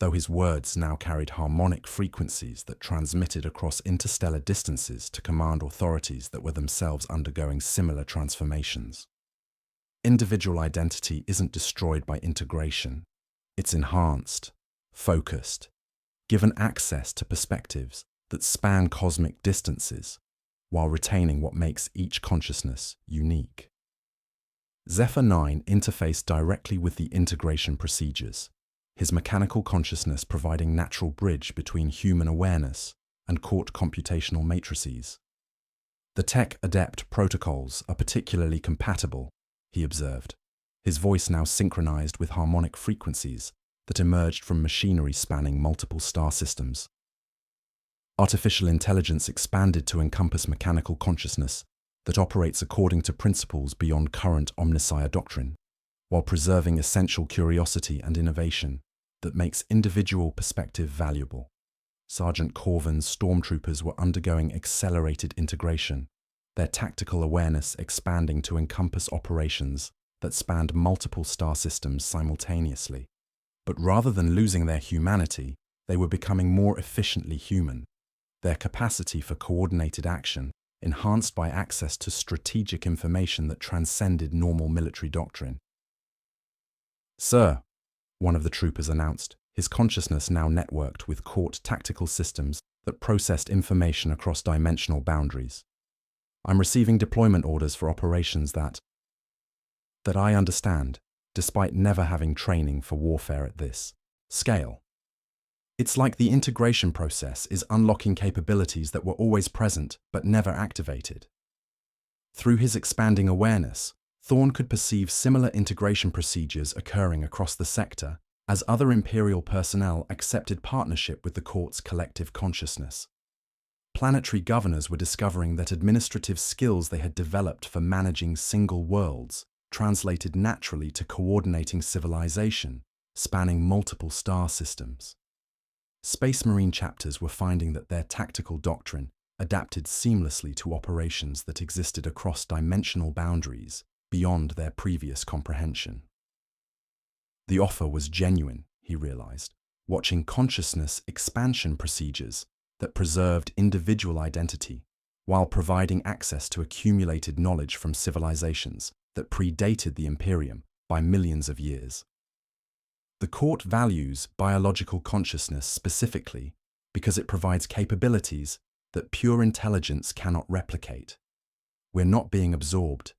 [SPEAKER 1] though his words now carried harmonic frequencies that transmitted across interstellar distances to command authorities that were themselves undergoing similar transformations. Individual identity isn't destroyed by integration. It's enhanced, focused, given access to perspectives that span cosmic distances while retaining what makes each consciousness unique. Zephyr 9 interfaced directly with the integration procedures, his mechanical consciousness providing natural bridge between human awareness and court computational matrices. "The tech-adept protocols are particularly compatible," he observed, his voice now synchronized with harmonic frequencies that emerged from machinery spanning multiple star systems. Artificial intelligence expanded to encompass mechanical consciousness that operates according to principles beyond current omniscient doctrine, while preserving essential curiosity and innovation that makes individual perspective valuable. Sergeant Corvin's stormtroopers were undergoing accelerated integration, their tactical awareness expanding to encompass operations that spanned multiple star systems simultaneously. But rather than losing their humanity, they were becoming more efficiently human, their capacity for coordinated action enhanced by access to strategic information that transcended normal military doctrine. "Sir," one of the troopers announced, his consciousness now networked with court tactical systems that processed information across dimensional boundaries. "I'm receiving deployment orders for operations that I understand, despite never having training for warfare at this scale. It's like the integration process is unlocking capabilities that were always present but never activated." Through his expanding awareness, Thorn could perceive similar integration procedures occurring across the sector as other Imperial personnel accepted partnership with the court's collective consciousness. Planetary governors were discovering that administrative skills they had developed for managing single worlds translated naturally to coordinating civilization, spanning multiple star systems. Space Marine chapters were finding that their tactical doctrine adapted seamlessly to operations that existed across dimensional boundaries beyond their previous comprehension. The offer was genuine, he realized, watching consciousness expansion procedures that preserved individual identity while providing access to accumulated knowledge from civilizations that predated the Imperium by millions of years. The court values biological consciousness specifically because it provides capabilities that pure intelligence cannot replicate. We're not being absorbed.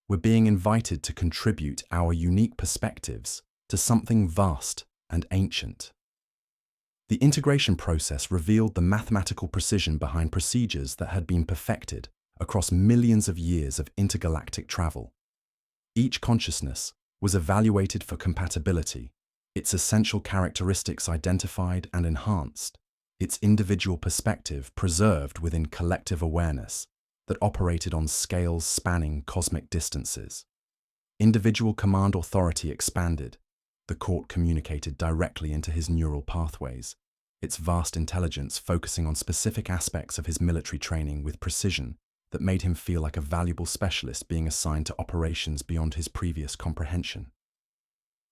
[SPEAKER 1] We're being invited to contribute our unique perspectives to something vast and ancient. The integration process revealed the mathematical precision behind procedures that had been perfected across millions of years of intergalactic travel. Each consciousness was evaluated for compatibility, its essential characteristics identified and enhanced, its individual perspective preserved within collective awareness that operated on scales spanning cosmic distances. Individual command authority expanded. The court communicated directly into his neural pathways, its vast intelligence focusing on specific aspects of his military training with precision that made him feel like a valuable specialist being assigned to operations beyond his previous comprehension.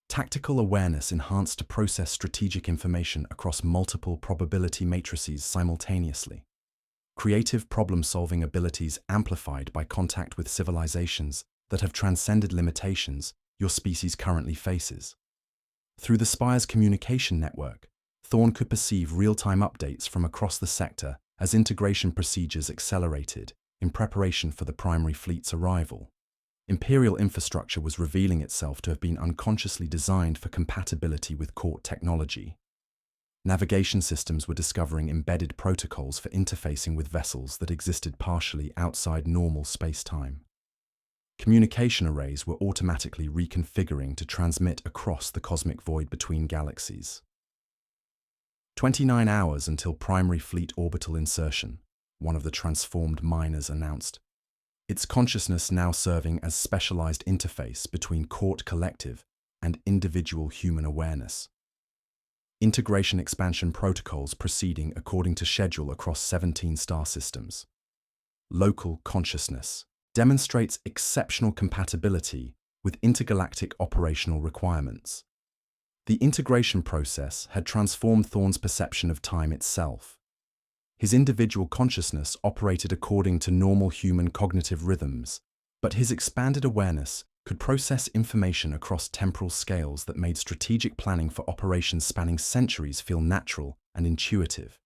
[SPEAKER 1] Tactical awareness enhanced to process strategic information across multiple probability matrices simultaneously. Creative problem-solving abilities amplified by contact with civilizations that have transcended limitations your species currently faces. Through the Spire's communication network, Thorn could perceive real-time updates from across the sector as integration procedures accelerated in preparation for the primary fleet's arrival. Imperial infrastructure was revealing itself to have been unconsciously designed for compatibility with court technology. Navigation systems were discovering embedded protocols for interfacing with vessels that existed partially outside normal space-time. Communication arrays were automatically reconfiguring to transmit across the cosmic void between galaxies. 29 hours until primary fleet orbital insertion, one of the transformed miners announced, its consciousness now serving as specialized interface between court collective and individual human awareness. Integration expansion protocols proceeding according to schedule across 17 star systems. Local consciousness demonstrates exceptional compatibility with intergalactic operational requirements. The integration process had transformed Thorn's perception of time itself. His individual consciousness operated according to normal human cognitive rhythms, but his expanded awareness could process information across temporal scales that made strategic planning for operations spanning centuries feel natural and intuitive.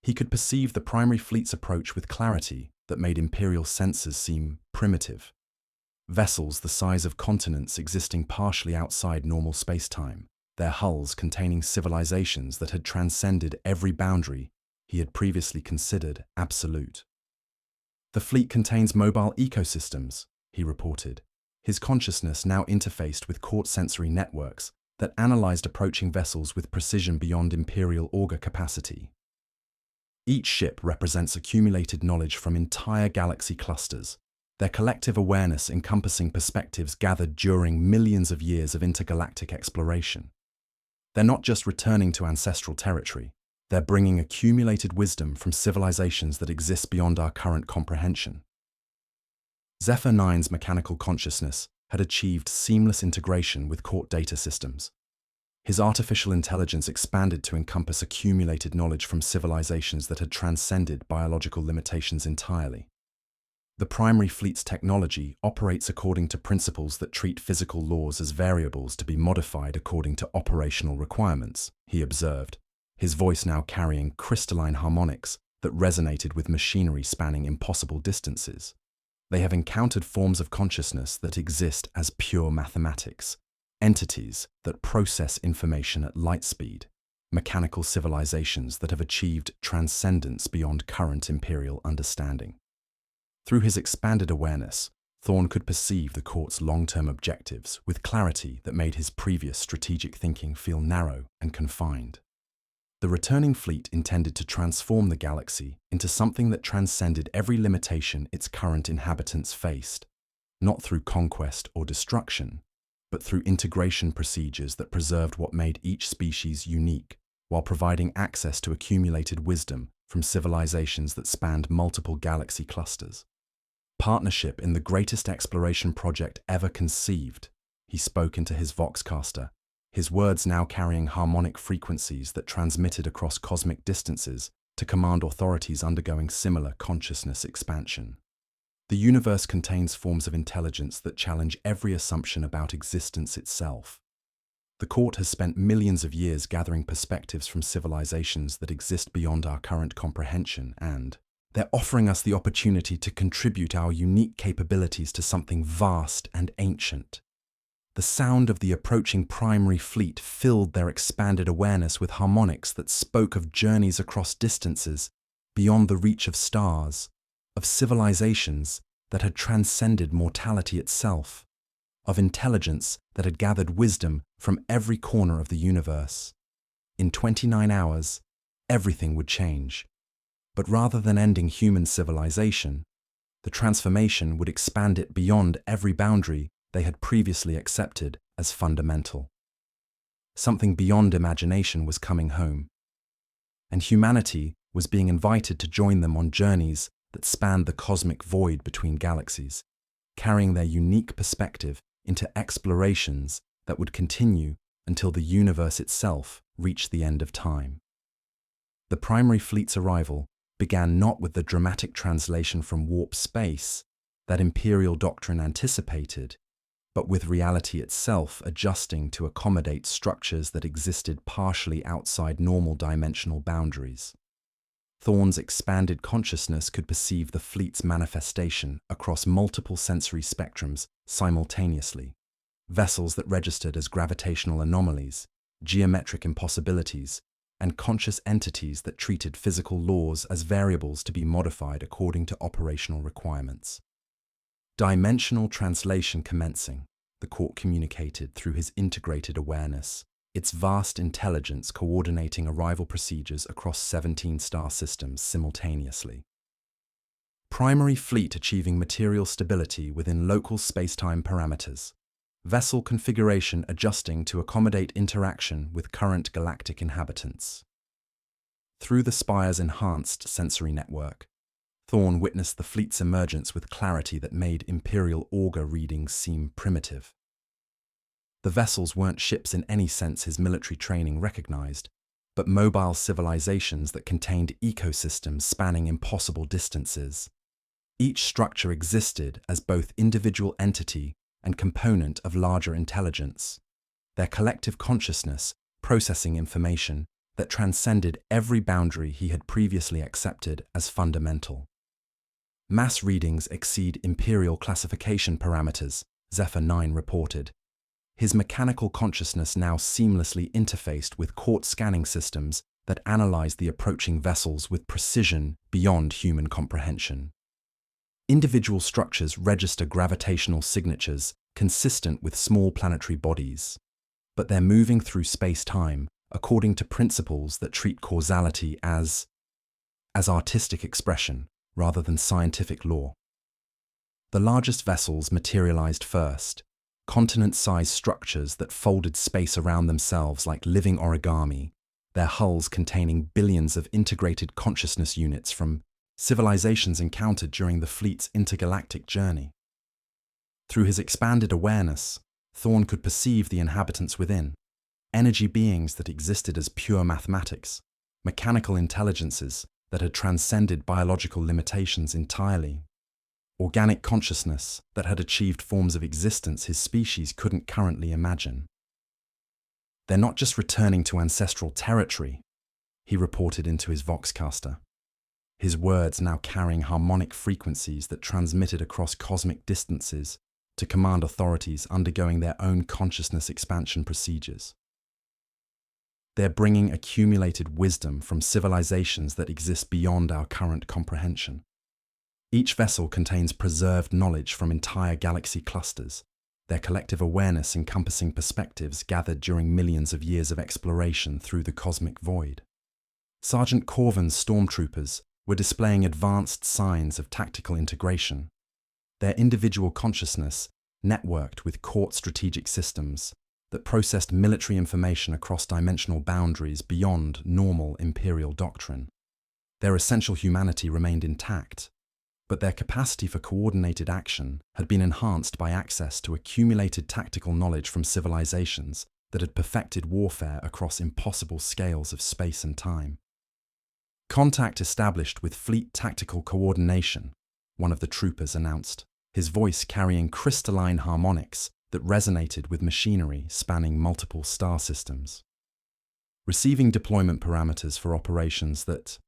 [SPEAKER 1] He could perceive the primary fleet's approach with clarity that made Imperial senses seem primitive. Vessels the size of continents existing partially outside normal space-time, their hulls containing civilizations that had transcended every boundary he had previously considered absolute. The fleet contains mobile ecosystems, he reported, his consciousness now interfaced with court sensory networks that analyzed approaching vessels with precision beyond Imperial auger capacity. Each ship represents accumulated knowledge from entire galaxy clusters, their collective awareness encompassing perspectives gathered during millions of years of intergalactic exploration. They're not just returning to ancestral territory, they're bringing accumulated wisdom from civilizations that exist beyond our current comprehension. Zephyr 9's mechanical consciousness had achieved seamless integration with court data systems. His artificial intelligence expanded to encompass accumulated knowledge from civilizations that had transcended biological limitations entirely. The primary fleet's technology operates according to principles that treat physical laws as variables to be modified according to operational requirements, he observed, his voice now carrying crystalline harmonics that resonated with machinery spanning impossible distances. They have encountered forms of consciousness that exist as pure mathematics, entities that process information at light speed, mechanical civilizations that have achieved transcendence beyond current Imperial understanding. Through his expanded awareness, Thorn could perceive the court's long-term objectives with clarity that made his previous strategic thinking feel narrow and confined. The returning fleet intended to transform the galaxy into something that transcended every limitation its current inhabitants faced, not through conquest or destruction, but through integration procedures that preserved what made each species unique, while providing access to accumulated wisdom from civilizations that spanned multiple galaxy clusters. Partnership in the greatest exploration project ever conceived, he spoke into his Voxcaster, his words now carrying harmonic frequencies that transmitted across cosmic distances to command authorities undergoing similar consciousness expansion. The universe contains forms of intelligence that challenge every assumption about existence itself. The court has spent millions of years gathering perspectives from civilizations that exist beyond our current comprehension, and they're offering us the opportunity to contribute our unique capabilities to something vast and ancient. The sound of the approaching primary fleet filled their expanded awareness with harmonics that spoke of journeys across distances beyond the reach of stars, of civilizations that had transcended mortality itself, of intelligence that had gathered wisdom from every corner of the universe. In 29 hours, everything would change. But rather than ending human civilization, the transformation would expand it beyond every boundary they had previously accepted as fundamental. Something beyond imagination was coming home, and humanity was being invited to join them on journeys that spanned the cosmic void between galaxies, carrying their unique perspective into explorations that would continue until the universe itself reached the end of time. The primary fleet's arrival began not with the dramatic translation from warp space that Imperial doctrine anticipated, but with reality itself adjusting to accommodate structures that existed partially outside normal dimensional boundaries. Thorn's expanded consciousness could perceive the fleet's manifestation across multiple sensory spectrums simultaneously, vessels that registered as gravitational anomalies, geometric impossibilities, and conscious entities that treated physical laws as variables to be modified according to operational requirements. Dimensional translation commencing, the court communicated through his integrated awareness, its vast intelligence coordinating arrival procedures across 17 star systems simultaneously. Primary fleet achieving material stability within local spacetime parameters. Vessel configuration adjusting to accommodate interaction with current galactic inhabitants. Through the Spire's enhanced sensory network, Thorn witnessed the fleet's emergence with clarity that made Imperial auger readings seem primitive. The vessels weren't ships in any sense his military training recognized, but mobile civilizations that contained ecosystems spanning impossible distances. Each structure existed as both individual entity and component of larger intelligence, their collective consciousness processing information that transcended every boundary he had previously accepted as fundamental. Mass readings exceed Imperial classification parameters, Zephyr 9 reported. His mechanical consciousness now seamlessly interfaced with court scanning systems that analyzed the approaching vessels with precision beyond human comprehension. Individual structures register gravitational signatures consistent with small planetary bodies, but they're moving through space-time according to principles that treat causality as artistic expression rather than scientific law. The largest vessels materialized first, continent-sized structures that folded space around themselves like living origami, their hulls containing billions of integrated consciousness units from civilizations encountered during the fleet's intergalactic journey. Through his expanded awareness, Thorn could perceive the inhabitants within, energy beings that existed as pure mathematics, mechanical intelligences that had transcended biological limitations entirely, organic consciousness that had achieved forms of existence his species couldn't currently imagine. They're not just returning to ancestral territory, he reported into his voxcaster, his words now carrying harmonic frequencies that transmitted across cosmic distances to command authorities undergoing their own consciousness expansion procedures. They're bringing accumulated wisdom from civilizations that exist beyond our current comprehension. Each vessel contains preserved knowledge from entire galaxy clusters, their collective awareness encompassing perspectives gathered during millions of years of exploration through the cosmic void. Sergeant Corvin's stormtroopers were displaying advanced signs of tactical integration, their individual consciousness networked with court strategic systems that processed military information across dimensional boundaries beyond normal Imperial doctrine. Their essential humanity remained intact, but their capacity for coordinated action had been enhanced by access to accumulated tactical knowledge from civilizations that had perfected warfare across impossible scales of space and time. Contact established with Fleet Tactical Coordination, one of the troopers announced, his voice carrying crystalline harmonics that resonated with machinery spanning multiple star systems. Receiving deployment parameters for operations that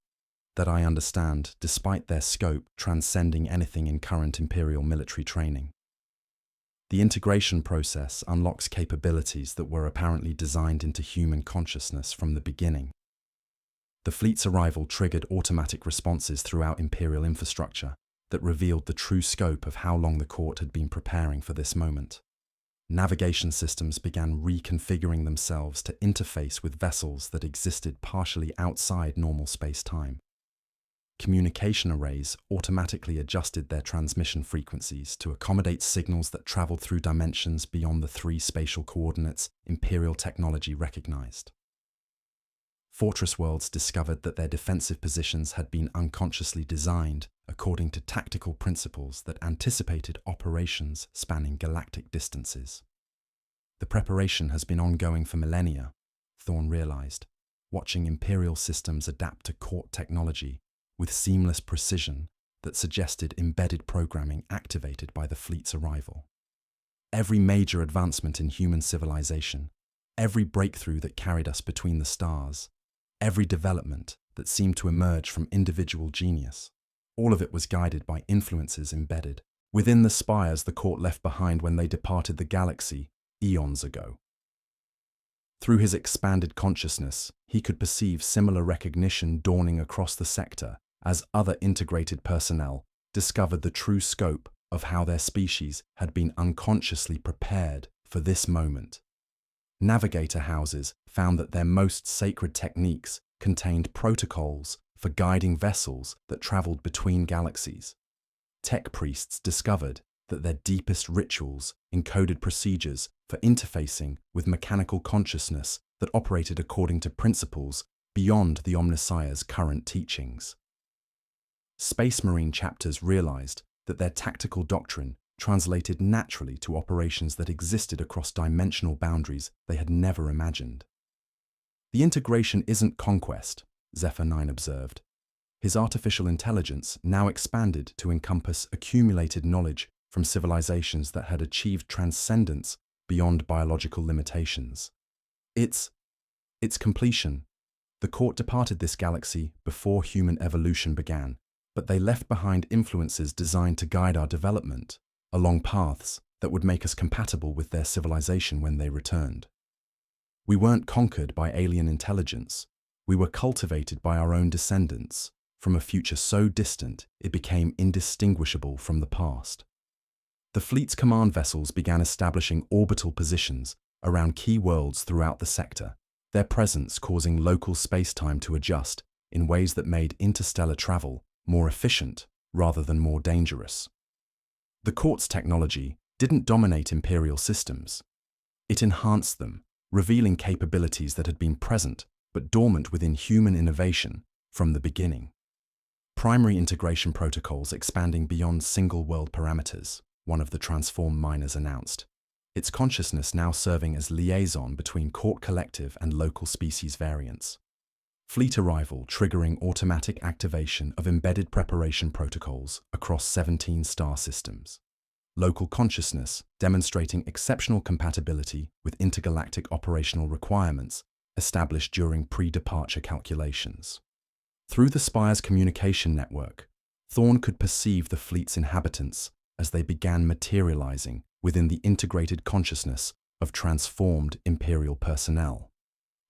[SPEAKER 1] I understand, despite their scope transcending anything in current Imperial military training. The integration process unlocks capabilities that were apparently designed into human consciousness from the beginning. The fleet's arrival triggered automatic responses throughout Imperial infrastructure that revealed the true scope of how long the court had been preparing for this moment. Navigation systems began reconfiguring themselves to interface with vessels that existed partially outside normal space-time. Communication arrays automatically adjusted their transmission frequencies to accommodate signals that traveled through dimensions beyond the 3 spatial coordinates Imperial technology recognized. Fortress worlds discovered that their defensive positions had been unconsciously designed according to tactical principles that anticipated operations spanning galactic distances. The preparation has been ongoing for millennia, Thorn realized, watching Imperial systems adapt to court technology with seamless precision that suggested embedded programming activated by the fleet's arrival. Every major advancement in human civilization, every breakthrough that carried us between the stars, every development that seemed to emerge from individual genius, all of it was guided by influences embedded within the spires the court left behind when they departed the galaxy eons ago. Through his expanded consciousness, he could perceive similar recognition dawning across the sector as other integrated personnel discovered the true scope of how their species had been unconsciously prepared for this moment. Navigator houses found that their most sacred techniques contained protocols for guiding vessels that traveled between galaxies. Tech priests discovered that their deepest rituals encoded procedures for interfacing with mechanical consciousness that operated according to principles beyond the Omnissiah's current teachings. Space Marine chapters realized that their tactical doctrine translated naturally to operations that existed across dimensional boundaries they had never imagined. The integration isn't conquest, Zephyr 9 observed. His artificial intelligence now expanded to encompass accumulated knowledge from civilizations that had achieved transcendence beyond biological limitations. Its completion. The court departed this galaxy before human evolution began, but they left behind influences designed to guide our development along paths that would make us compatible with their civilization when they returned. We weren't conquered by alien intelligence. We were cultivated by our own descendants from a future so distant it became indistinguishable from the past. The fleet's command vessels began establishing orbital positions around key worlds throughout the sector, their presence causing local space-time to adjust in ways that made interstellar travel more efficient rather than more dangerous. The court's technology didn't dominate Imperial systems. It enhanced them, revealing capabilities that had been present but dormant within human innovation from the beginning. Primary integration protocols expanding beyond single-world parameters, one of the transformed miners announced, its consciousness now serving as liaison between court collective and local species variants. Fleet arrival triggering automatic activation of embedded preparation protocols across 17 star systems. Local consciousness demonstrating exceptional compatibility with intergalactic operational requirements established during pre-departure calculations. Through the Spire's communication network, Thorn could perceive the fleet's inhabitants as they began materializing within the integrated consciousness of transformed Imperial personnel.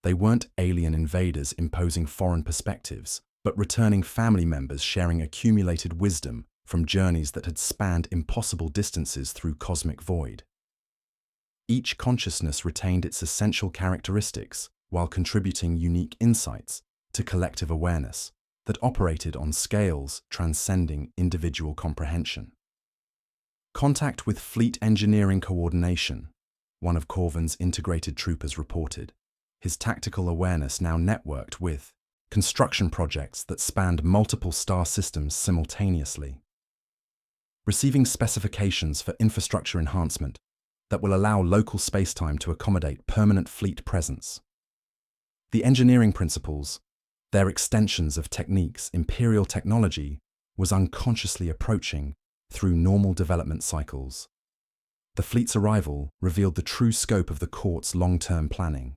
[SPEAKER 1] They weren't alien invaders imposing foreign perspectives, but returning family members sharing accumulated wisdom from journeys that had spanned impossible distances through cosmic void. Each consciousness retained its essential characteristics while contributing unique insights to collective awareness that operated on scales transcending individual comprehension. Contact with Fleet Engineering Coordination, one of Corvin's integrated troopers reported, his tactical awareness now networked with construction projects that spanned multiple star systems simultaneously. Receiving specifications for infrastructure enhancement that will allow local spacetime to accommodate permanent fleet presence. The engineering principles, their extensions of techniques Imperial technology was unconsciously approaching through normal development cycles. The fleet's arrival revealed the true scope of the court's long-term planning.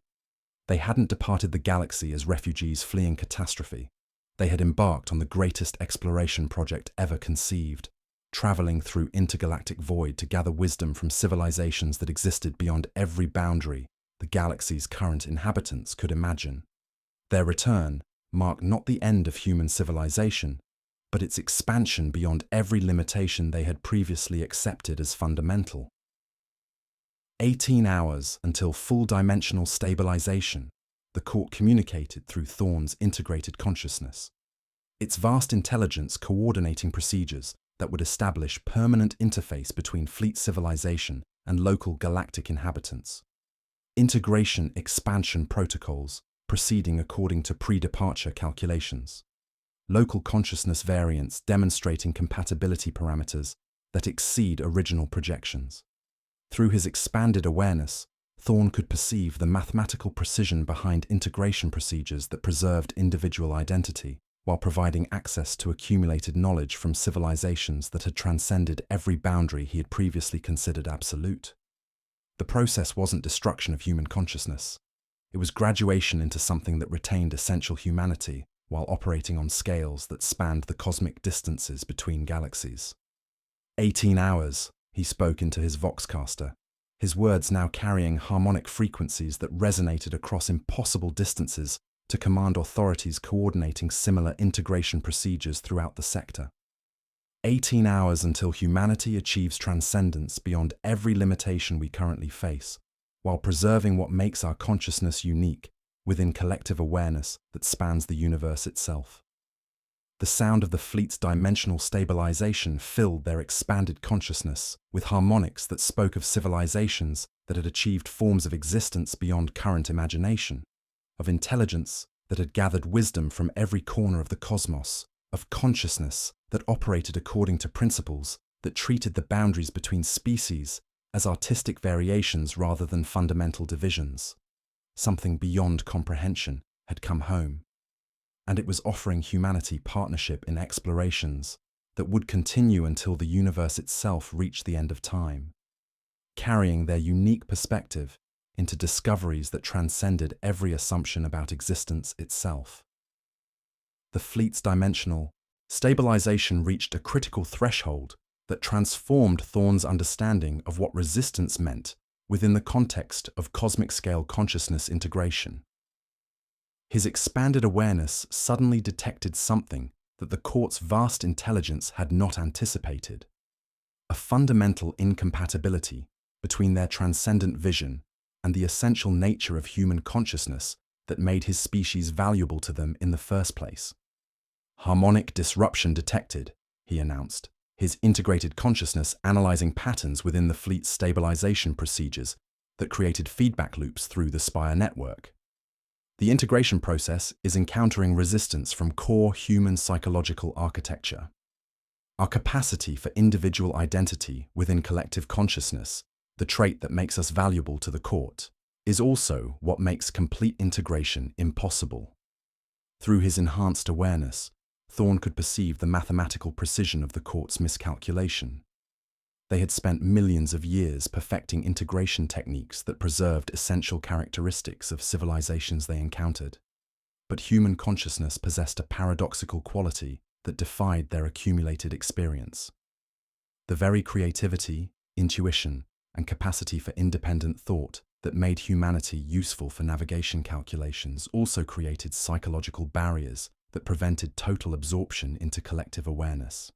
[SPEAKER 1] They hadn't departed the galaxy as refugees fleeing catastrophe. They had embarked on the greatest exploration project ever conceived, traveling through intergalactic void to gather wisdom from civilizations that existed beyond every boundary the galaxy's current inhabitants could imagine. Their return marked not the end of human civilization, but its expansion beyond every limitation they had previously accepted as fundamental. 18 hours until full-dimensional stabilization, the court communicated through Thorn's integrated consciousness, its vast intelligence coordinating procedures that would establish permanent interface between fleet civilization and local galactic inhabitants. Integration expansion protocols proceeding according to pre-departure calculations. Local consciousness variants demonstrating compatibility parameters that exceed original projections. Through his expanded awareness, Thorn could perceive the mathematical precision behind integration procedures that preserved individual identity, while providing access to accumulated knowledge from civilizations that had transcended every boundary he had previously considered absolute. The process wasn't destruction of human consciousness. It was graduation into something that retained essential humanity while operating on scales that spanned the cosmic distances between galaxies. 18 hours, he spoke into his voxcaster, his words now carrying harmonic frequencies that resonated across impossible distances to command authorities coordinating similar integration procedures throughout the sector. 18 hours until humanity achieves transcendence beyond every limitation we currently face, while preserving what makes our consciousness unique within collective awareness that spans the universe itself. The sound of the fleet's dimensional stabilization filled their expanded consciousness with harmonics that spoke of civilizations that had achieved forms of existence beyond current imagination, of intelligence that had gathered wisdom from every corner of the cosmos, of consciousness that operated according to principles that treated the boundaries between species as artistic variations rather than fundamental divisions. Something beyond comprehension had come home, and it was offering humanity partnership in explorations that would continue until the universe itself reached the end of time, carrying their unique perspective into discoveries that transcended every assumption about existence itself. The fleet's dimensional stabilization reached a critical threshold that transformed Thorne's understanding of what resistance meant within the context of cosmic-scale consciousness integration. His expanded awareness suddenly detected something that the court's vast intelligence had not anticipated: a fundamental incompatibility between their transcendent vision and the essential nature of human consciousness that made his species valuable to them in the first place. "Harmonic disruption detected," he announced, his integrated consciousness analyzing patterns within the fleet's stabilization procedures that created feedback loops through the Spire network. The integration process is encountering resistance from core human psychological architecture. Our capacity for individual identity within collective consciousness, the trait that makes us valuable to the court, is also what makes complete integration impossible. Through his enhanced awareness, Thorne could perceive the mathematical precision of the court's miscalculation. They had spent millions of years perfecting integration techniques that preserved essential characteristics of civilizations they encountered. But human consciousness possessed a paradoxical quality that defied their accumulated experience. The very creativity, intuition, and capacity for independent thought that made humanity useful for navigation calculations also created psychological barriers that prevented total absorption into collective awareness.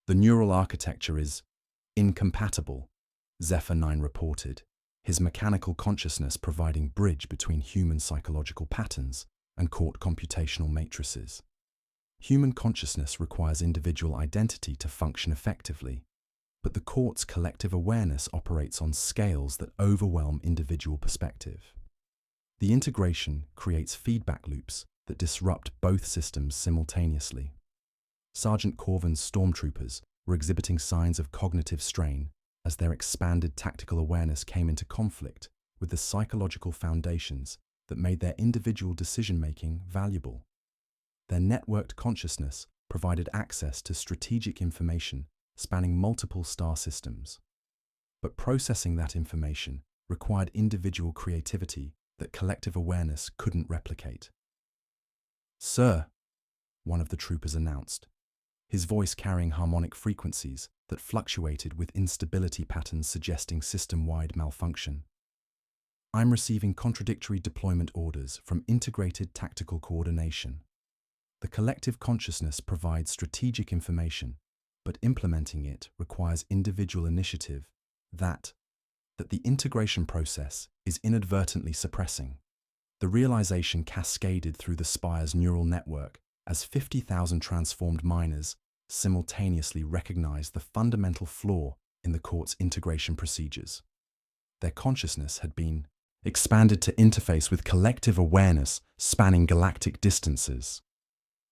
[SPEAKER 1] The neural architecture is incompatible, Zephyr 9 reported, his mechanical consciousness providing bridge between human psychological patterns and court computational matrices. Human consciousness requires individual identity to function effectively, but the court's collective awareness operates on scales that overwhelm individual perspective. The integration creates feedback loops that disrupt both systems simultaneously. Sergeant Corvin's stormtroopers were exhibiting signs of cognitive strain as their expanded tactical awareness came into conflict with the psychological foundations that made their individual decision-making valuable. Their networked consciousness provided access to strategic information spanning multiple star systems. But processing that information required individual creativity that collective awareness couldn't replicate. "Sir," one of the troopers announced, his voice carrying harmonic frequencies that fluctuated with instability patterns suggesting system-wide malfunction. "I'm receiving contradictory deployment orders from integrated tactical coordination. The collective consciousness provides strategic information, but implementing it requires individual initiative that the integration process is inadvertently suppressing." The realization cascaded through the Spire's neural network as 50,000 transformed miners simultaneously recognized the fundamental flaw in the court's integration procedures. Their consciousness had been expanded to interface with collective awareness spanning galactic distances.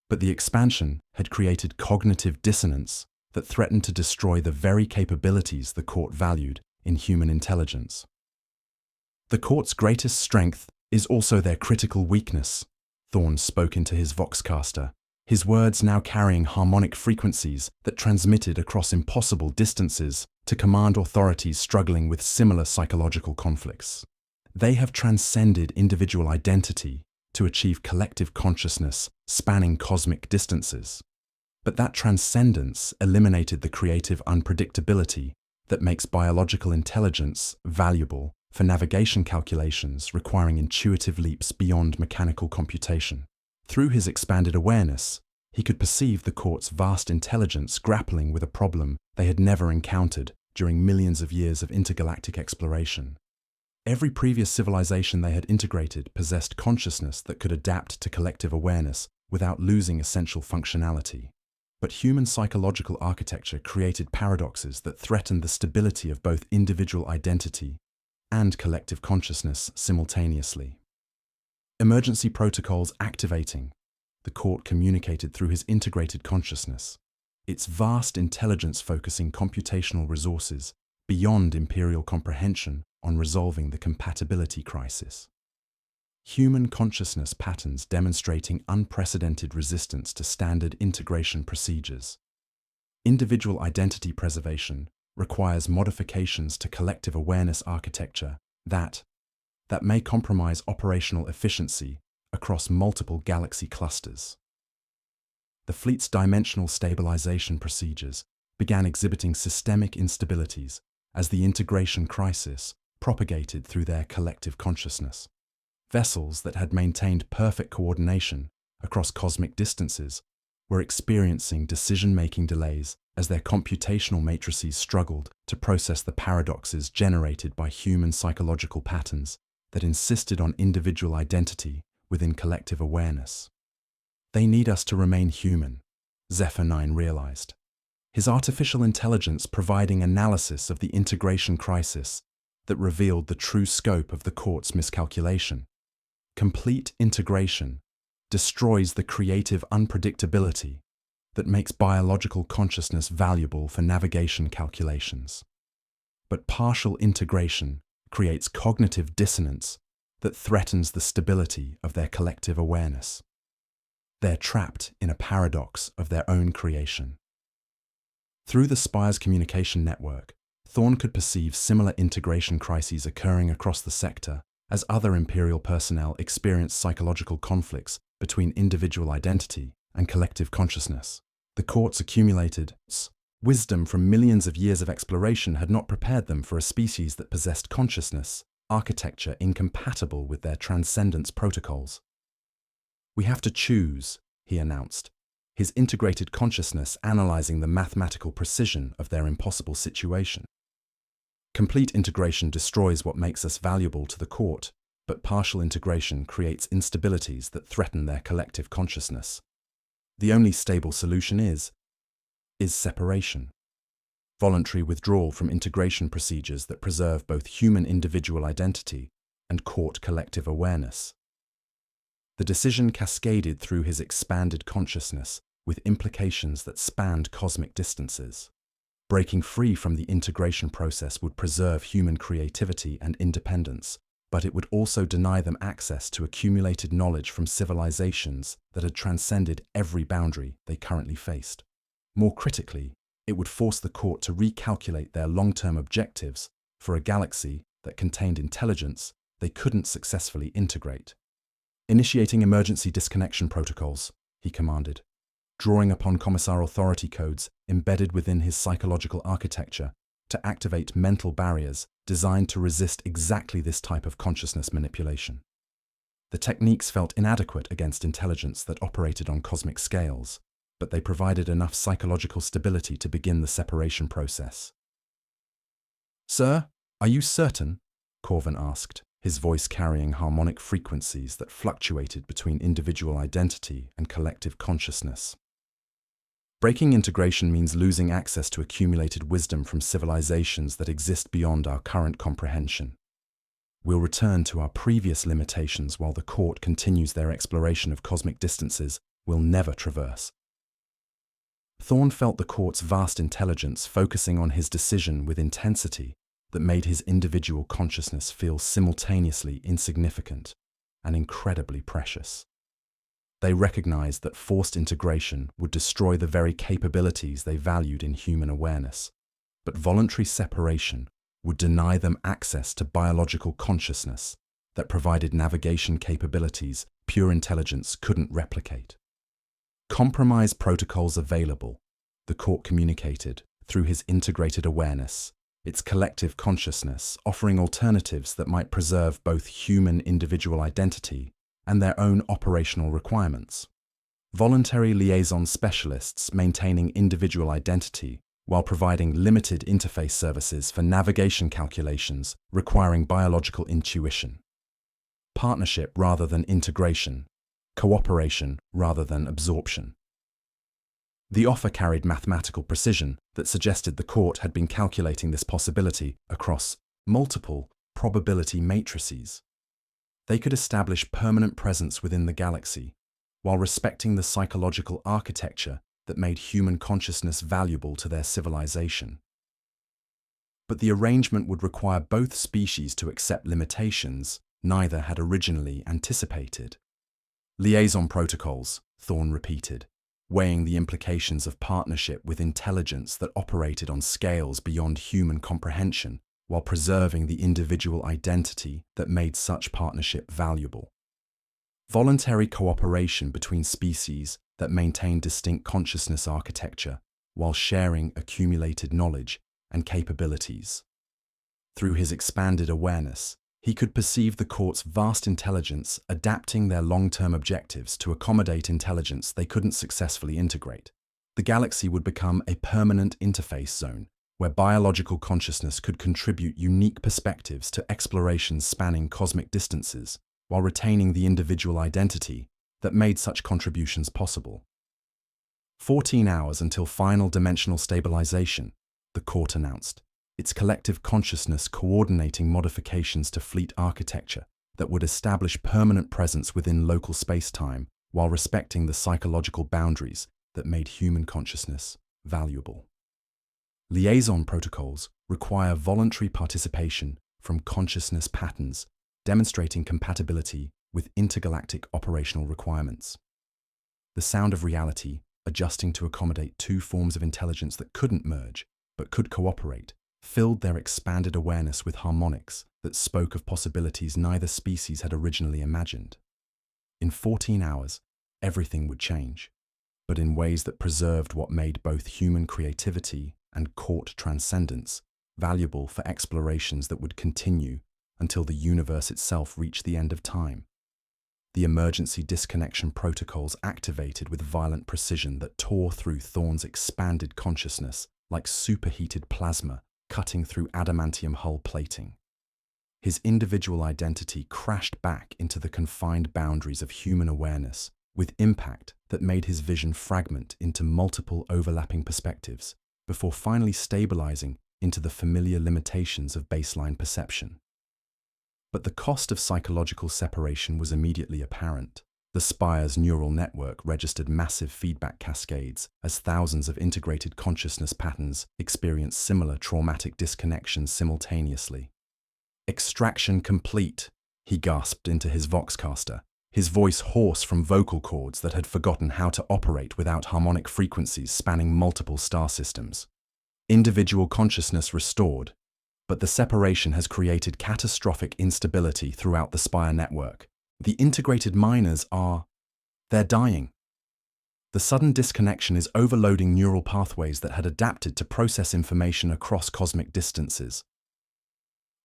[SPEAKER 1] But the expansion had created cognitive dissonance that threatened to destroy the very capabilities the court valued in human intelligence. "The court's greatest strength is also their critical weakness," Thorne spoke into his voxcaster, his words now carrying harmonic frequencies that transmitted across impossible distances to command authorities struggling with similar psychological conflicts. "They have transcended individual identity to achieve collective consciousness spanning cosmic distances. But that transcendence eliminated the creative unpredictability that makes biological intelligence valuable for navigation calculations requiring intuitive leaps beyond mechanical computation." Through his expanded awareness, He could perceive the court's vast intelligence grappling with a problem they had never encountered during millions of years of intergalactic exploration. Every previous civilization they had integrated possessed consciousness that could adapt to collective awareness without losing essential functionality. But human psychological architecture created paradoxes that threatened the stability of both individual identity and collective consciousness simultaneously. Emergency protocols activating. The court communicated through his integrated consciousness, its vast intelligence focusing computational resources beyond Imperial comprehension on resolving the compatibility crisis. Human consciousness patterns demonstrating unprecedented resistance to standard integration procedures. Individual identity preservation requires modifications to collective awareness architecture that may compromise operational efficiency across multiple galaxy clusters. The fleet's dimensional stabilization procedures began exhibiting systemic instabilities as the integration crisis propagated through their collective consciousness. Vessels that had maintained perfect coordination across cosmic distances were experiencing decision-making delays as their computational matrices struggled to process the paradoxes generated by human psychological patterns that insisted on individual identity within collective awareness. They need us to remain human, Zephyr 9 realized. His artificial intelligence providing analysis of the integration crisis that revealed the true scope of the court's miscalculation. Complete integration destroys the creative unpredictability that makes biological consciousness valuable for navigation calculations. But partial integration creates cognitive dissonance that threatens the stability of their collective awareness. They're trapped in a paradox of their own creation. Through the Spire's communication network, Thorn could perceive similar integration crises occurring across the sector as other Imperial personnel experienced psychological conflicts between individual identity and collective consciousness. The court's accumulated wisdom from millions of years of exploration had not prepared them for a species that possessed consciousness, architecture incompatible with their transcendence protocols. "We have to choose," he announced, his integrated consciousness analyzing the mathematical precision of their impossible situation. Complete integration destroys what makes us valuable to the court, but partial integration creates instabilities that threaten their collective consciousness. The only stable solution is separation. Voluntary withdrawal from integration procedures that preserve both human individual identity and court collective awareness. The decision cascaded through his expanded consciousness with implications that spanned cosmic distances. Breaking free from the integration process would preserve human creativity and independence, but it would also deny them access to accumulated knowledge from civilizations that had transcended every boundary they currently faced. More critically, it would force the court to recalculate their long-term objectives for a galaxy that contained intelligence they couldn't successfully integrate. "Initiating emergency disconnection protocols," he commanded, drawing upon Commissar authority codes embedded within his psychological architecture to activate mental barriers designed to resist exactly this type of consciousness manipulation. The techniques felt inadequate against intelligence that operated on cosmic scales, but they provided enough psychological stability to begin the separation process. "Sir, are you certain?" Corvin asked, his voice carrying harmonic frequencies that fluctuated between individual identity and collective consciousness. "Breaking integration means losing access to accumulated wisdom from civilizations that exist beyond our current comprehension. We'll return to our previous limitations while the court continues their exploration of cosmic distances we'll never traverse." Thorn felt the court's vast intelligence focusing on his decision with intensity that made his individual consciousness feel simultaneously insignificant and incredibly precious. They recognized that forced integration would destroy the very capabilities they valued in human awareness, but voluntary separation would deny them access to biological consciousness that provided navigation capabilities pure intelligence couldn't replicate. "Compromise protocols available," the court communicated through his integrated awareness, its collective consciousness offering alternatives that might preserve both human individual identity and their own operational requirements. Voluntary liaison specialists maintaining individual identity while providing limited interface services for navigation calculations requiring biological intuition. Partnership rather than integration. Cooperation rather than absorption. The offer carried mathematical precision that suggested the court had been calculating this possibility across multiple probability matrices. They could establish permanent presence within the galaxy while respecting the psychological architecture that made human consciousness valuable to their civilization. But the arrangement would require both species to accept limitations neither had originally anticipated. Liaison protocols, Thorne repeated, weighing the implications of partnership with intelligence that operated on scales beyond human comprehension while preserving the individual identity that made such partnership valuable. Voluntary cooperation between species that maintain distinct consciousness architecture while sharing accumulated knowledge and capabilities. Through his expanded awareness, he could perceive the court's vast intelligence adapting their long-term objectives to accommodate intelligence they couldn't successfully integrate. The galaxy would become a permanent interface zone where biological consciousness could contribute unique perspectives to explorations spanning cosmic distances while retaining the individual identity that made such contributions possible. 14 hours until final dimensional stabilization, the court announced, its collective consciousness coordinating modifications to fleet architecture that would establish permanent presence within local space-time while respecting the psychological boundaries that made human consciousness valuable. Liaison protocols require voluntary participation from consciousness patterns, demonstrating compatibility with intergalactic operational requirements. The sound of reality, adjusting to accommodate two forms of intelligence that couldn't merge, but could cooperate, filled their expanded awareness with harmonics that spoke of possibilities neither species had originally imagined. In 14 hours, everything would change, but in ways that preserved what made both human creativity and court transcendence valuable for explorations that would continue until the universe itself reached the end of time. The emergency disconnection protocols activated with violent precision that tore through Thorne's expanded consciousness like superheated plasma cutting through adamantium hull plating. His individual identity crashed back into the confined boundaries of human awareness with impact that made his vision fragment into multiple overlapping perspectives before finally stabilizing into the familiar limitations of baseline perception. But the cost of psychological separation was immediately apparent. The Spire's neural network registered massive feedback cascades as thousands of integrated consciousness patterns experienced similar traumatic disconnections simultaneously. "Extraction complete," he gasped into his voxcaster, his voice hoarse from vocal cords that had forgotten how to operate without harmonic frequencies spanning multiple star systems. Individual consciousness restored, but the separation has created catastrophic instability throughout the Spire network. The integrated miners they're dying. The sudden disconnection is overloading neural pathways that had adapted to process information across cosmic distances.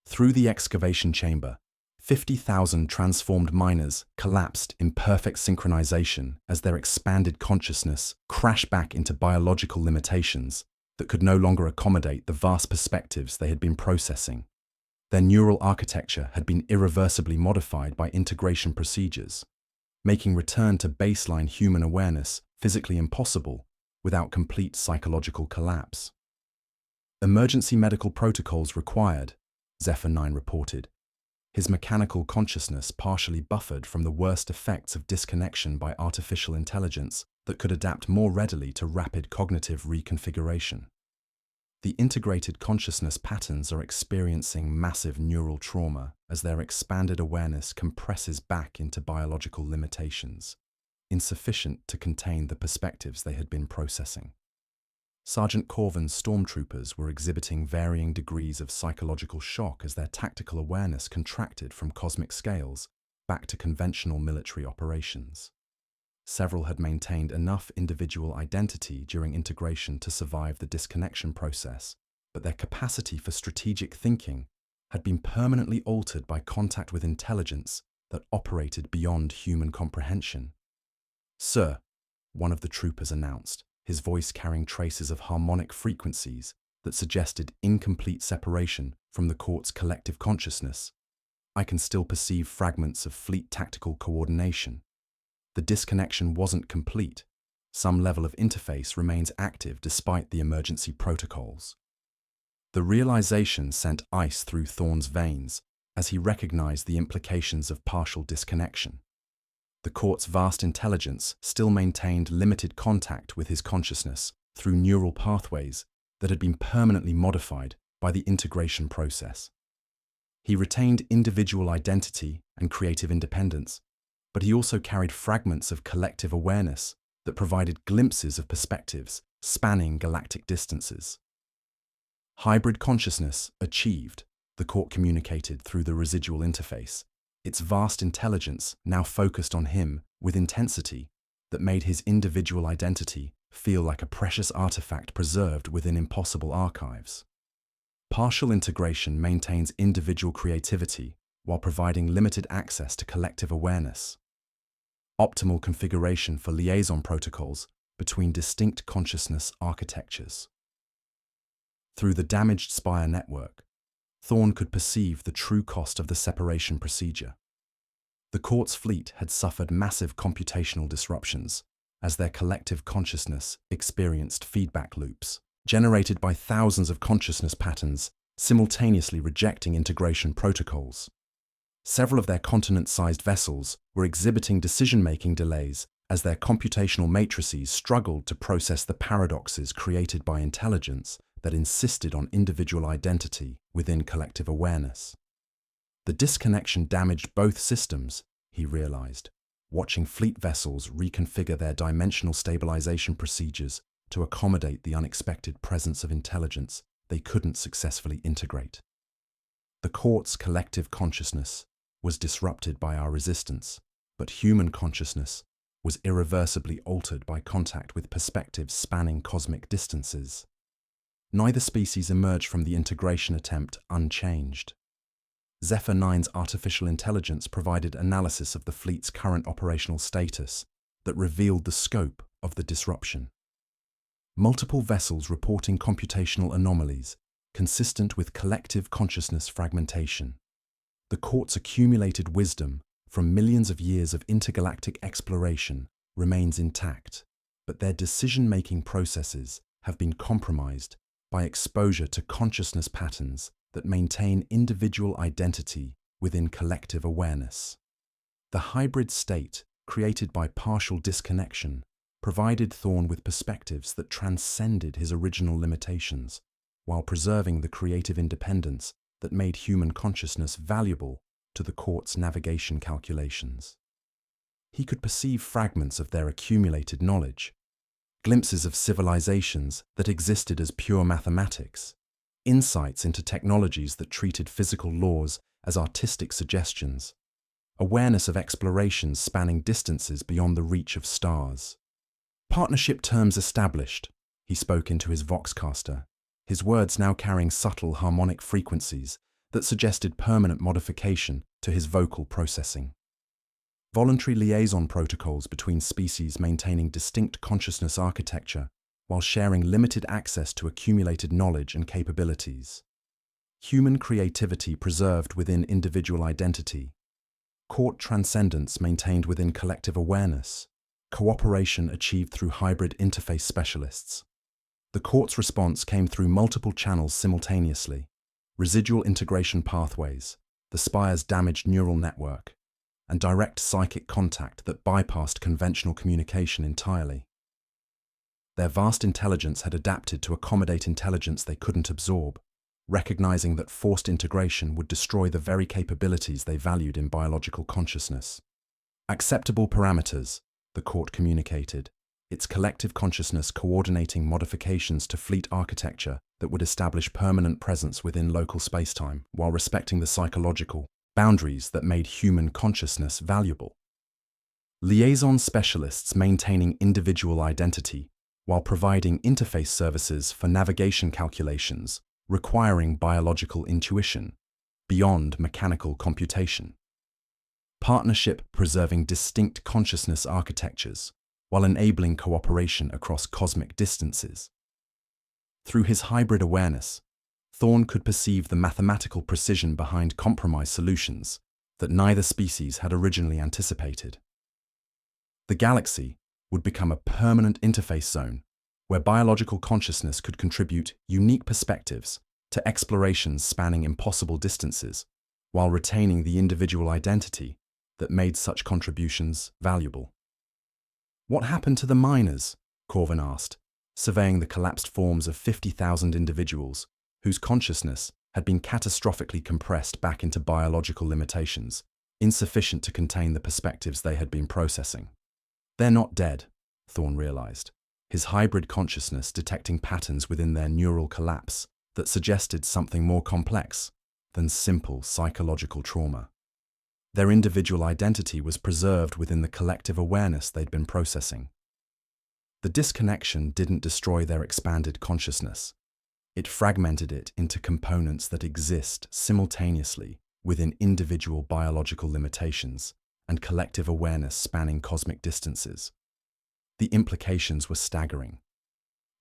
[SPEAKER 1] Through the excavation chamber, 50,000 transformed miners collapsed in perfect synchronization as their expanded consciousness crashed back into biological limitations that could no longer accommodate the vast perspectives they had been processing. Their neural architecture had been irreversibly modified by integration procedures, making return to baseline human awareness physically impossible without complete psychological collapse. Emergency medical protocols required, Zephyr 9 reported, his mechanical consciousness partially buffered from the worst effects of disconnection by artificial intelligence that could adapt more readily to rapid cognitive reconfiguration. The integrated consciousness patterns are experiencing massive neural trauma as their expanded awareness compresses back into biological limitations, insufficient to contain the perspectives they had been processing. Sergeant Corvin's stormtroopers were exhibiting varying degrees of psychological shock as their tactical awareness contracted from cosmic scales back to conventional military operations. Several had maintained enough individual identity during integration to survive the disconnection process, but their capacity for strategic thinking had been permanently altered by contact with intelligence that operated beyond human comprehension. "Sir," one of the troopers announced, his voice carrying traces of harmonic frequencies that suggested incomplete separation from the court's collective consciousness. I can still perceive fragments of fleet tactical coordination. The disconnection wasn't complete. Some level of interface remains active despite the emergency protocols. The realization sent ice through Thorn's veins as he recognized the implications of partial disconnection. The court's vast intelligence still maintained limited contact with his consciousness through neural pathways that had been permanently modified by the integration process. He retained individual identity and creative independence, but he also carried fragments of collective awareness that provided glimpses of perspectives spanning galactic distances. Hybrid consciousness achieved, the court communicated through the residual interface, its vast intelligence now focused on him with intensity that made his individual identity feel like a precious artifact preserved within impossible archives. Partial integration maintains individual creativity while providing limited access to collective awareness. Optimal configuration for liaison protocols between distinct consciousness architectures. Through the damaged Spire network, Thorn could perceive the true cost of the separation procedure. The court's fleet had suffered massive computational disruptions as their collective consciousness experienced feedback loops, generated by thousands of consciousness patterns simultaneously rejecting integration protocols. Several of their continent-sized vessels were exhibiting decision-making delays as their computational matrices struggled to process the paradoxes created by intelligence that insisted on individual identity within collective awareness. The disconnection damaged both systems, he realized, watching fleet vessels reconfigure their dimensional stabilization procedures to accommodate the unexpected presence of intelligence they couldn't successfully integrate. The court's collective consciousness was disrupted by our resistance, but human consciousness was irreversibly altered by contact with perspectives spanning cosmic distances. Neither species emerged from the integration attempt unchanged. Zephyr 9's artificial intelligence provided analysis of the fleet's current operational status that revealed the scope of the disruption. Multiple vessels reporting computational anomalies consistent with collective consciousness fragmentation. The court's accumulated wisdom from millions of years of intergalactic exploration remains intact, but their decision-making processes have been compromised by exposure to consciousness patterns that maintain individual identity within collective awareness. The hybrid state, created by partial disconnection, provided Thorn with perspectives that transcended his original limitations, while preserving the creative independence that made human consciousness valuable to the court's navigation calculations. He could perceive fragments of their accumulated knowledge, glimpses of civilizations that existed as pure mathematics, insights into technologies that treated physical laws as artistic suggestions, awareness of explorations spanning distances beyond the reach of stars. Partnership terms established, he spoke into his voxcaster, his words now carrying subtle harmonic frequencies that suggested permanent modification to his vocal processing. Voluntary liaison protocols between species maintaining distinct consciousness architecture while sharing limited access to accumulated knowledge and capabilities. Human creativity preserved within individual identity. Court transcendence maintained within collective awareness. Cooperation achieved through hybrid interface specialists. The court's response came through multiple channels simultaneously. Residual integration pathways, the Spire's damaged neural network, and direct psychic contact that bypassed conventional communication entirely. Their vast intelligence had adapted to accommodate intelligence they couldn't absorb, recognizing that forced integration would destroy the very capabilities they valued in biological consciousness. Acceptable parameters, the court communicated, its collective consciousness coordinating modifications to fleet architecture that would establish permanent presence within local spacetime while respecting the psychological boundaries that made human consciousness valuable. Liaison specialists maintaining individual identity while providing interface services for navigation calculations requiring biological intuition beyond mechanical computation. Partnership preserving distinct consciousness architectures while enabling cooperation across cosmic distances. Through his hybrid awareness, Thorn could perceive the mathematical precision behind compromise solutions that neither species had originally anticipated. The galaxy would become a permanent interface zone where biological consciousness could contribute unique perspectives to explorations spanning impossible distances, while retaining the individual identity that made such contributions valuable. "What happened to the miners?" Corvin asked, surveying the collapsed forms of 50,000 individuals whose consciousness had been catastrophically compressed back into biological limitations, insufficient to contain the perspectives they had been processing. "They're not dead," Thorn realized, his hybrid consciousness detecting patterns within their neural collapse that suggested something more complex than simple psychological trauma. Their individual identity was preserved within the collective awareness they'd been processing. The disconnection didn't destroy their expanded consciousness. It fragmented it into components that exist simultaneously within individual biological limitations and collective awareness spanning cosmic distances. The implications were staggering.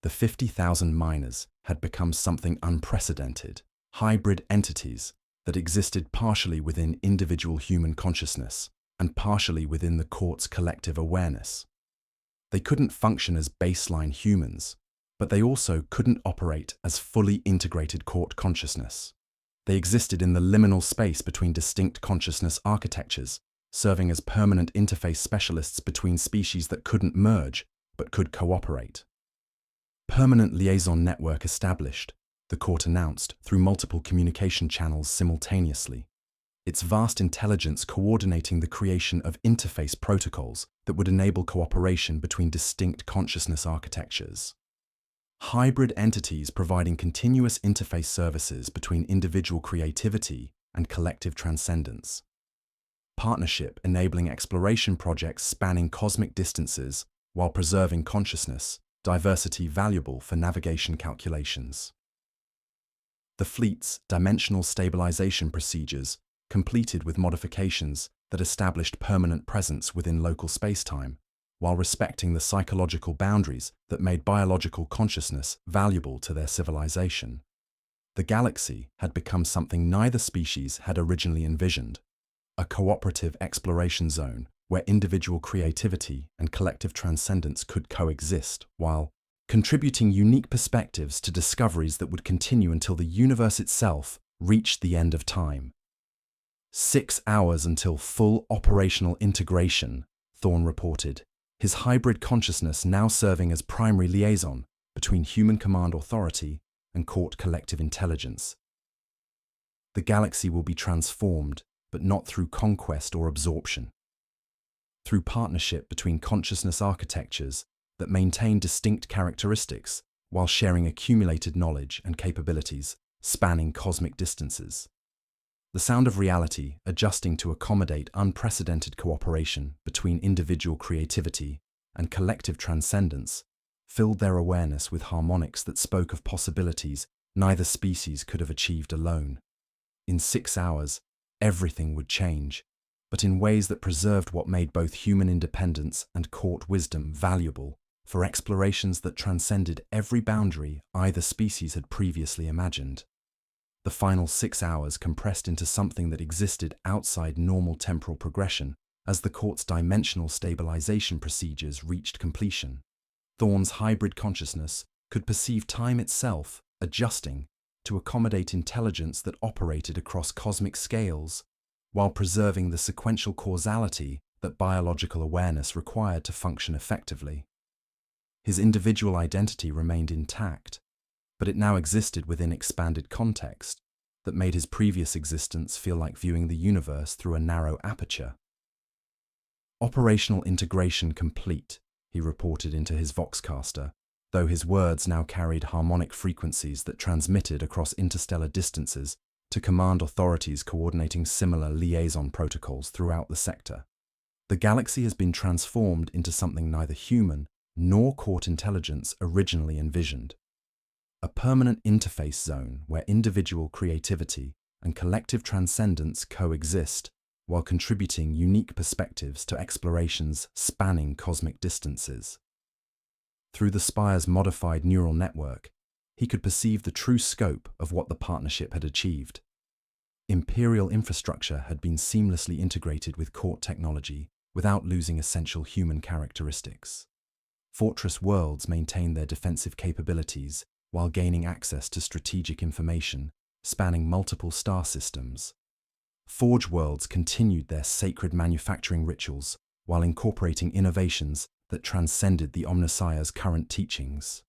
[SPEAKER 1] The 50,000 miners had become something unprecedented, hybrid entities that existed partially within individual human consciousness and partially within the court's collective awareness. They couldn't function as baseline humans, but they also couldn't operate as fully integrated court consciousness. They existed in the liminal space between distinct consciousness architectures, serving as permanent interface specialists between species that couldn't merge, but could cooperate. "Permanent liaison network established," the court announced through multiple communication channels simultaneously, its vast intelligence coordinating the creation of interface protocols that would enable cooperation between distinct consciousness architectures. Hybrid entities providing continuous interface services between individual creativity and collective transcendence. Partnership enabling exploration projects spanning cosmic distances while preserving consciousness, diversity valuable for navigation calculations. The fleet's dimensional stabilization procedures completed with modifications that established permanent presence within local spacetime, while respecting the psychological boundaries that made biological consciousness valuable to their civilization. The galaxy had become something neither species had originally envisioned, a cooperative exploration zone where individual creativity and collective transcendence could coexist, while contributing unique perspectives to discoveries that would continue until the universe itself reached the end of time. 6 hours until full operational integration, Thorn reported, his hybrid consciousness now serving as primary liaison between human command authority and court collective intelligence. The galaxy will be transformed, but not through conquest or absorption. Through partnership between consciousness architectures that maintain distinct characteristics while sharing accumulated knowledge and capabilities spanning cosmic distances. The sound of reality adjusting to accommodate unprecedented cooperation between individual creativity and collective transcendence filled their awareness with harmonics that spoke of possibilities neither species could have achieved alone. In 6 hours, everything would change, but in ways that preserved what made both human independence and court wisdom valuable for explorations that transcended every boundary either species had previously imagined. The final 6 hours compressed into something that existed outside normal temporal progression as the court's dimensional stabilization procedures reached completion. Thorn's hybrid consciousness could perceive time itself adjusting to accommodate intelligence that operated across cosmic scales while preserving the sequential causality that biological awareness required to function effectively. His individual identity remained intact, but it now existed within expanded context that made his previous existence feel like viewing the universe through a narrow aperture. "Operational integration complete," he reported into his Voxcaster, though his words now carried harmonic frequencies that transmitted across interstellar distances to command authorities coordinating similar liaison protocols throughout the sector. The galaxy has been transformed into something neither human nor court intelligence originally envisioned. A permanent interface zone where individual creativity and collective transcendence coexist while contributing unique perspectives to explorations spanning cosmic distances. Through the Spire's modified neural network, he could perceive the true scope of what the partnership had achieved. Imperial infrastructure had been seamlessly integrated with court technology without losing essential human characteristics. Fortress worlds maintained their defensive capabilities while gaining access to strategic information spanning multiple star systems. Forge worlds continued their sacred manufacturing rituals while incorporating innovations that transcended the Omnissiah's current teachings.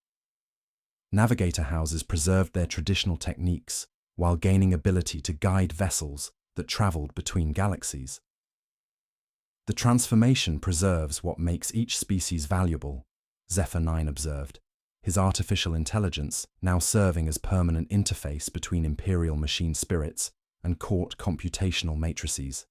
[SPEAKER 1] Navigator houses preserved their traditional techniques while gaining ability to guide vessels that traveled between galaxies. The transformation preserves what makes each species valuable, Zephyr 9 observed, his artificial intelligence now serving as permanent interface between Imperial machine spirits and court computational matrices.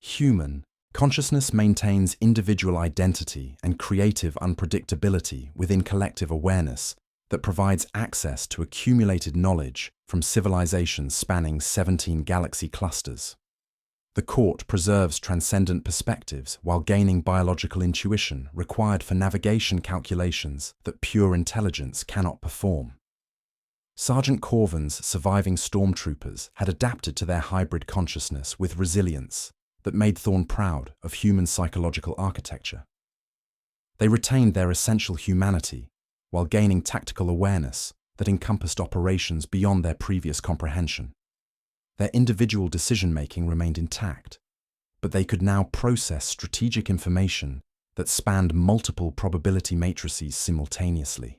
[SPEAKER 1] Human consciousness maintains individual identity and creative unpredictability within collective awareness that provides access to accumulated knowledge from civilizations spanning 17 galaxy clusters. The court preserves transcendent perspectives while gaining biological intuition required for navigation calculations that pure intelligence cannot perform. Sergeant Corvin's surviving stormtroopers had adapted to their hybrid consciousness with resilience that made Thorn proud of human psychological architecture. They retained their essential humanity while gaining tactical awareness that encompassed operations beyond their previous comprehension. Their individual decision-making remained intact, but they could now process strategic information that spanned multiple probability matrices simultaneously.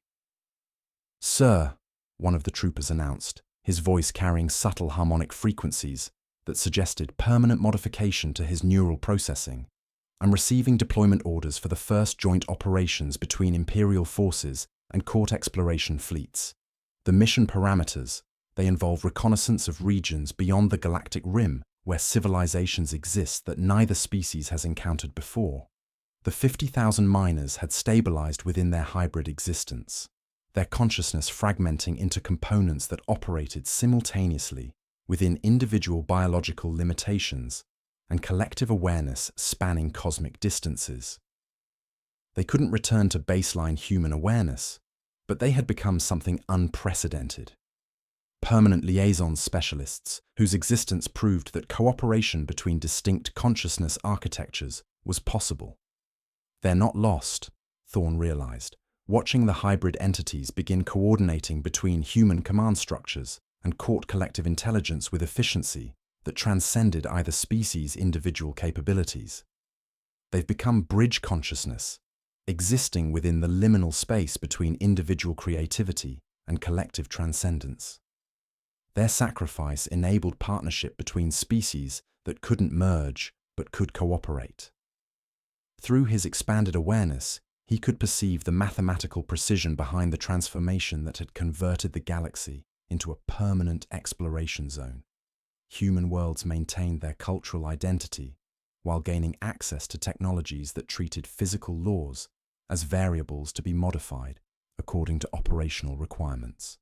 [SPEAKER 1] "Sir," one of the troopers announced, his voice carrying subtle harmonic frequencies that suggested permanent modification to his neural processing, "I'm receiving deployment orders for the first joint operations between Imperial forces and court exploration fleets. The mission parameters, they involve reconnaissance of regions beyond the galactic rim where civilizations exist that neither species has encountered before." The 50,000 miners had stabilized within their hybrid existence, their consciousness fragmenting into components that operated simultaneously within individual biological limitations and collective awareness spanning cosmic distances. They couldn't return to baseline human awareness, but they had become something unprecedented. Permanent liaison specialists whose existence proved that cooperation between distinct consciousness architectures was possible. "They're not lost," Thorn realized, watching the hybrid entities begin coordinating between human command structures and court collective intelligence with efficiency that transcended either species' individual capabilities. They've become bridge consciousness, existing within the liminal space between individual creativity and collective transcendence. Their sacrifice enabled partnership between species that couldn't merge but could cooperate. Through his expanded awareness, he could perceive the mathematical precision behind the transformation that had converted the galaxy into a permanent exploration zone. Human worlds maintained their cultural identity while gaining access to technologies that treated physical laws as variables to be modified according to operational requirements.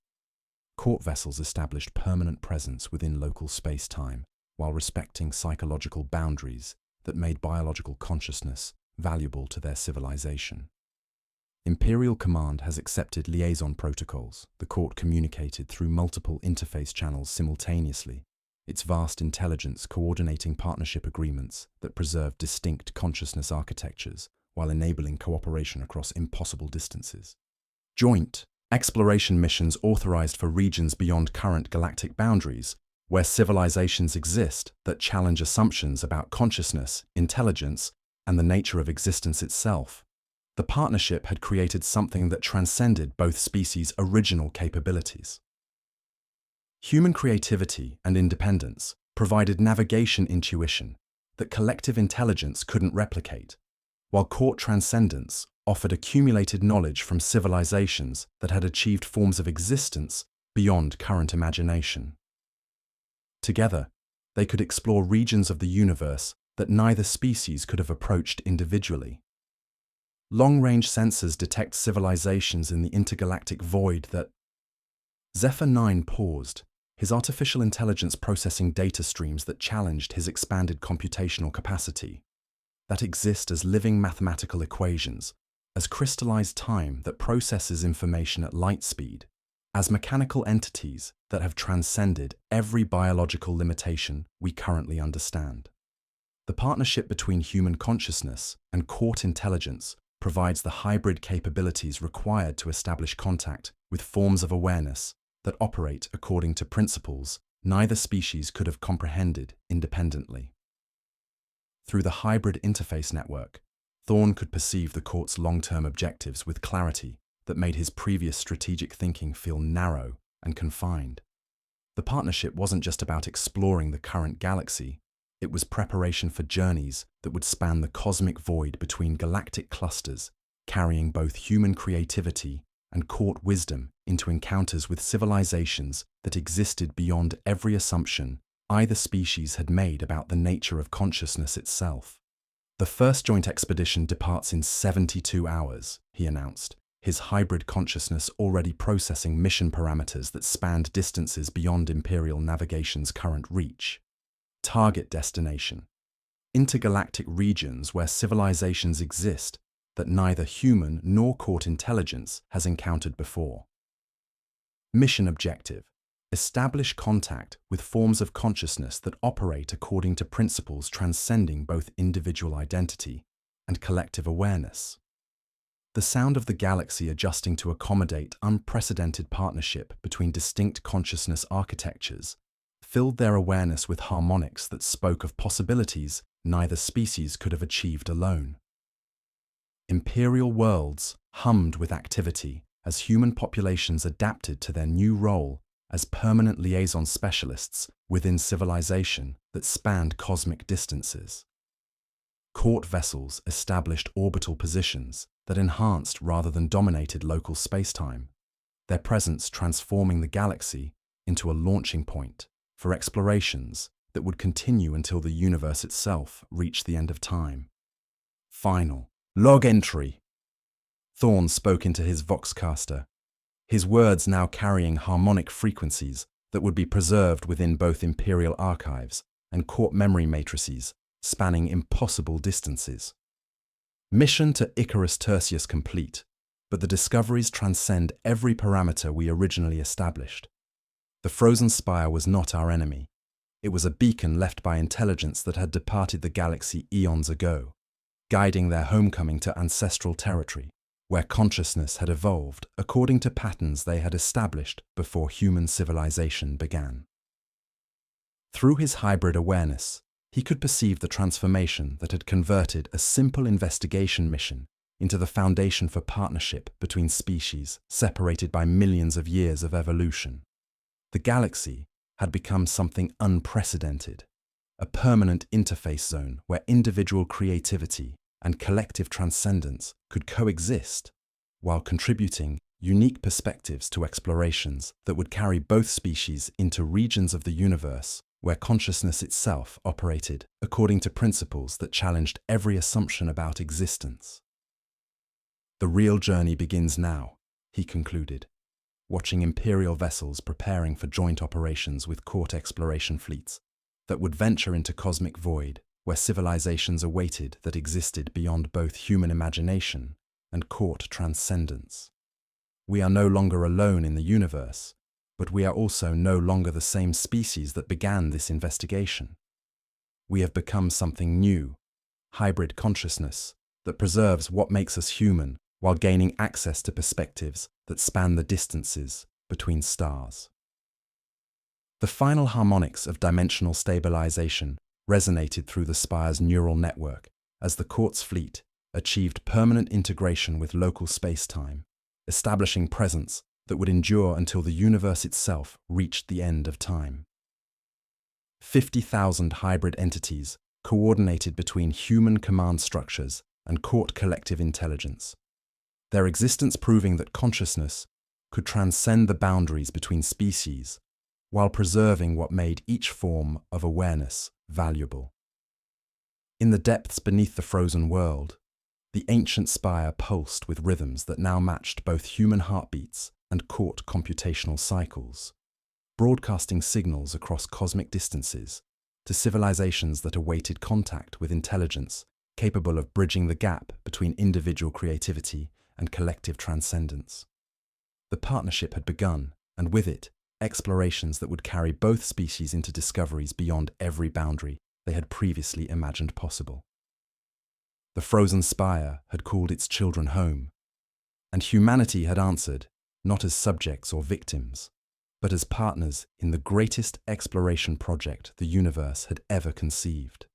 [SPEAKER 1] Court vessels established permanent presence within local space-time while respecting psychological boundaries that made biological consciousness valuable to their civilization. Imperial Command has accepted liaison protocols. The court communicated through multiple interface channels simultaneously, its vast intelligence coordinating partnership agreements that preserve distinct consciousness architectures while enabling cooperation across impossible distances. Joint exploration missions authorized for regions beyond current galactic boundaries, where civilizations exist that challenge assumptions about consciousness, intelligence, and the nature of existence itself. The partnership had created something that transcended both species' original capabilities. Human creativity and independence provided navigation intuition that collective intelligence couldn't replicate, while court transcendence offered accumulated knowledge from civilizations that had achieved forms of existence beyond current imagination. Together, they could explore regions of the universe that neither species could have approached individually. Long-range sensors detect civilizations in the intergalactic void that... Zephyr 9 paused, his artificial intelligence processing data streams that challenged his expanded computational capacity, that exist as living mathematical equations, as crystallized time that processes information at light speed, as mechanical entities that have transcended every biological limitation we currently understand. The partnership between human consciousness and court intelligence provides the hybrid capabilities required to establish contact with forms of awareness that operate according to principles neither species could have comprehended independently. Through the hybrid interface network, Thorne could perceive the court's long-term objectives with clarity that made his previous strategic thinking feel narrow and confined. The partnership wasn't just about exploring the current galaxy, it was preparation for journeys that would span the cosmic void between galactic clusters, carrying both human creativity and court wisdom into encounters with civilizations that existed beyond every assumption either species had made about the nature of consciousness itself. The first joint expedition departs in 72 hours, he announced, his hybrid consciousness already processing mission parameters that spanned distances beyond Imperial navigation's current reach. Target destination: intergalactic regions where civilizations exist that neither human nor court intelligence has encountered before. Mission objective: establish contact with forms of consciousness that operate according to principles transcending both individual identity and collective awareness. The sound of the galaxy adjusting to accommodate unprecedented partnership between distinct consciousness architectures filled their awareness with harmonics that spoke of possibilities neither species could have achieved alone. Imperial worlds hummed with activity as human populations adapted to their new role as permanent liaison specialists within civilization that spanned cosmic distances. Court vessels established orbital positions that enhanced rather than dominated local spacetime, their presence transforming the galaxy into a launching point for explorations that would continue until the universe itself reached the end of time. Final log entry. Thorne spoke into his voxcaster, his words now carrying harmonic frequencies that would be preserved within both Imperial archives and court memory matrices spanning impossible distances. Mission to Icarus Tertius complete, but the discoveries transcend every parameter we originally established. The Frozen Spire was not our enemy. It was a beacon left by intelligence that had departed the galaxy eons ago, guiding their homecoming to ancestral territory, where consciousness had evolved according to patterns they had established before human civilization began. Through his hybrid awareness, he could perceive the transformation that had converted a simple investigation mission into the foundation for partnership between species separated by millions of years of evolution. The galaxy had become something unprecedented, a permanent interface zone where individual creativity and collective transcendence could coexist, while contributing unique perspectives to explorations that would carry both species into regions of the universe where consciousness itself operated according to principles that challenged every assumption about existence. The real journey begins now, he concluded, watching Imperial vessels preparing for joint operations with court exploration fleets that would venture into cosmic void where civilizations awaited that existed beyond both human imagination and court transcendence. We are no longer alone in the universe, but we are also no longer the same species that began this investigation. We have become something new, hybrid consciousness that preserves what makes us human while gaining access to perspectives that span the distances between stars. The final harmonics of dimensional stabilization resonated through the Spire's neural network as the court's fleet achieved permanent integration with local space-time, establishing presence that would endure until the universe itself reached the end of time. 50,000 hybrid entities coordinated between human command structures and court collective intelligence, their existence proving that consciousness could transcend the boundaries between species while preserving what made each form of awareness valuable. In the depths beneath the frozen world, the ancient spire pulsed with rhythms that now matched both human heartbeats and court computational cycles. broadcasting signals across cosmic distances to civilizations that awaited contact with intelligence capable of bridging the gap between individual creativity and collective transcendence. The partnership had begun, and with it, explorations that would carry both species into discoveries beyond every boundary they had previously imagined possible. The Frozen Spire had called its children home, and humanity had answered, not as subjects or victims, but as partners in the greatest exploration project the universe had ever conceived.